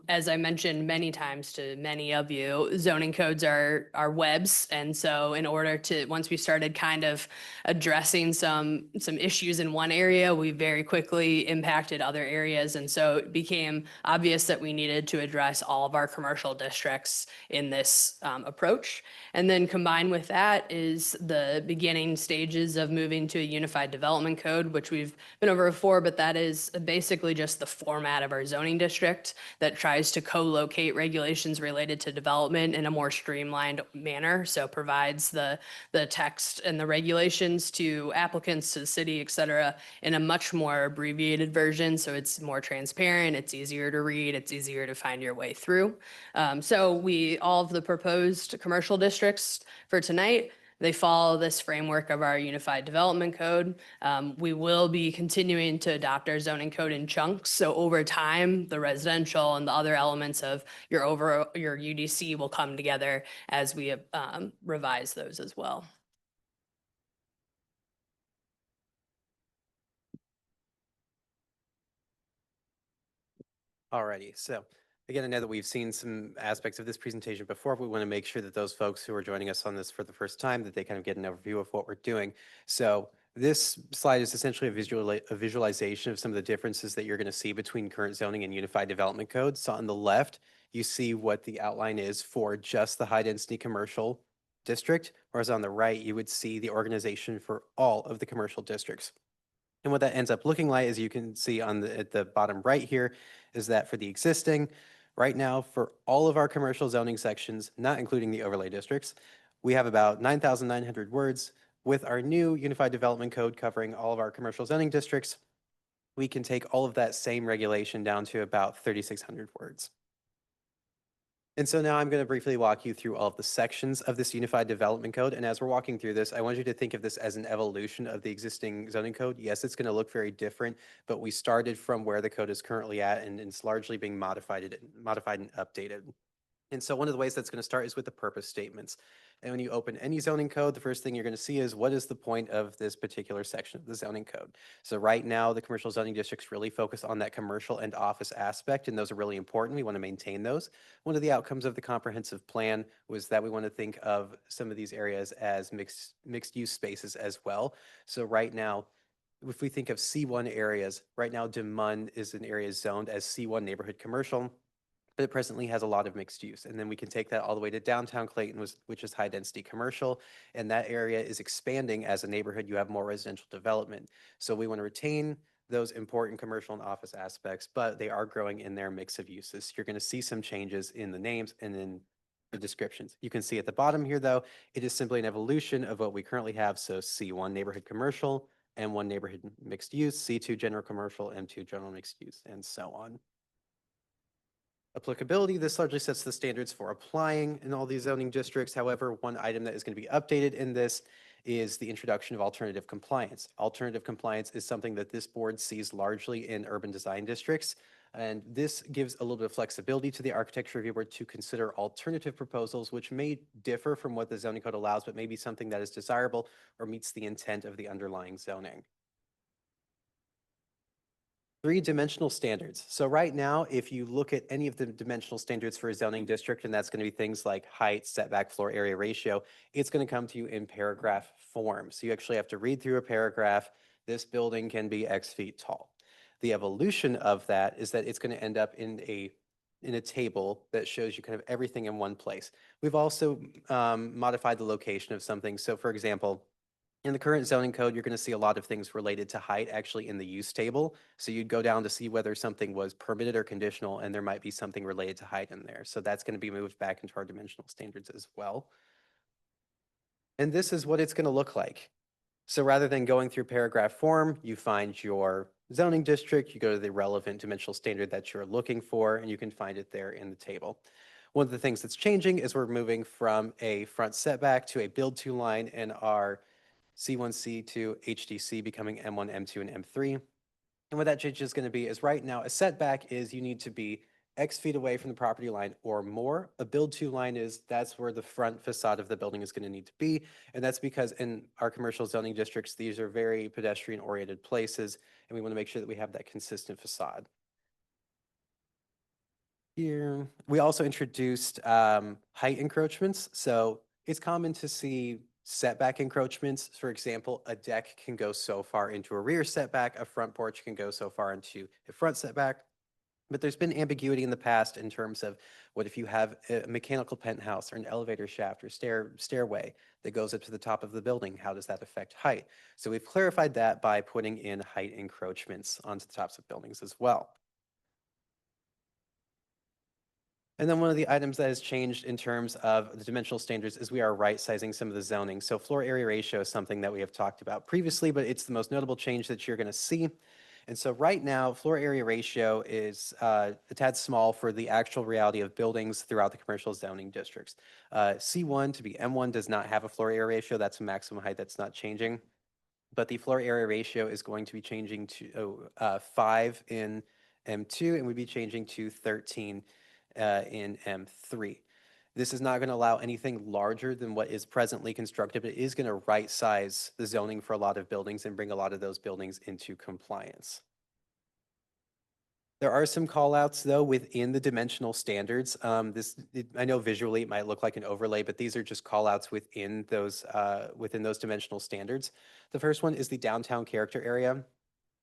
As I mentioned many times to many of you, zoning codes are webs. And so in order to, once we started kind of addressing some issues in one area, we very quickly impacted other areas. And so it became obvious that we needed to address all of our commercial districts in this approach. And then combined with that is the beginning stages of moving to a unified development code, which we've been over before, but that is basically just the format of our zoning district that tries to co-locate regulations related to development in a more streamlined manner. So provides the text and the regulations to applicants, to the city, et cetera, in a much more abbreviated version. So it's more transparent, it's easier to read, it's easier to find your way through. So all of the proposed commercial districts for tonight, they follow this framework of our unified development code. We will be continuing to adopt our zoning code in chunks. So over time, the residential and the other elements of your UDC will come together as we revise those as well. Alrighty, so again, I know that we've seen some aspects of this presentation before, but we want to make sure that those folks who are joining us on this for the first time, that they kind of get an overview of what we're doing. So this slide is essentially a visualization of some of the differences that you're going to see between current zoning and unified development codes. So on the left, you see what the outline is for just the high density commercial district, whereas on the right, you would see the organization for all of the commercial districts. And what that ends up looking like, as you can see at the bottom right here, is that for the existing, right now, for all of our commercial zoning sections, not including the overlay districts, we have about 9,900 words. With our new Unified Development Code covering all of our commercial zoning districts, we can take all of that same regulation down to about 3,600 words. And so now I'm going to briefly walk you through all of the sections of this Unified Development Code. And as we're walking through this, I want you to think of this as an evolution of the existing zoning code. Yes, it's going to look very different, but we started from where the code is currently at, and it's largely being modified and updated. And so one of the ways that's going to start is with the purpose statements. And when you open any zoning code, the first thing you're going to see is what is the point of this particular section of the zoning code. So right now, the commercial zoning districts really focus on that commercial and office aspect, and those are really important. We want to maintain those. One of the outcomes of the comprehensive plan was that we want to think of some of these areas as mixed use spaces as well. So right now, if we think of C1 areas, right now Des Moines is an area zoned as C1 neighborhood commercial, but it presently has a lot of mixed use. And then we can take that all the way to downtown Clayton, which is high density commercial. And that area is expanding as a neighborhood. You have more residential development. So we want to retain those important commercial and office aspects, but they are growing in their mix of uses. You're going to see some changes in the names and in the descriptions. You can see at the bottom here, though, it is simply an evolution of what we currently have. So C1 neighborhood commercial, M1 neighborhood mixed use, C2 general commercial, M2 general mixed use, and so on. Applicability, this largely sets the standards for applying in all these zoning districts. However, one item that is going to be updated in this is the introduction of alternative compliance. Alternative compliance is something that this board sees largely in urban design districts. And this gives a little bit of flexibility to the architecture reviewer to consider alternative proposals, which may differ from what the zoning code allows, but may be something that is desirable or meets the intent of the underlying zoning. Three-dimensional standards. So right now, if you look at any of the dimensional standards for a zoning district, and that's going to be things like height, setback, floor area ratio, it's going to come to you in paragraph form. So you actually have to read through a paragraph. This building can be X feet tall. The evolution of that is that it's going to end up in a table that shows you kind of everything in one place. We've also modified the location of something. So for example, in the current zoning code, you're going to see a lot of things related to height actually in the use table. So you'd go down to see whether something was permitted or conditional, and there might be something related to height in there. So that's going to be moved back into our dimensional standards as well. And this is what it's going to look like. So rather than going through paragraph form, you find your zoning district, you go to the relevant dimensional standard that you're looking for, and you can find it there in the table. One of the things that's changing is we're moving from a front setback to a build to line in our C1, C2, HDC becoming M1, M2, and M3. And what that change is going to be is right now a setback is you need to be X feet away from the property line or more. A build to line is that's where the front facade of the building is going to need to be. And that's because in our commercial zoning districts, these are very pedestrian oriented places, and we want to make sure that we have that consistent facade. Here, we also introduced height encroachments. So it's common to see setback encroachments. For example, a deck can go so far into a rear setback, a front porch can go so far into a front setback. But there's been ambiguity in the past in terms of what if you have a mechanical penthouse or an elevator shaft or stairway that goes up to the top of the building, how does that affect height? So we've clarified that by putting in height encroachments onto the tops of buildings as well. And then one of the items that has changed in terms of the dimensional standards is we are right-sizing some of the zoning. So floor area ratio is something that we have talked about previously, but it's the most notable change that you're going to see. And so right now, floor area ratio is a tad small for the actual reality of buildings throughout the commercial zoning districts. C1 to be M1 does not have a floor area ratio. That's a maximum height that's not changing. But the floor area ratio is going to be changing to 5 in M2, and we'd be changing to 13 in M3. This is not going to allow anything larger than what is presently constructed, but it is going to right size the zoning for a lot of buildings and bring a lot of those buildings into compliance. There are some callouts though within the dimensional standards. I know visually it might look like an overlay, but these are just callouts within those dimensional standards. The first one is the downtown character area.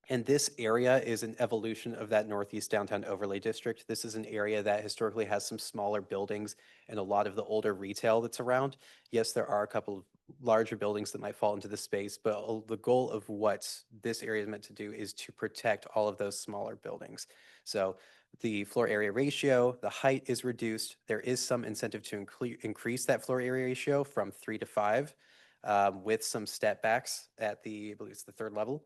And this area is an evolution of that Northeast Downtown Overlay District. This is an area that historically has some smaller buildings and a lot of the older retail that's around. Yes, there are a couple of larger buildings that might fall into the space, but the goal of what this area is meant to do is to protect all of those smaller buildings. So the floor area ratio, the height is reduced. There is some incentive to increase that floor area ratio from 3 to 5 with some step backs at I believe it's the third level.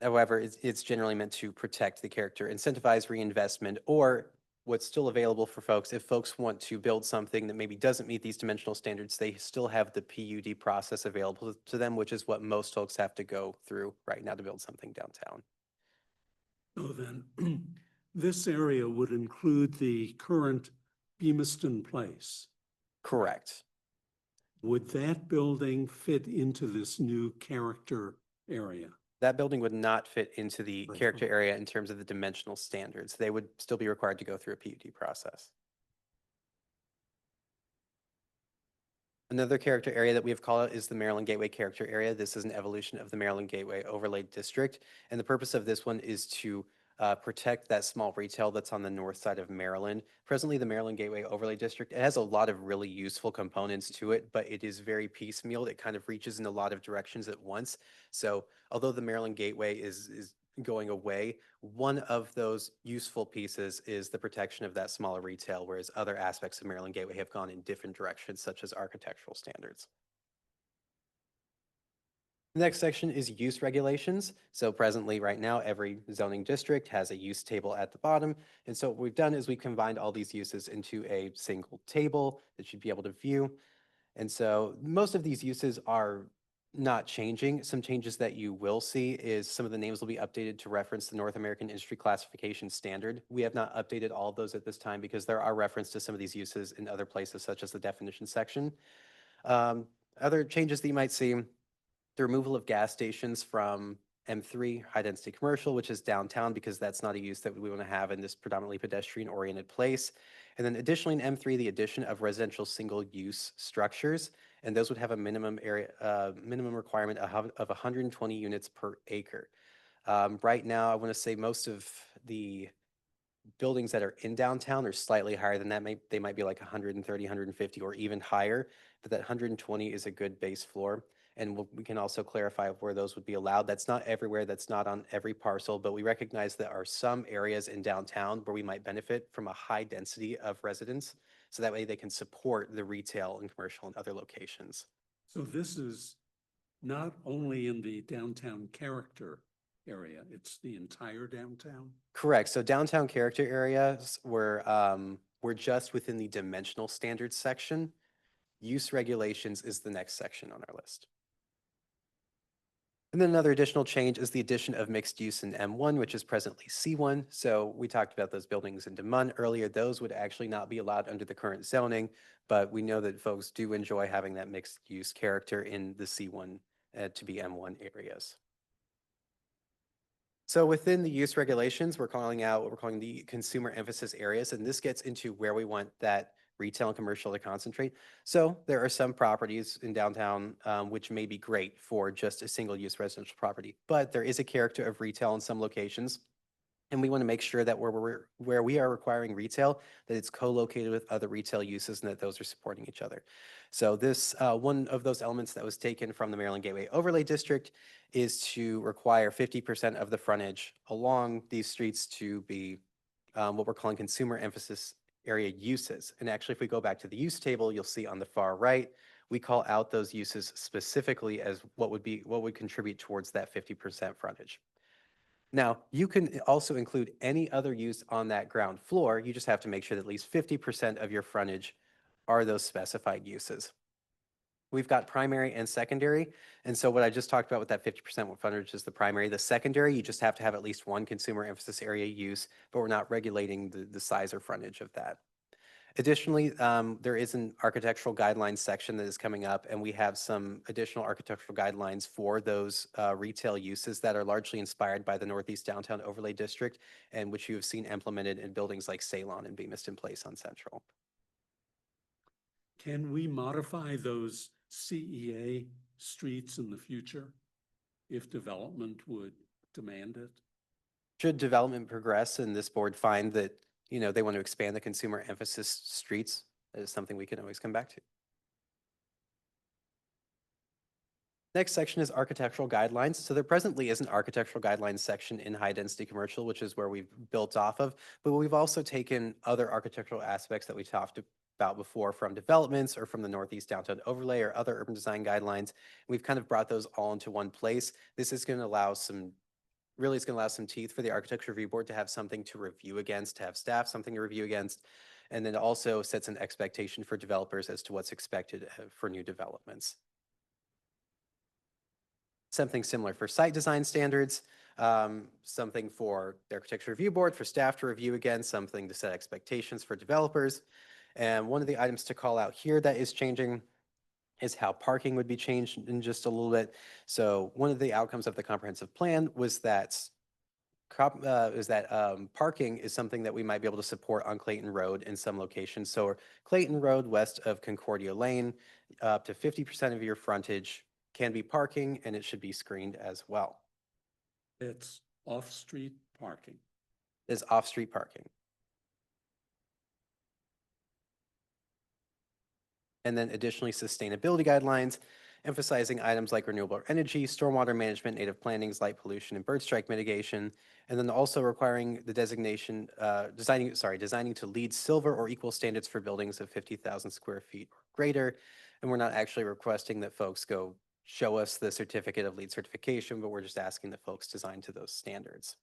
However, it's generally meant to protect the character, incentivize reinvestment, or what's still available for folks, if folks want to build something that maybe doesn't meet these dimensional standards, they still have the PUD process available to them, which is what most folks have to go through right now to build something downtown. So then, this area would include the current Bemiston Place. Correct. Would that building fit into this new character area? That building would not fit into the Right. character area in terms of the dimensional standards. They would still be required to go through a PUD process. Another character area that we have called out is the Maryland Gateway character area. This is an evolution of the Maryland Gateway Overlay District. And the purpose of this one is to protect that small retail that's on the north side of Maryland. Presently, the Maryland Gateway Overlay District, it has a lot of really useful components to it, but it is very piecemeal. It kind of reaches in a lot of directions at once. So although the Maryland Gateway is going away, one of those useful pieces is the protection of that smaller retail, whereas other aspects of Maryland Gateway have gone in different directions, such as architectural standards. The next section is use regulations. So presently, right now, every zoning district has a use table at the bottom. And so what we've done is we've combined all these uses into a single table that you'd be able to view. And so most of these uses are not changing. Some changes that you will see is some of the names will be updated to reference the North American Industry Classification Standard. We have not updated all of those at this time because there are reference to some of these uses in other places, such as the definition section. Other changes that you might see, the removal of gas stations from M3, high density commercial, which is downtown, because that's not a use that we want to have in this predominantly pedestrian oriented place. And then additionally in M3, the addition of residential single use structures, and those would have a minimum area, minimum requirement of 120 units per acre. Right now, I want to say most of the buildings that are in downtown are slightly higher than that. They might be like 130, 150, or even higher, but that 120 is a good base floor. And we can also clarify where those would be allowed. That's not everywhere, that's not on every parcel, but we recognize there are some areas in downtown where we might benefit from a high density of residents. So that way they can support the retail and commercial and other locations. So this is not only in the downtown character area, it's the entire downtown? Correct. So downtown character areas we're just within the dimensional standards section. Use regulations is the next section on our list. And then another additional change is the addition of mixed use in M1, which is presently C1. So we talked about those buildings in DeMun earlier. Those would actually not be allowed under the current zoning, but we know that folks do enjoy having that mixed use character in the C1 to be M1 areas. So within the use regulations, we're calling out what we're calling the consumer emphasis areas, and this gets into where we want that retail and commercial to concentrate. So there are some properties in downtown which may be great for just a single use residential property, but there is a character of retail in some locations. And we want to make sure that where we are requiring retail, that it's co-located with other retail uses and that those are supporting each other. So this, one of those elements that was taken from the Maryland Gateway Overlay District is to require 50% of the frontage along these streets to be what we're calling consumer emphasis area uses. And actually, if we go back to the use table, you'll see on the far right, we call out those uses specifically as what would contribute towards that 50% frontage. Now, you can also include any other use on that ground floor. You just have to make sure that at least 50% of your frontage are those specified uses. We've got primary and secondary. And so what I just talked about with that 50% frontage is the primary. The secondary, you just have to have at least one consumer emphasis area use, but we're not regulating the size or frontage of that. Additionally, there is an architectural guidelines section that is coming up, and we have some additional architectural guidelines for those retail uses that are largely inspired by the Northeast Downtown Overlay District, and which you have seen implemented in buildings like Ceylon and Bemiston Place on Central. Can we modify those CEA streets in the future if development would demand it? Should development progress and this board find that they want to expand the consumer emphasis streets, that is something we can always come back to. Next section is architectural guidelines. So there presently is an architectural guidelines section in high density commercial, which is where we've built off of, but we've also taken other architectural aspects that we talked about before from developments or from the Northeast Downtown Overlay or other urban design guidelines. We've kind of brought those all into one place. This is going to allow some teeth for the Architecture Review Board to have something to review against, to have staff something to review against, and then also sets an expectation for developers as to what's expected for new developments. Something similar for site design standards, something for the Architecture Review Board, for staff to review again, something to set expectations for developers. And one of the items to call out here that is changing is how parking would be changed in just a little bit. So one of the outcomes of the comprehensive plan was that parking is something that we might be able to support on Clayton Road in some locations. So Clayton Road west of Concordia Lane, up to 50% of your frontage can be parking, and it should be screened as well. It's off-street parking. Is off-street parking. And then additionally, sustainability guidelines, emphasizing items like renewable energy, stormwater management, native plantings, light pollution, and bird strike mitigation. And then also requiring the designation, designing to LEED silver or equal standards for buildings of 50,000 square feet or greater. And we're not actually requesting that folks go show us the certificate of LEED certification, but we're just asking that folks design to those standards.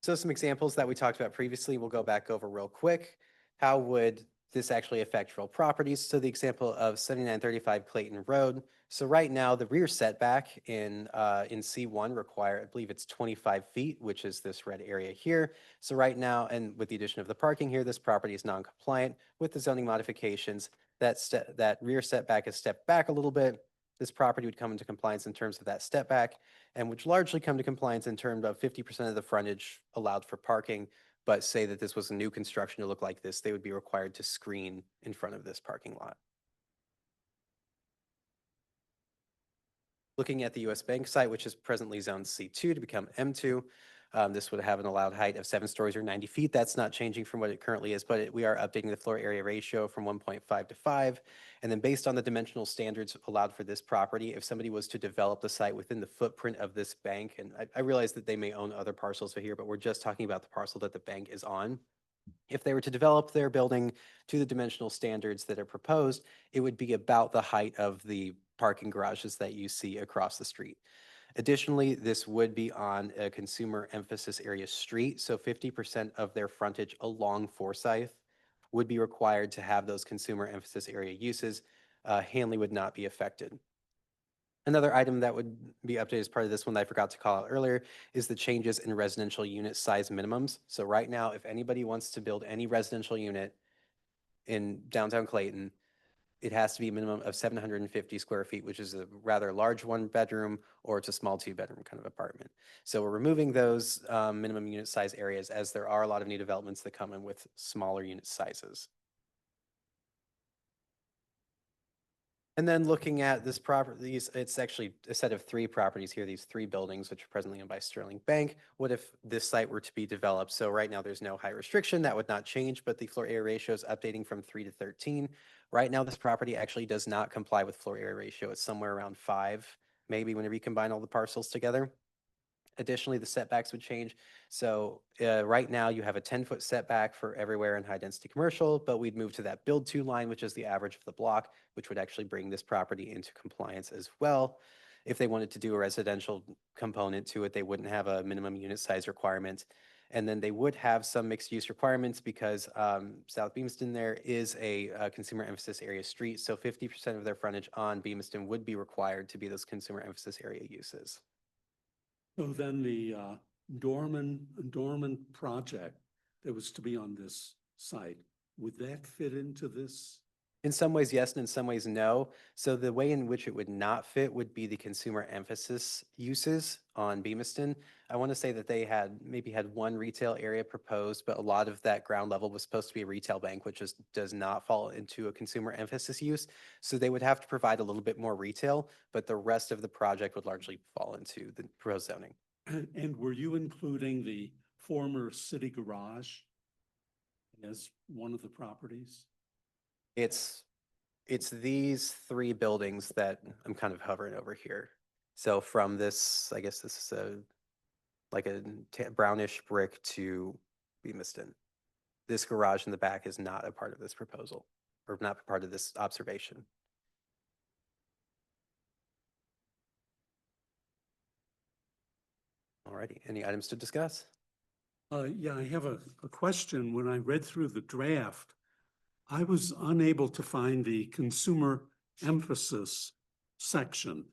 So some examples that we talked about previously, we'll go back over real quick. How would this actually affect real properties? So the example of 7935 Clayton Road. So right now, the rear setback in C1 require, I believe it's 25 feet, which is this red area here. So right now, and with the addition of the parking here, this property is non-compliant with the zoning modifications. That rear setback is stepped back a little bit. This property would come into compliance in terms of that step back, and would largely come to compliance in terms of 50% of the frontage allowed for parking. But say that this was a new construction to look like this, they would be required to screen in front of this parking lot. Looking at the US Bank site, which is presently zoned C2 to become M2, this would have an allowed height of 7 stories or 90 feet. That's not changing from what it currently is, but we are updating the floor area ratio from 1.5 to 5. And then based on the dimensional standards allowed for this property, if somebody was to develop the site within the footprint of this bank, and I realize that they may own other parcels here, but we're just talking about the parcel that the bank is on. If they were to develop their building to the dimensional standards that are proposed, it would be about the height of the parking garages that you see across the street. Additionally, this would be on a consumer emphasis area street, so 50% of their frontage along Forsyth would be required to have those consumer emphasis area uses. Hanley would not be affected. Another item that would be updated as part of this one that I forgot to call out earlier is the changes in residential unit size minimums. So right now, if anybody wants to build any residential unit in downtown Clayton, it has to be a minimum of 750 square feet, which is a rather large 1-bedroom, or it's a small 2-bedroom kind of apartment. So we're removing those minimum unit size areas, as there are a lot of new developments that come in with smaller unit sizes. And then looking at this property, it's actually a set of 3 properties here, these 3 buildings, which are presently owned by Sterling Bank. What if this site were to be developed? So right now there's no height restriction, that would not change, but the floor area ratio is updating from 3 to 13. Right now, this property actually does not comply with floor area ratio. It's somewhere around 5, maybe whenever you combine all the parcels together. Additionally, the setbacks would change. So right now you have a 10-foot setback for everywhere in high density commercial, but we'd move to that build to line, which is the average of the block, which would actually bring this property into compliance as well. If they wanted to do a residential component to it, they wouldn't have a minimum unit size requirement. And then they would have some mixed use requirements because South Beamiston there is a consumer emphasis area street. So 50% of their frontage on Beamiston would be required to be those consumer emphasis area uses. So then the Dorman project that was to be on this site, would that fit into this? In some ways, yes, and in some ways, no. So the way in which it would not fit would be the consumer emphasis uses on Beamiston. I want to say that they maybe had 1 retail area proposed, but a lot of that ground level was supposed to be a retail bank, which just does not fall into a consumer emphasis use. So they would have to provide a little bit more retail, but the rest of the project would largely fall into the proposed zoning. And were you including the former city garage as one of the properties? It's these 3 buildings that I'm kind of hovering over here. So from this, I guess this is like a brownish brick to Beamiston. This garage in the back is not a part of this proposal, or not part of this observation. Alrighty, any items to discuss? Yeah, I have a question. When I read through the draft, I was unable to find the consumer emphasis section.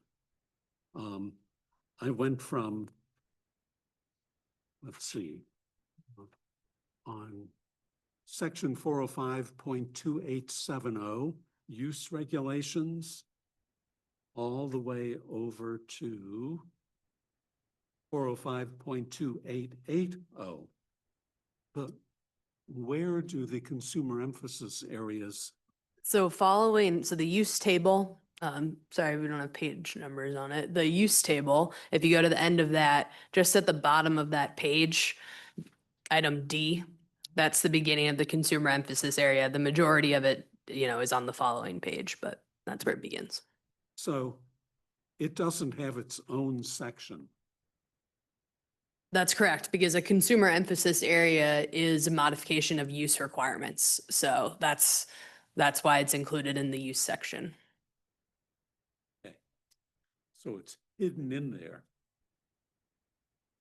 I went from, let's see, on section 405.2870, use regulations, all the way over to 405.2880. But where do the consumer emphasis areas? So the use table, sorry, we don't have page numbers on it. The use table, if you go to the end of that, just at the bottom of that page, item D, that's the beginning of the consumer emphasis area. The majority of it, is on the following page, but that's where it begins. So it doesn't have its own section. That's correct, because a consumer emphasis area is a modification of use requirements. So that's why it's included in the use section. Okay. So it's hidden in there.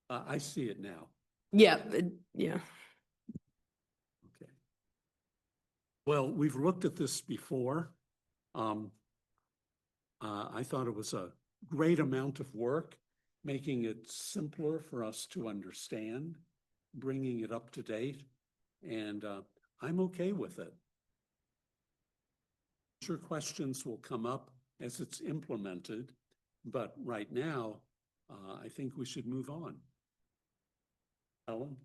I see it now. Yeah, yeah. Okay. Well, we've looked at this before. I thought it was a great amount of work, making it simpler for us to understand, bringing it up to date, and I'm okay with it. Sure, questions will come up as it's implemented, but right now, I think we should move on. Ellen?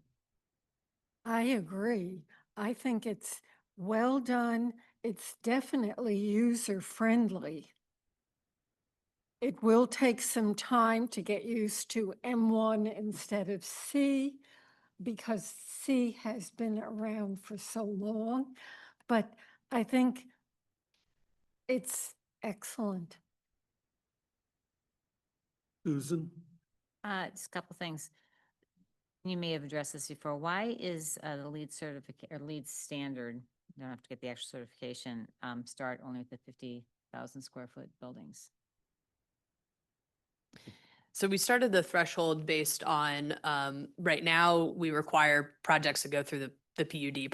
I agree. I think it's well done. It's definitely user-friendly. It will take some time to get used to M1 instead of C, because C has been around for so long, but I think it's excellent. Susan? Just a couple things. You may have addressed this before. Why is the lead certificate or lead standard, you don't have to get the actual certification, start only with the 50,000 square foot buildings? So we started the threshold based on, right now, we require projects to go through the PUD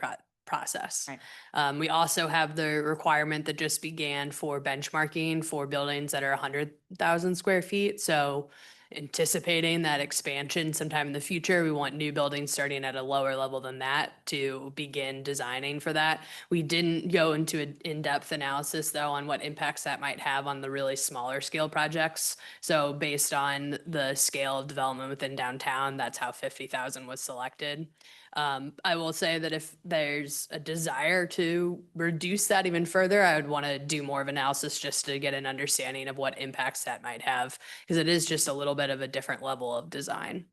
process. Right. We also have the requirement that just began for benchmarking for buildings that are 100,000 square feet. So anticipating that expansion sometime in the future, we want new buildings starting at a lower level than that to begin designing for that. We didn't go into an in-depth analysis though on what impacts that might have on the really smaller scale projects. So based on the scale of development within downtown, that's how 50,000 was selected. I will say that if there's a desire to reduce that even further, I would want to do more of analysis just to get an understanding of what impacts that might have, because it is just a little bit of a different level of design.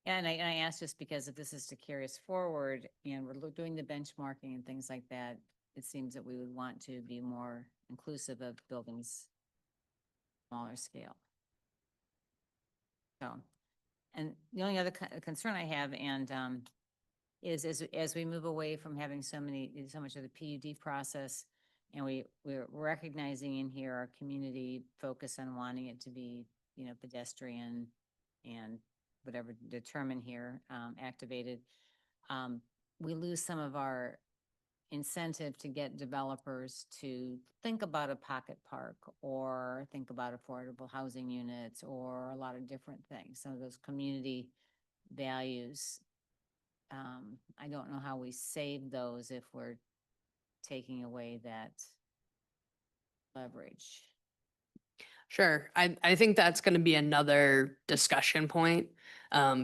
Yeah, and I asked just because if this is to carry us forward and we're doing the benchmarking and things like that, it seems that we would want to be more inclusive of buildings smaller scale. So, and the only other concern I have is as we move away from having so much of the PUD process, and we're recognizing in here our community focus on wanting it to be, pedestrian and whatever determined here, activated, we lose some of our incentive to get developers to think about a pocket park or think about affordable housing units or a lot of different things. Some of those community values, I don't know how we save those if we're taking away that leverage. Sure. I think that's going to be another discussion point,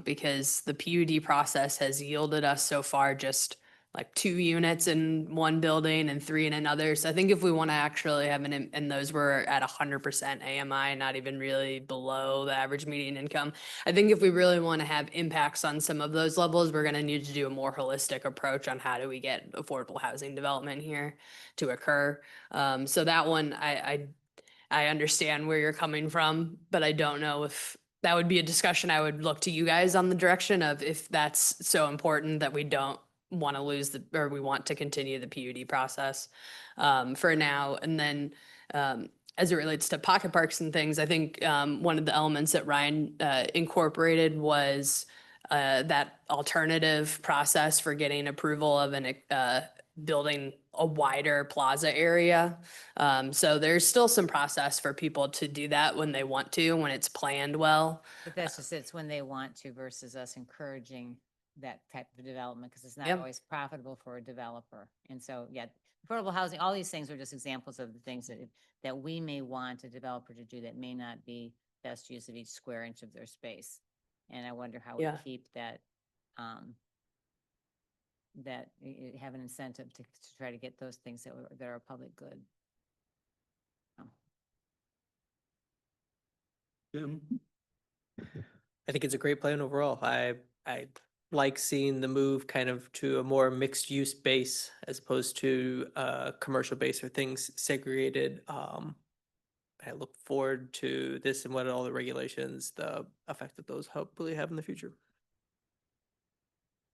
because the PUD process has yielded us so far just like 2 units in one building and 3 in another. So I think if we want to actually have and those were at 100% AMI, not even really below the average median income. I think if we really want to have impacts on some of those levels, we're going to need to do a more holistic approach on how do we get affordable housing development here to occur. So that one, I understand where you're coming from, but I don't know if that would be a discussion I would look to you guys on the direction of if that's so important that we don't want to lose or we want to continue the PUD process for now. And then as it relates to pocket parks and things, I think one of the elements that Ryan incorporated was that alternative process for getting approval of an building a wider plaza area. So there's still some process for people to do that when they want to, when it's planned well. But that's just, it's when they want to versus us encouraging that type of development, because it's not Yep. always profitable for a developer. And so, yeah, affordable housing, all these things are just examples of the things that we may want a developer to do that may not be best use of each square inch of their space. And I wonder how we Yeah. keep that, have an incentive to try to get those things that are public good. Jim? I think it's a great plan overall. I like seeing the move kind of to a more mixed use base as opposed to commercial base or things segregated. I look forward to this and what all the regulations, the effect that those hopefully have in the future.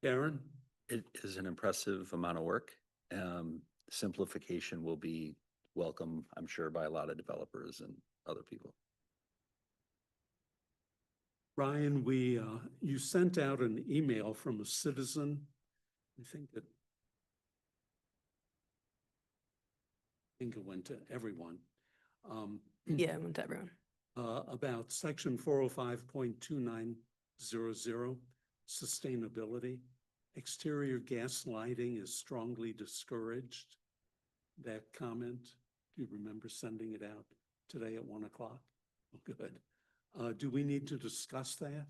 Karen? It is an impressive amount of work. Simplification will be welcome, I'm sure, by a lot of developers and other people. Ryan, you sent out an email from a citizen. I think that think it went to everyone. Yeah, I went to everyone. About section 405.2900, sustainability. Exterior gas lighting is strongly discouraged. That comment, do you remember sending it out today at 1 o'clock? Oh, good. Do we need to discuss that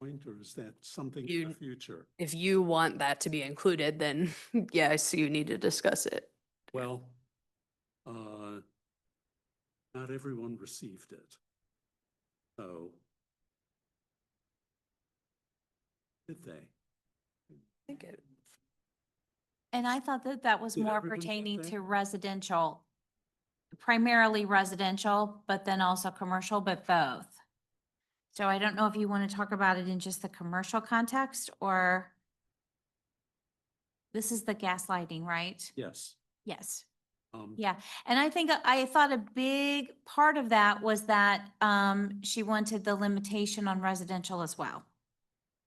point, or is that something in the You- future? If you want that to be included, then yes, you need to discuss it. Well, not everyone received it. So, did they? I think it, And I thought that that was Did more everyone get pertaining that? to residential, primarily residential, but then also commercial, but both. So I don't know if you want to talk about it in just the commercial context, or this is the gaslighting, right? Yes. Yes. Um, Yeah, and I thought a big part of that was that she wanted the limitation on residential as well.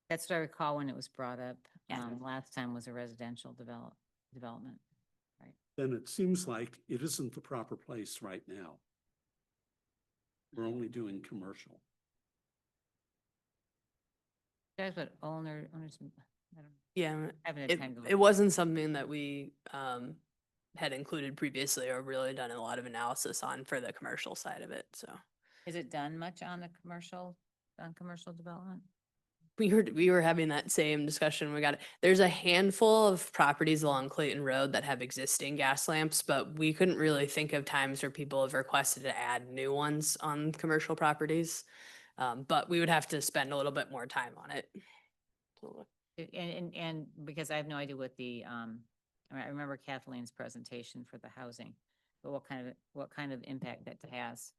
That's what I recall when it was brought up. Yeah. Last time was a residential development. Then it seems like it isn't the proper place right now. We're only doing commercial. That's what owners, I don't, yeah, haven't had time to look. it wasn't something that we had included previously or really done a lot of analysis on for the commercial side of it, so. Is it done much on the commercial development? We were having that same discussion. There's a handful of properties along Clayton Road that have existing gas lamps, but we couldn't really think of times where people have requested to add new ones on commercial properties. But we would have to spend a little bit more time on it. And because I have no idea what the, I remember Kathleen's presentation for the housing, but what kind of impact that has?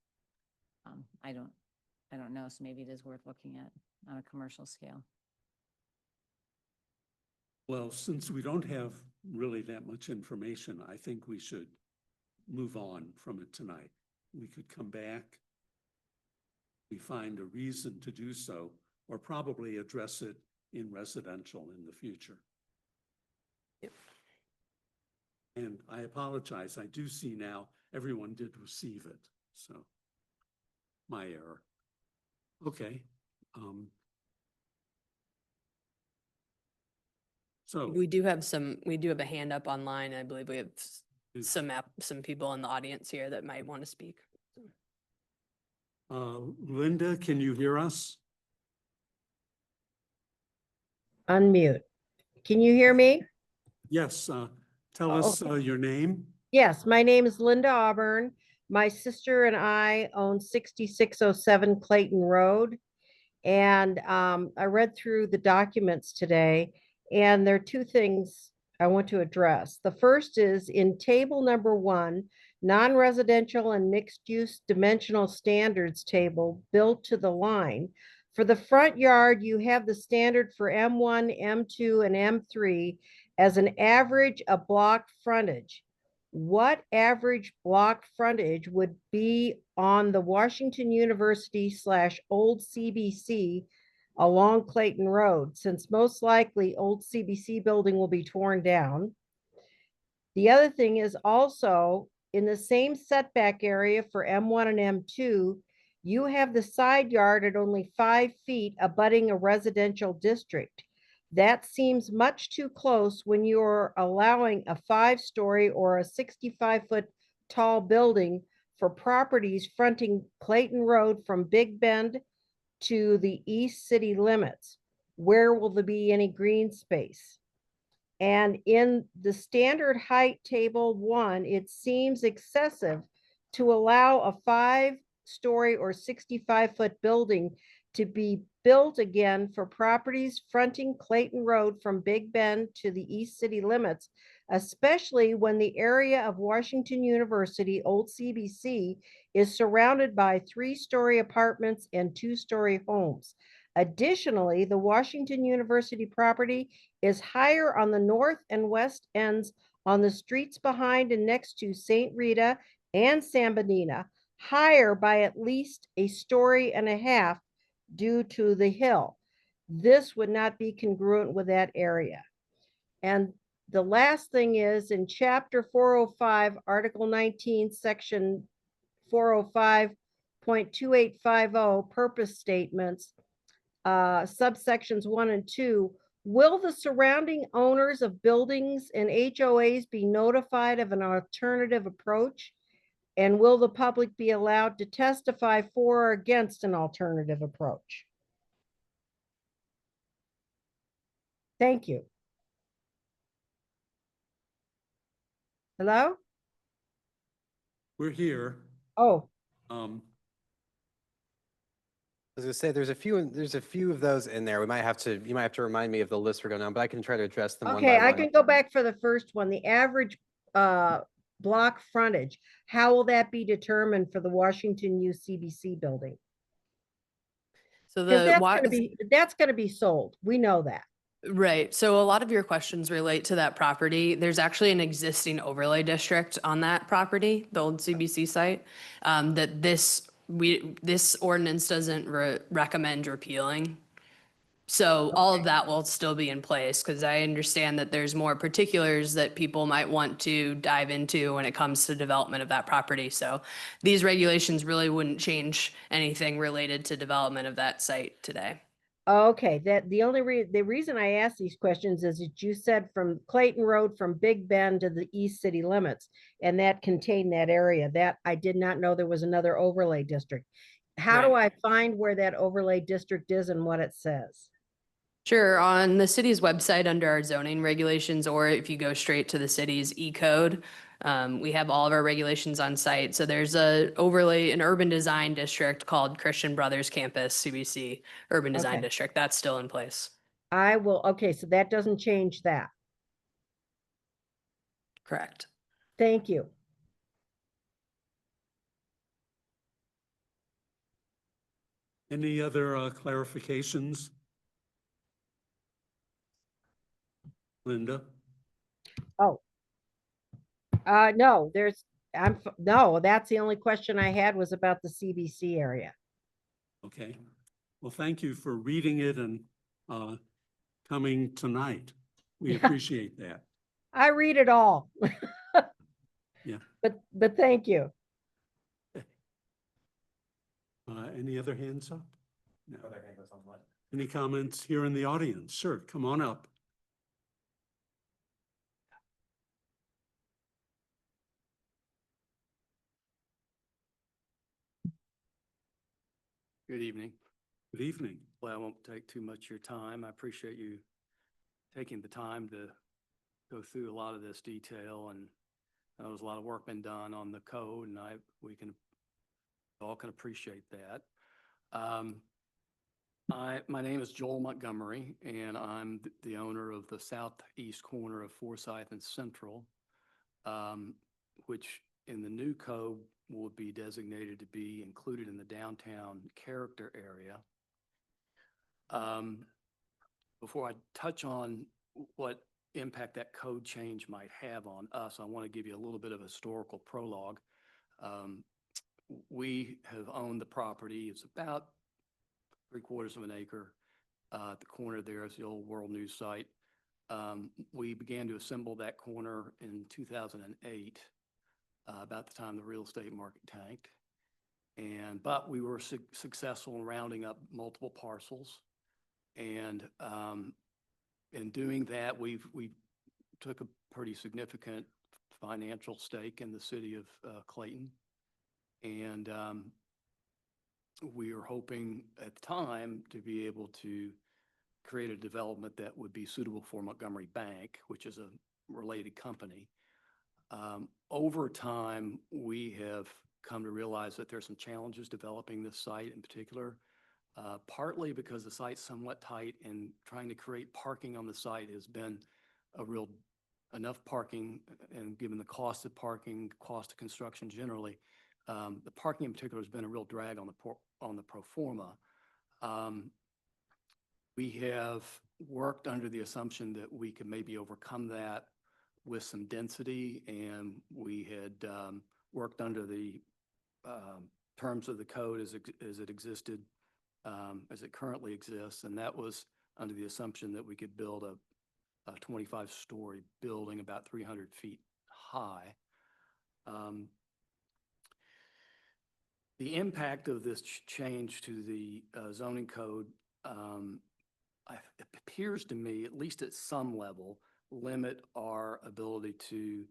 I don't know, so maybe it is worth looking at on a commercial scale. Well, since we don't have really that much information, I think we should move on from it tonight. We could come back. We find a reason to do so, or probably address it in residential in the future. Yep. And I apologize, I do see now everyone did receive it, so my error. Okay. So We do have a hand up online. I believe we have Is- some people in the audience here that might want to speak. Linda, can you hear us? Unmute. Can you hear me? Yes, tell us your name. Yes, my name is Linda Auburn. My sister and I own 6607 Clayton Road. And I read through the documents today, and there are two things I want to address. The first is in table number 1, non-residential and mixed-use dimensional standards table built to the line. For the front yard, you have the standard for M1, M2, and M3 as an average of block frontage. What average block frontage would be on the Washington University / old CBC along Clayton Road, since most likely old CBC building will be torn down? The other thing is also in the same setback area for M1 and M2, you have the side yard at only 5 feet abutting a residential district. That seems much too close when you're allowing a 5-story or a 65-foot tall building for properties fronting Clayton Road from Big Bend to the east city limits. Where will there be any green space? And in the standard height table 1, it seems excessive to allow a 5-story or 65-foot building to be built again for properties fronting Clayton Road from Big Bend to the east city limits, especially when the area of Washington University, old CBC, is surrounded by 3-story apartments and 2-story homes. Additionally, the Washington University property is higher on the north and west ends on the streets behind and next to St. Rita and San Benita, higher by at least 1.5 stories due to the hill. This would not be congruent with that area. And the last thing is in chapter 405, article 19, section 405.2850, purpose statements, subsections 1 and 2. Will the surrounding owners of buildings and HOAs be notified of an alternative approach? And will the public be allowed to testify for or against an alternative approach? Thank you. Hello? We're here. Oh, Um, I was gonna say, there's a few of those in there. You might have to remind me of the list we're going on, but I can try to address them one by okay, I one. can go back for the first one, the average block frontage. How will that be determined for the Washington U CBC building? So Because the that's gonna be sold. We know that. Right. So a lot of your questions relate to that property. There's actually an existing overlay district on that property, the old CBC site, that this ordinance doesn't recommend repealing. So all of that will still be in place because I understand that there's more particulars that people might want to dive into when it comes to development of that property. So these regulations really wouldn't change anything related to development of that site today. Okay, that the reason I asked these questions is that you said from Clayton Road from Big Bend to the east city limits, and that contained that area. That I did not know there was another overlay district. How do I find where that overlay district is and what it says? Sure, on the city's website under our zoning regulations, or if you go straight to the city's E-code, we have all of our regulations on site. So there's an urban design district called Christian Brothers Campus, CBC Urban Design Okay. District. That's still in place. Okay, so that doesn't change that. Correct. Thank you. Any other clarifications? Linda? Oh. No, no, that's the only question I had was about the CBC area. Okay. Well, thank you for reading it and coming tonight. We appreciate that. I read it all. Yeah. But thank you. Any other hands up? No. Any comments here in the audience? Sure, come on up. Good evening. Good evening. Well, I won't take too much of your time. I appreciate you taking the time to go through a lot of this detail, and there was a lot of work been done on the code, and we all can appreciate that. My name is Joel Montgomery, and I'm the owner of the southeast corner of Forsyth and Central, which in the new code will be designated to be included in the downtown character area. Before I touch on what impact that code change might have on us, I want to give you a little bit of a historical prologue. We have owned the property. It's about 3/4 of an acre. At the corner there is the old World News site. We began to assemble that corner in 2008, about the time the real estate market tanked. But we were successful in rounding up multiple parcels. And in doing that, we took a pretty significant financial stake in the city of Clayton. And we were hoping at the time to be able to create a development that would be suitable for Montgomery Bank, which is a related company. Over time, we have come to realize that there's some challenges developing this site in particular, partly because the site's somewhat tight, and trying to create parking on the site has been enough parking, and given the cost of parking, cost of construction generally, the parking in particular has been a real drag on the pro forma. We have worked under the assumption that we could maybe overcome that with some density, and we had worked under the terms of the code as it existed, as it currently exists, and that was under the assumption that we could build a a 25-story building about 300 feet high. The impact of this change to the zoning code it appears to me, at least at some level, limit our ability to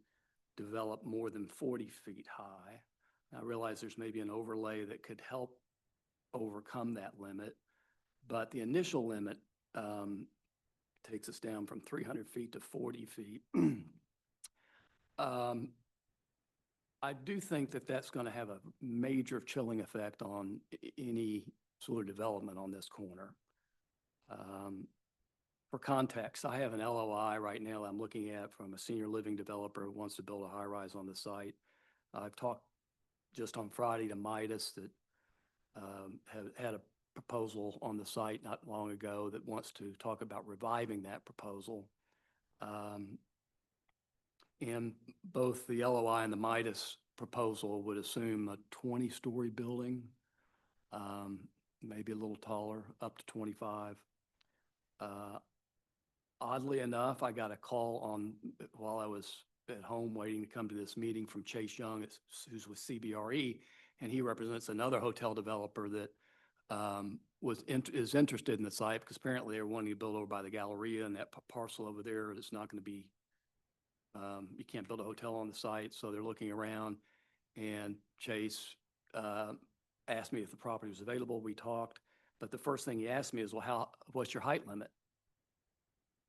develop more than 40 feet high. I realize there's maybe an overlay that could help overcome that limit, but the initial limit takes us down from 300 feet to 40 feet. I do think that that's going to have a major chilling effect on any sort of development on this corner. For context, I have an LOI right now I'm looking at from a senior living developer who wants to build a high-rise on the site. I've talked just on Friday to Midas that had a proposal on the site not long ago that wants to talk about reviving that proposal. And both the LOI and the Midas proposal would assume a 20-story building, maybe a little taller, up to 25. Oddly enough, I got a call while I was at home waiting to come to this meeting from Chase Young, who's with CBRE, and he represents another hotel developer that is interested in the site because apparently they're wanting to build over by the Galleria, and that parcel over there is not going to be, you can't build a hotel on the site, so they're looking around. And Chase asked me if the property was available. We talked, but the first thing he asked me is, well, what's your height limit?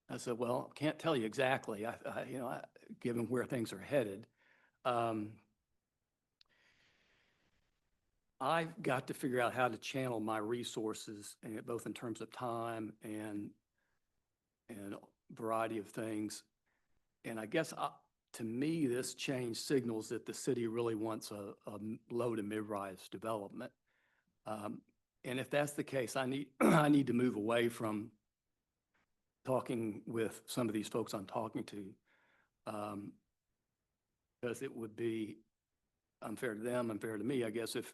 I said, well, can't tell you exactly, given where things are headed. I've got to figure out how to channel my resources, both in terms of time and variety of things. And I guess to me, this change signals that the city really wants a low to mid-rise development. And if that's the case, I need to move away from talking with some of these folks I'm talking to, because it would be unfair to them, unfair to me, I guess, if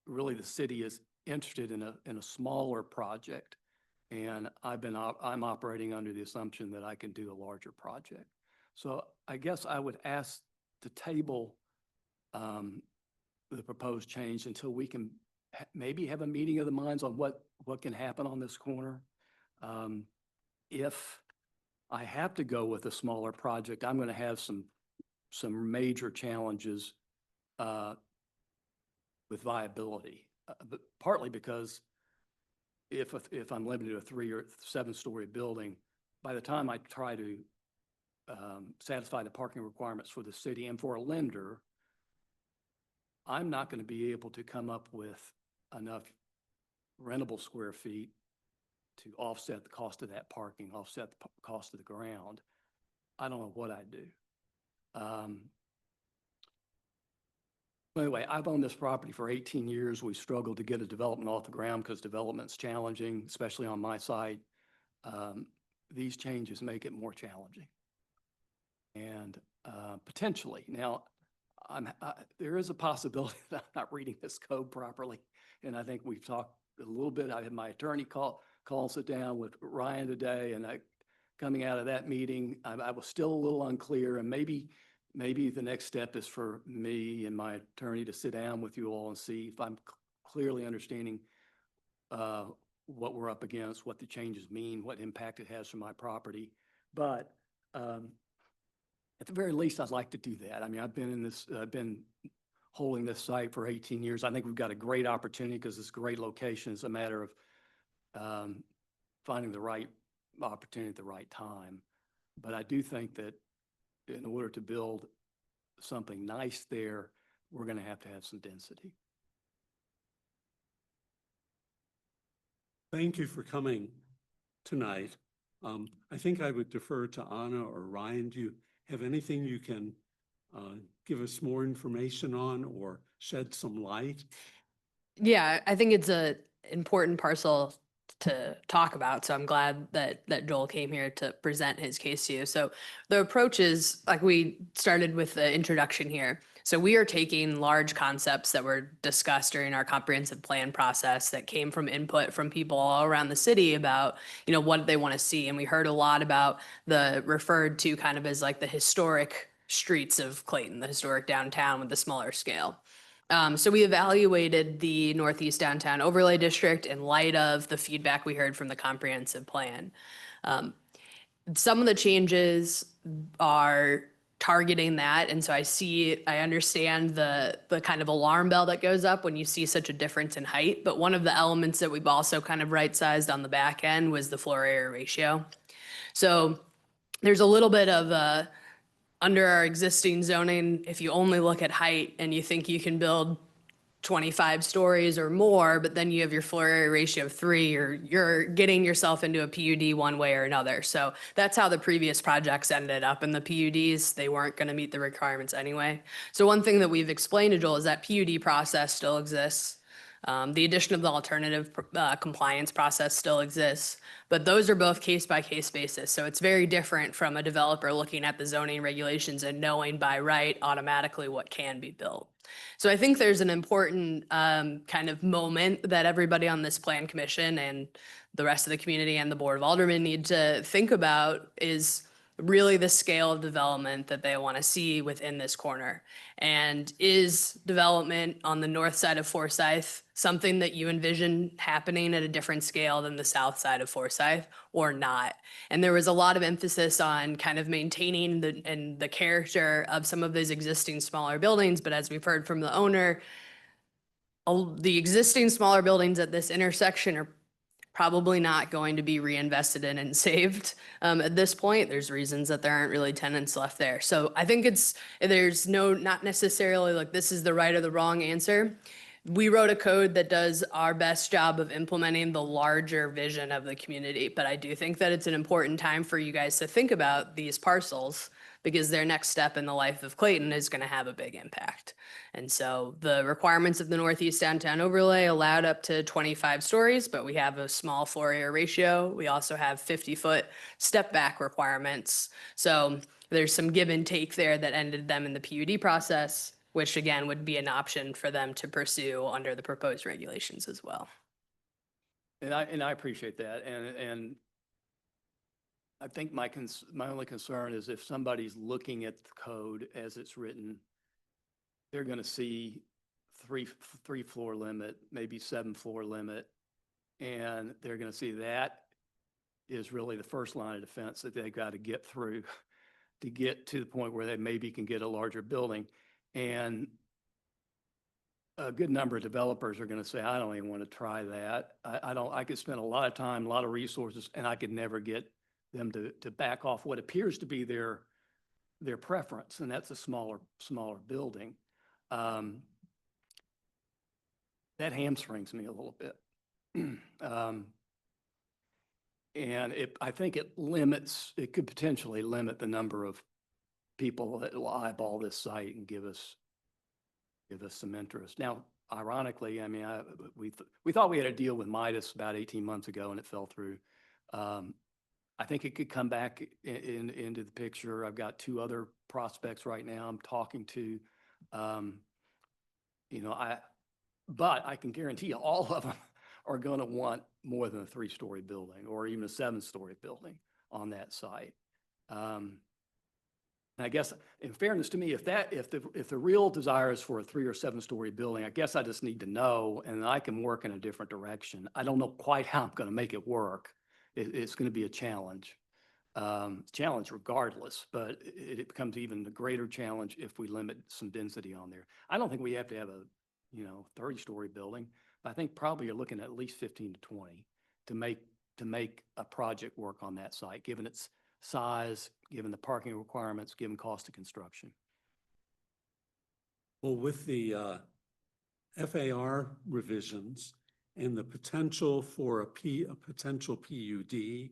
really the city is interested in a smaller project, and I'm operating under the assumption that I can do a larger project. So I guess I would ask to table the proposed change until we can maybe have a meeting of the minds on what can happen on this corner. If I have to go with a smaller project, I'm going to have some major challenges with viability, but partly because if I'm limited to a 3 or 7-story building, by the time I try to satisfy the parking requirements for the city and for a lender, I'm not going to be able to come up with enough rentable square feet to offset the cost of that parking, offset the cost of the ground. I don't know what I'd do. Anyway, I've owned this property for 18 years. We struggled to get a development off the ground because development's challenging, especially on my side. These changes make it more challenging. And potentially, now, there is a possibility that I'm not reading this code properly. And I think we've talked a little bit. I had my attorney call sit down with Ryan today, and coming out of that meeting, I was still a little unclear, and maybe the next step is for me and my attorney to sit down with you all and see if I'm clearly understanding what we're up against, what the changes mean, what impact it has for my property. But at the very least, I'd like to do that. I mean, I've been holding this site for 18 years. I think we've got a great opportunity because it's a great location. It's a matter of finding the right opportunity at the right time. But I do think that in order to build something nice there, we're going to have some density. Thank you for coming tonight. I think I would defer to Anna or Ryan. Do you have anything you can give us more information on or shed some light? Yeah, I think it's a important parcel to talk about. So I'm glad that Joel came here to present his case to you. So the approach is, like we started with the introduction here. So we are taking large concepts that were discussed during our comprehensive plan process that came from input from people all around the city about, what they want to see. And we heard a lot about the referred to kind of as like the historic streets of Clayton, the historic downtown with the smaller scale. So we evaluated the Northeast Downtown Overlay District in light of the feedback we heard from the comprehensive plan. Some of the changes are targeting that. And so I understand the kind of alarm bell that goes up when you see such a difference in height. But one of the elements that we've also kind of right-sized on the back end was the floor area ratio. So there's a little bit of under our existing zoning, if you only look at height and you think you can build 25 stories or more, but then you have your floor area ratio of 3, or you're getting yourself into a PUD one way or another. So that's how the previous projects ended up in the PUDs. They weren't going to meet the requirements anyway. So one thing that we've explained to Joel is that PUD process still exists. The addition of the alternative compliance process still exists, but those are both case by case basis. So it's very different from a developer looking at the zoning regulations and knowing by right automatically what can be built. So I think there's an important kind of moment that everybody on this plan commission and the rest of the community and the Board of Aldermen need to think about is really the scale of development that they want to see within this corner. And is development on the north side of Forsyth something that you envision happening at a different scale than the south side of Forsyth or not? And there was a lot of emphasis on kind of maintaining the character of some of those existing smaller buildings. But as we've heard from the owner, the existing smaller buildings at this intersection are probably not going to be reinvested in and saved at this point. There's reasons that there aren't really tenants left there. So I think there's not necessarily like this is the right or the wrong answer. We wrote a code that does our best job of implementing the larger vision of the community. But I do think that it's an important time for you guys to think about these parcels, because their next step in the life of Clayton is going to have a big impact. And so the requirements of the Northeast Downtown Overlay allowed up to 25 stories, but we have a small floor area ratio. We also have 50-foot step back requirements. So there's some give and take there that ended them in the PUD process, which again would be an option for them to pursue under the proposed regulations as well. And I appreciate that. And I think my only concern is if somebody's looking at the code as it's written, they're going to see three floor limit, maybe 7 floor limit, and they're going to see that is really the first line of defense that they've got to get through to get to the point where they maybe can get a larger building. And a good number of developers are going to say, I don't even want to try that. I could spend a lot of time, a lot of resources, and I could never get them to back off what appears to be their preference, and that's a smaller building. That hamstrings me a little bit. And I think it could potentially limit the number of people that will eyeball this site and give us some interest. Now, ironically, I mean, we thought we had a deal with Midas about 18 months ago and it fell through. I think it could come back into the picture. I've got 2 other prospects right now I'm talking to. But I can guarantee you all of them are going to want more than a 3-story building or even a 7-story building on that site. And I guess, in fairness to me, if the real desire is for a 3 or 7-story building, I guess I just need to know, and I can work in a different direction. I don't know quite how I'm going to make it work. It's going to be a challenge. Challenge regardless, but it becomes even a greater challenge if we limit some density on there. I don't think we have to have a 30-story building, but I think probably you're looking at least 15 to 20 to make a project work on that site, given its size, given the parking requirements, given cost of construction. Well, with the FAR revisions and the potential for a potential PUD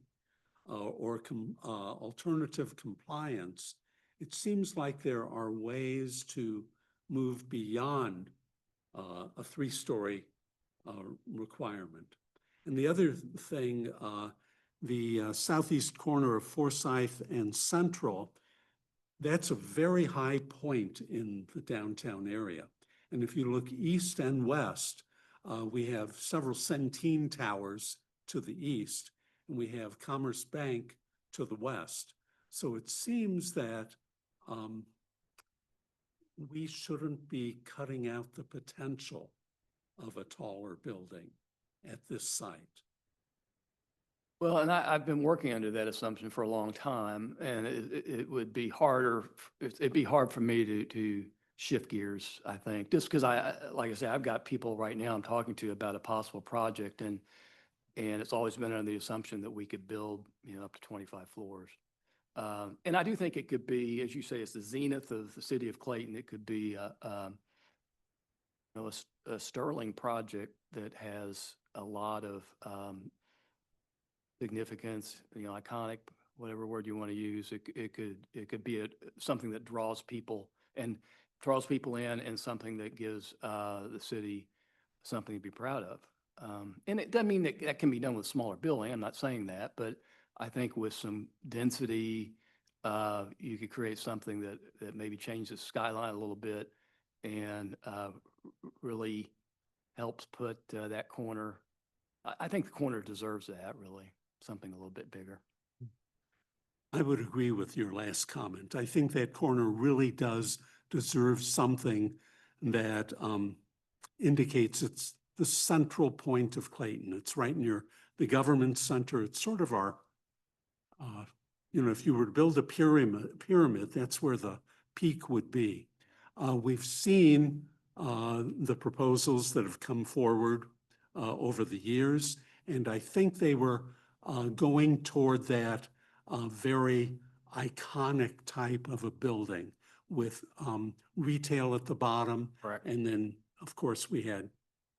or alternative compliance, it seems like there are ways to move beyond a 3-story requirement. And the other thing, the southeast corner of Forsyth and Central, that's a very high point in the downtown area. And if you look east and west, we have several Centene towers to the east, and we have Commerce Bank to the west. So it seems that we shouldn't be cutting out the potential of a taller building at this site. Well, and I've been working under that assumption for a long time, and it would be harder, it'd be hard for me to shift gears, I think, just because like I said, I've got people right now I'm talking to about a possible project, and it's always been under the assumption that we could build, up to 25 floors. And I do think it could be, as you say, it's the zenith of the city of Clayton. It could be a sterling project that has a lot of significance, iconic, whatever word you want to use. It could be something that draws people in, and something that gives the city something to be proud of. And it doesn't mean that can be done with a smaller building. I'm not saying that, but I think with some density, you could create something that maybe changes the skyline a little bit and really helps put that corner. I think the corner deserves that, really, something a little bit bigger. I would agree with your last comment. I think that corner really does deserve something that indicates it's the central point of Clayton. It's right near the government center. It's sort of our, if you were to build a pyramid, that's where the peak would be. We've seen the proposals that have come forward over the years, and I think they were going toward that very iconic type of a building with retail at the bottom. Correct. And then, of course, we had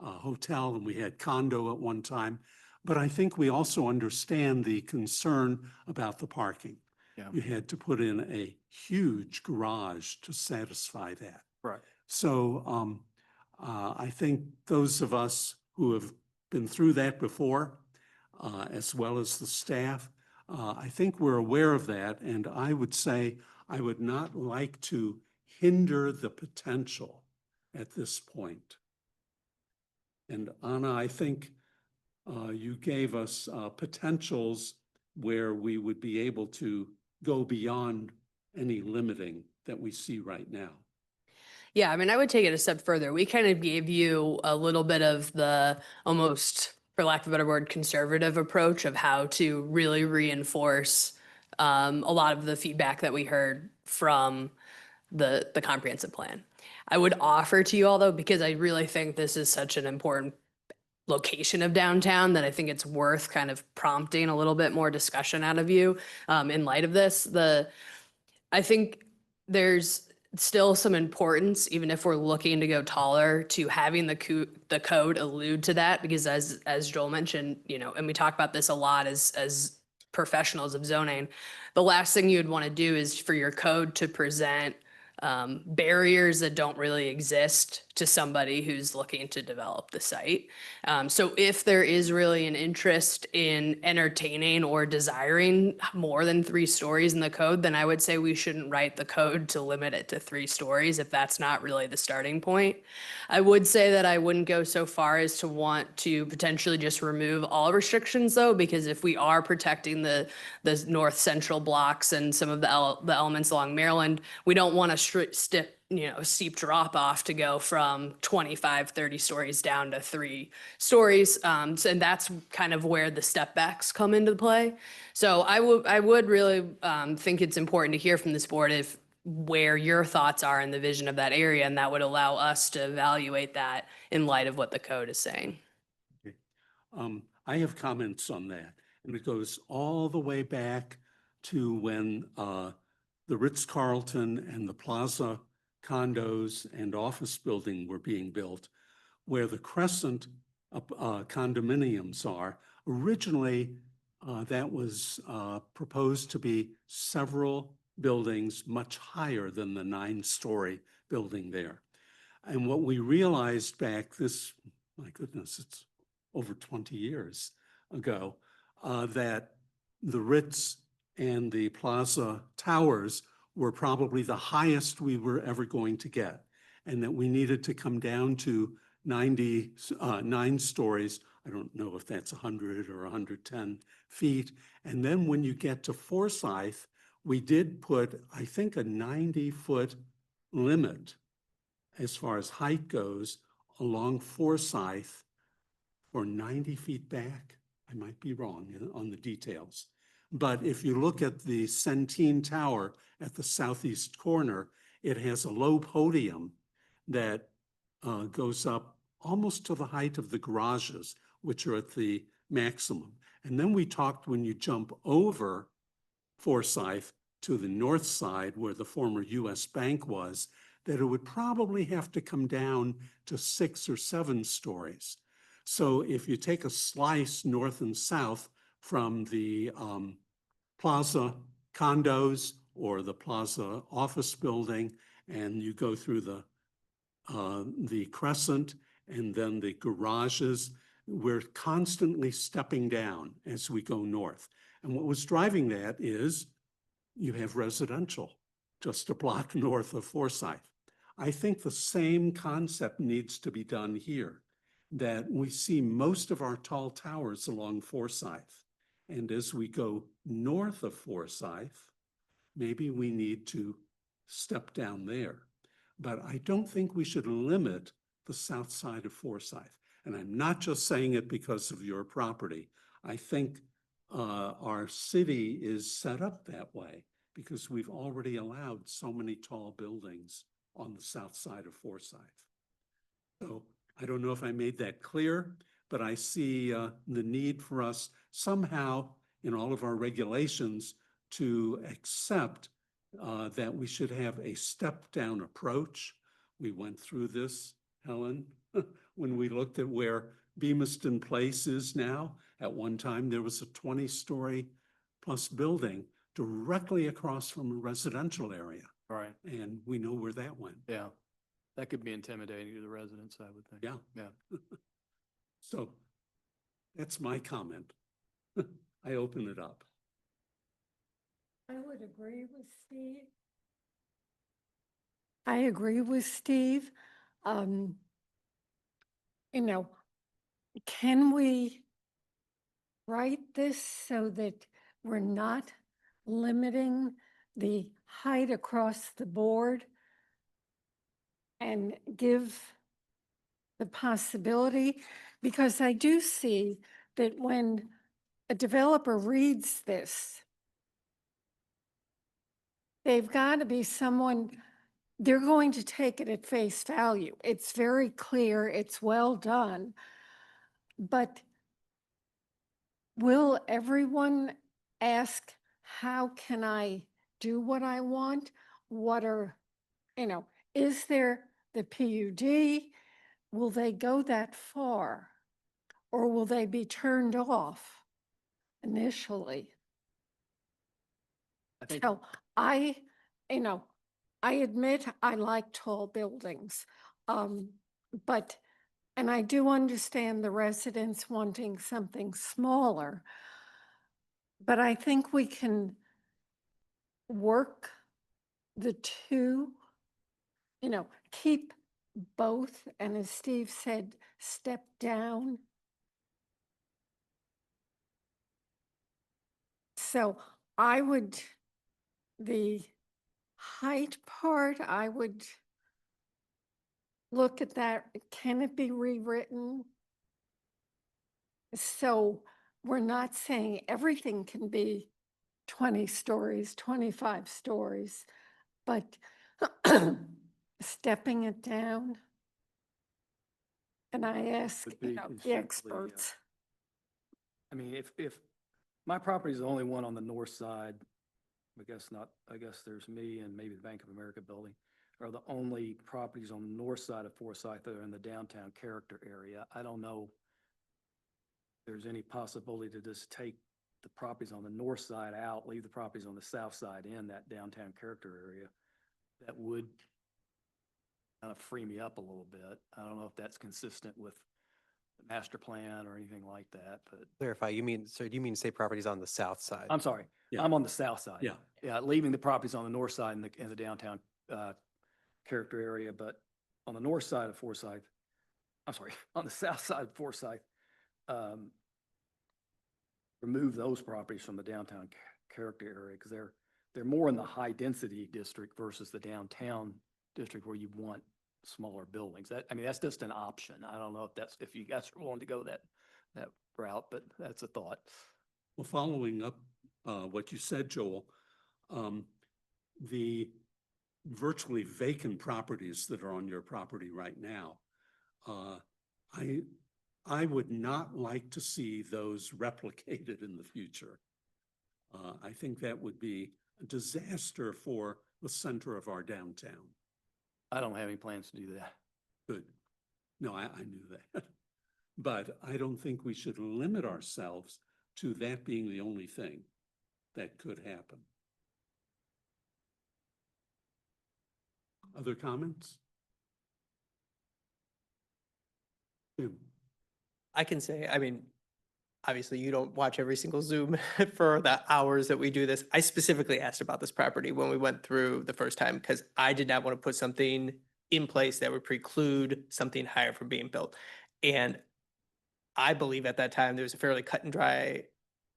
a hotel and we had condo at one time. But I think we also understand the concern about the parking. Yeah. You had to put in a huge garage to satisfy that. Right. So I think those of us who have been through that before, as well as the staff, I think we're aware of that. And I would say I would not like to hinder the potential at this point. And Anna, I think you gave us potentials where we would be able to go beyond any limiting that we see right now. Yeah, I mean, I would take it a step further. We kind of gave you a little bit of the almost, for lack of a better word, conservative approach of how to really reinforce a lot of the feedback that we heard from the comprehensive plan. I would offer to you all, though, because I really think this is such an important location of downtown that I think it's worth kind of prompting a little bit more discussion out of you in light of this. I think there's still some importance, even if we're looking to go taller, to having the code allude to that, because as Joel mentioned, and we talk about this a lot as professionals of zoning, the last thing you'd want to do is for your code to present barriers that don't really exist to somebody who's looking to develop the site. So if there is really an interest in entertaining or desiring more than 3 stories in the code, then I would say we shouldn't write the code to limit it to 3 stories if that's not really the starting point. I would say that I wouldn't go so far as to want to potentially just remove all restrictions, though, because if we are protecting the north central blocks and some of the elements along Maryland, we don't want to steep drop off to go from 25, 30 stories down to 3 stories. And that's kind of where the step backs come into play. So I would really think it's important to hear from this board where your thoughts are in the vision of that area, and that would allow us to evaluate that in light of what the code is saying. Okay. I have comments on that, and it goes all the way back to when the Ritz-Carlton and the Plaza condos and office building were being built, where the Crescent condominiums are. Originally, that was proposed to be several buildings much higher than the 9-story building there. And what we realized back my goodness, it's over 20 years ago, that the Ritz and the Plaza towers were probably the highest we were ever going to get, and that we needed to come down to 99 stories. I don't know if that's 100 or 110 feet. And then when you get to Forsyth, we did put, I think, a 90-foot limit as far as height goes along Forsyth for 90 feet back. I might be wrong on the details. But if you look at the Centene Tower at the southeast corner, it has a low podium that goes up almost to the height of the garages, which are at the maximum. And then we talked when you jump over Forsyth to the north side where the former US Bank was, that it would probably have to come down to 6 or 7 stories. So if you take a slice north and south from the Plaza condos or the Plaza office building, and you go through the Crescent and then the garages, we're constantly stepping down as we go north. And what was driving that is you have residential just a block north of Forsyth. I think the same concept needs to be done here, that we see most of our tall towers along Forsyth. And as we go north of Forsyth, maybe we need to step down there. But I don't think we should limit the south side of Forsyth. And I'm not just saying it because of your property. I think our city is set up that way because we've already allowed so many tall buildings on the south side of Forsyth. So I don't know if I made that clear, but I see the need for us somehow in all of our regulations to accept that we should have a step-down approach. We went through this, Helen, when we looked at where Bemiston Place is now. At one time, there was a 20-story plus building directly across from a residential area. Right. And we know where that went. Yeah. That could be intimidating to the residents, I would think. Yeah. Yeah. So that's my comment. I open it up. I would agree with Steve. I agree with Steve. You know, can we write this so that we're not limiting the height across the board and give the possibility? Because I do see that when a developer reads this, they've got to be someone, they're going to take it at face value. It's very clear, it's well done. But will everyone ask, how can I do what I want? What are, is there the PUD? Will they go that far? Or will they be turned off initially? I think So I admit I like tall buildings. But, and I do understand the residents wanting something smaller. But I think we can work the two, keep both, and as Steve said, step down. So I would, the height part, I would look at that. Can it be rewritten? So we're not saying everything can be 20 stories, 25 stories, but stepping it down. And I ask, would be the considerably, experts. I mean, if my property is the only one on the north side, I guess there's me and maybe the Bank of America building are the only properties on the north side of Forsyth that are in the downtown character area. I don't know if there's any possibility to just take the properties on the north side out, leave the properties on the south side in that downtown character area. That would kind of free me up a little bit. I don't know if that's consistent with master plan or anything like that, but Clarify, you mean, so do you mean say properties on the south side? I'm sorry, Yeah. I'm on the south side. Yeah. Yeah, leaving the properties on the north side in the downtown character area, but on the north side of Forsyth, I'm sorry, on the south side of Forsyth, remove those properties from the downtown character area because they're more in the high density district versus the downtown district where you want smaller buildings. That, I mean, that's just an option. I don't know if you guys are willing to go that route, but that's a thought. Well, following up what you said, Joel, the virtually vacant properties that are on your property right now, I would not like to see those replicated in the future. I think that would be a disaster for the center of our downtown. I don't have any plans to do that. Good. No, I knew that. But I don't think we should limit ourselves to that being the only thing that could happen. Other comments? Jim? I can say, I mean, obviously you don't watch every single Zoom for the hours that we do this. I specifically asked about this property when we went through the first time because I did not want to put something in place that would preclude something higher from being built. And I believe at that time there was a fairly cut and dry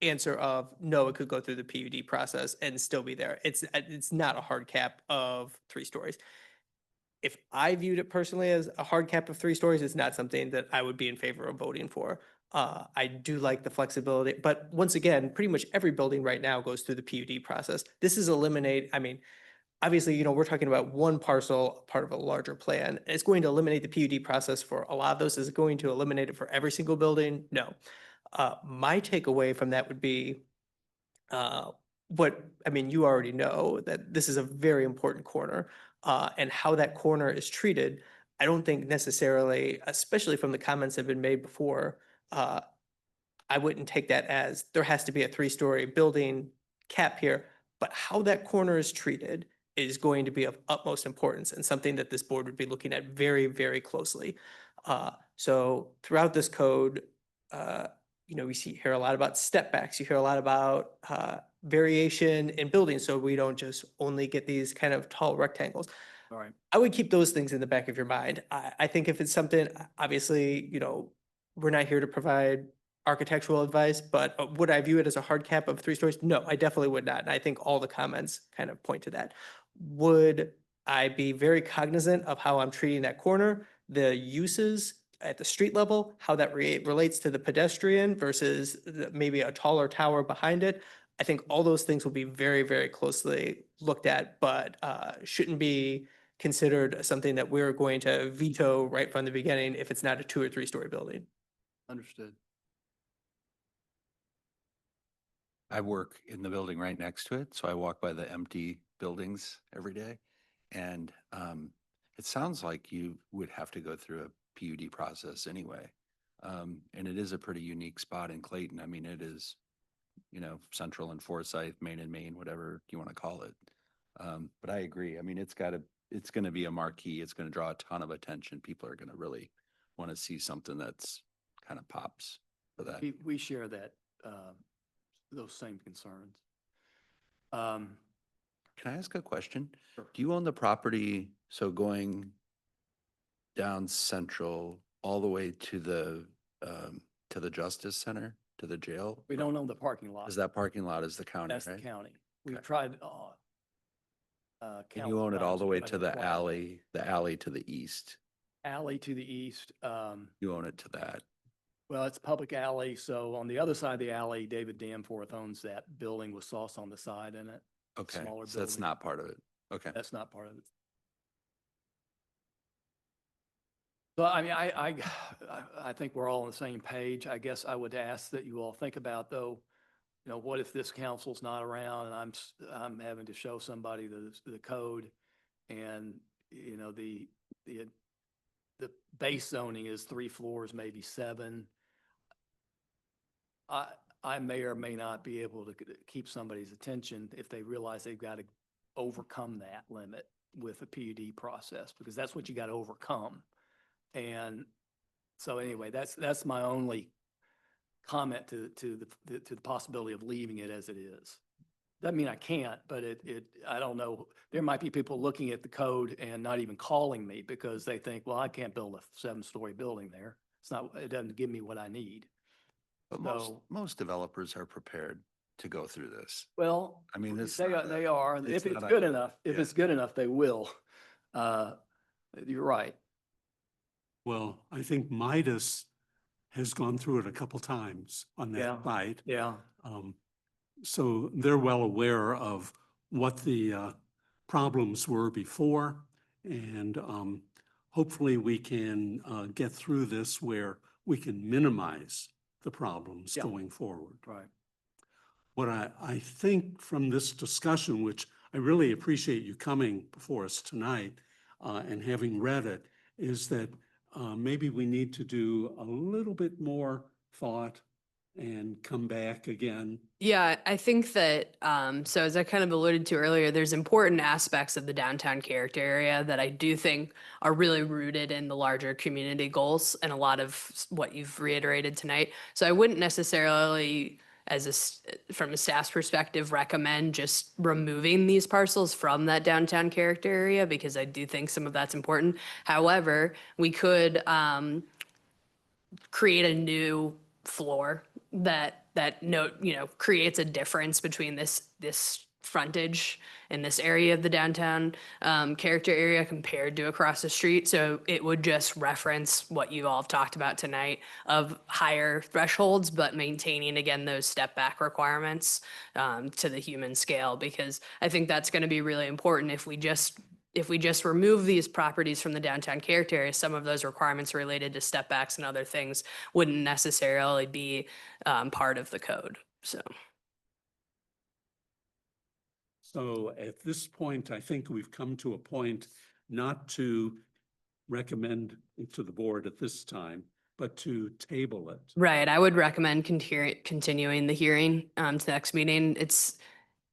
answer of no, it could go through the PUD process and still be there. It's not a hard cap of 3 stories. If I viewed it personally as a hard cap of 3 stories, it's not something that I would be in favor of voting for. I do like the flexibility, but once again, pretty much every building right now goes through the PUD process. This is I mean, obviously, you know, we're talking about one parcel, part of a larger plan. It's going to eliminate the PUD process for a lot of those. Is it going to eliminate it for every single building? No. My takeaway from that would be, I mean, you already know that this is a very important corner, and how that corner is treated. I don't think necessarily, especially from the comments that have been made before, I wouldn't take that as there has to be a 3-story building cap here, but how that corner is treated is going to be of utmost importance and something that this board would be looking at very, very closely. So throughout this code, you know, hear a lot about step backs. You hear a lot about variation in buildings, so we don't just only get these kind of tall rectangles. All right. I would keep those things in the back of your mind. I think if it's something, obviously, you know, we're not here to provide architectural advice, but would I view it as a hard cap of 3 stories? No, I definitely would not. And I think all the comments kind of point to that. Would I be very cognizant of how I'm treating that corner, the uses at the street level, how that relates to the pedestrian versus maybe a taller tower behind it? I think all those things will be very, very closely looked at, but shouldn't be considered something that we're going to veto right from the beginning if it's not a 2 or 3-story building. Understood. I work in the building right next to it, so I walk by the empty buildings every day. And it sounds like you would have to go through a PUD process anyway. And it is a pretty unique spot in Clayton. I mean, it is, you know, Central and Forsyth, Main and Main, whatever you want to call it. But I agree. I mean, it's going to be a marquee. It's going to draw a ton of attention. People are going to really want to see something that's kind of pops for that. We share that, those same concerns. Can I ask a question? Sure. Do you own the property, so going down Central all the way to the Justice Center, to the jail? We don't own the parking lot. Is that parking lot is the county, That's the right? county. We've Okay. tried. And you own it all the way to the alley. alley to the east. Alley to the east. You own it to that. Well, it's public alley, so on the other side of the alley, David Danforth owns that building with sauce on the side in it. Okay, Smaller so that's building. not part of it. Okay. That's not part of it. So I mean, I think we're all on the same page. I guess I would ask that you all think about though, you know, what if this council's not around and I'm having to show somebody the code and, you know, the base zoning is 3 floors, maybe 7. I may or may not be able to keep somebody's attention if they realize they've got to overcome that limit with a PUD process, because that's what you got to overcome. And So anyway, that's my only comment to the possibility of leaving it as it is. Doesn't mean I can't, but I don't know. There might be people looking at the code and not even calling me because they think, well, I can't build a 7-story building there. It doesn't give me what I need. But most developers are prepared to go through this. Well, I mean, it's they not are. a- If it's not a- good enough, if yeah. it's good enough, they will. You're right. Well, I think Midas has gone through it a couple times on Yeah. that site. Yeah. So they're well aware of what the problems were before. And hopefully we can get through this where we can minimize the problems Yeah. going forward. Right. What I think from this discussion, which I really appreciate you coming before us tonight and having read it, is that maybe we need to do a little bit more thought and come back again. Yeah, I think that, so as I kind of alluded to earlier, there's important aspects of the downtown character area that I do think are really rooted in the larger community goals and a lot of what you've reiterated tonight. So I wouldn't necessarily, from a staff's perspective, recommend just removing these parcels from that downtown character area because I do think some of that's important. However, we could create a new floor that creates a difference between this frontage in this area of the downtown character area compared to across the street. So it would just reference what you all have talked about tonight of higher thresholds, but maintaining again those step back requirements to the human scale, because I think that's going to be really important if we just remove these properties from the downtown character area, some of those requirements related to step backs and other things wouldn't necessarily be part of the code. So at this point, I think we've come to a point not to recommend it to the board at this time, but to table it. Right, I would recommend continuing the hearing to the next meeting.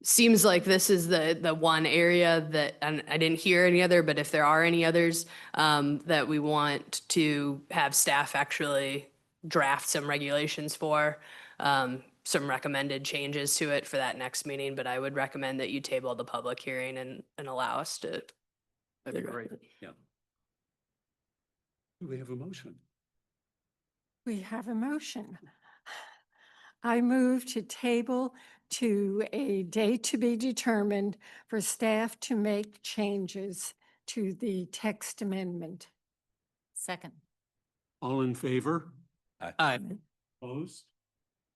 Seems like this is the one area that, and I didn't hear any other, but if there are any others that we want to have staff actually draft some regulations for, some recommended changes to it for that next meeting, but I would recommend that you table the public hearing and allow us to. That'd be great. Yeah. Do we have a motion? We have a motion. I move to table to a date to be determined for staff to make changes to the text amendment. Second. All in favor? Aye. Opposed?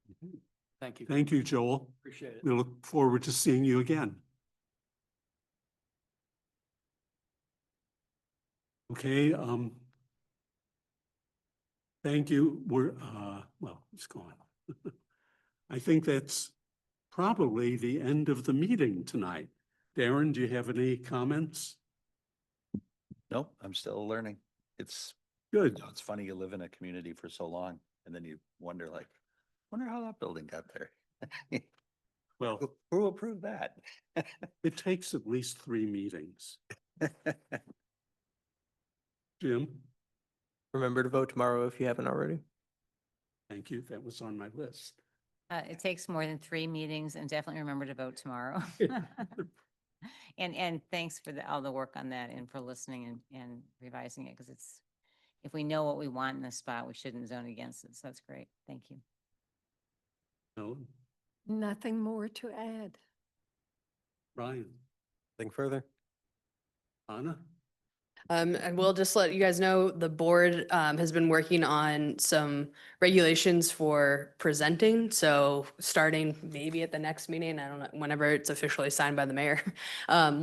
Okay. Thank you. Thank you, Joel. Appreciate it. We look forward to seeing you again. Okay, thank you. Well, it's gone. I think that's probably the end of the meeting tonight. Darren, do you have any comments? Nope, I'm still learning. It's Good. it's funny you live in a community for so long and then you wonder how that building got there. Well, Who approved that? it takes at least 3 meetings. Jim, Remember to vote tomorrow if you haven't already. thank you. That was on my list. It takes more than 3 meetings, and definitely remember to vote tomorrow. And thanks for all the work on that and for listening and revising it, because if we know what we want in this spot, we shouldn't zone against it. So that's great. Thank you. No, Nothing more to add. Brian, Nothing further. Anna? And we'll just let you guys know, the board has been working on some regulations for presenting. So starting maybe at the next meeting, I don't know, whenever it's officially signed by the mayor,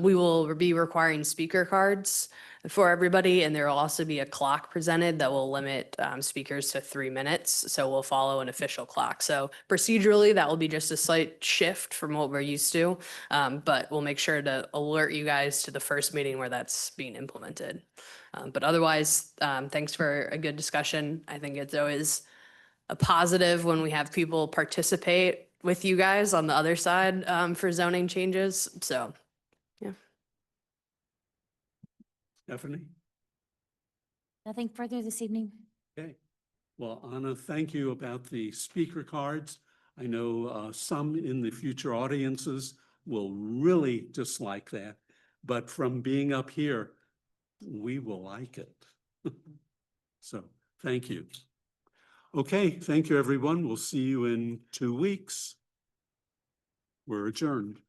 we will be requiring speaker cards for everybody. And there will also be a clock presented that will limit speakers to 3 minutes. So we'll follow an official clock. So procedurally, that will be just a slight shift from what we're used to. But we'll make sure to alert you guys to the first meeting where that's being implemented. But otherwise, thanks for a good discussion. I think it's always a positive when we have people participate with you guys on the other side for zoning changes. So, yeah. Stephanie? Nothing further this evening. Okay. Well, Anna, thank you about the speaker cards. I know some in the future audiences will really dislike that, but from being up here, we will like it. So, thank you. Okay, thank you, everyone. We'll see you in 2 weeks. We're adjourned.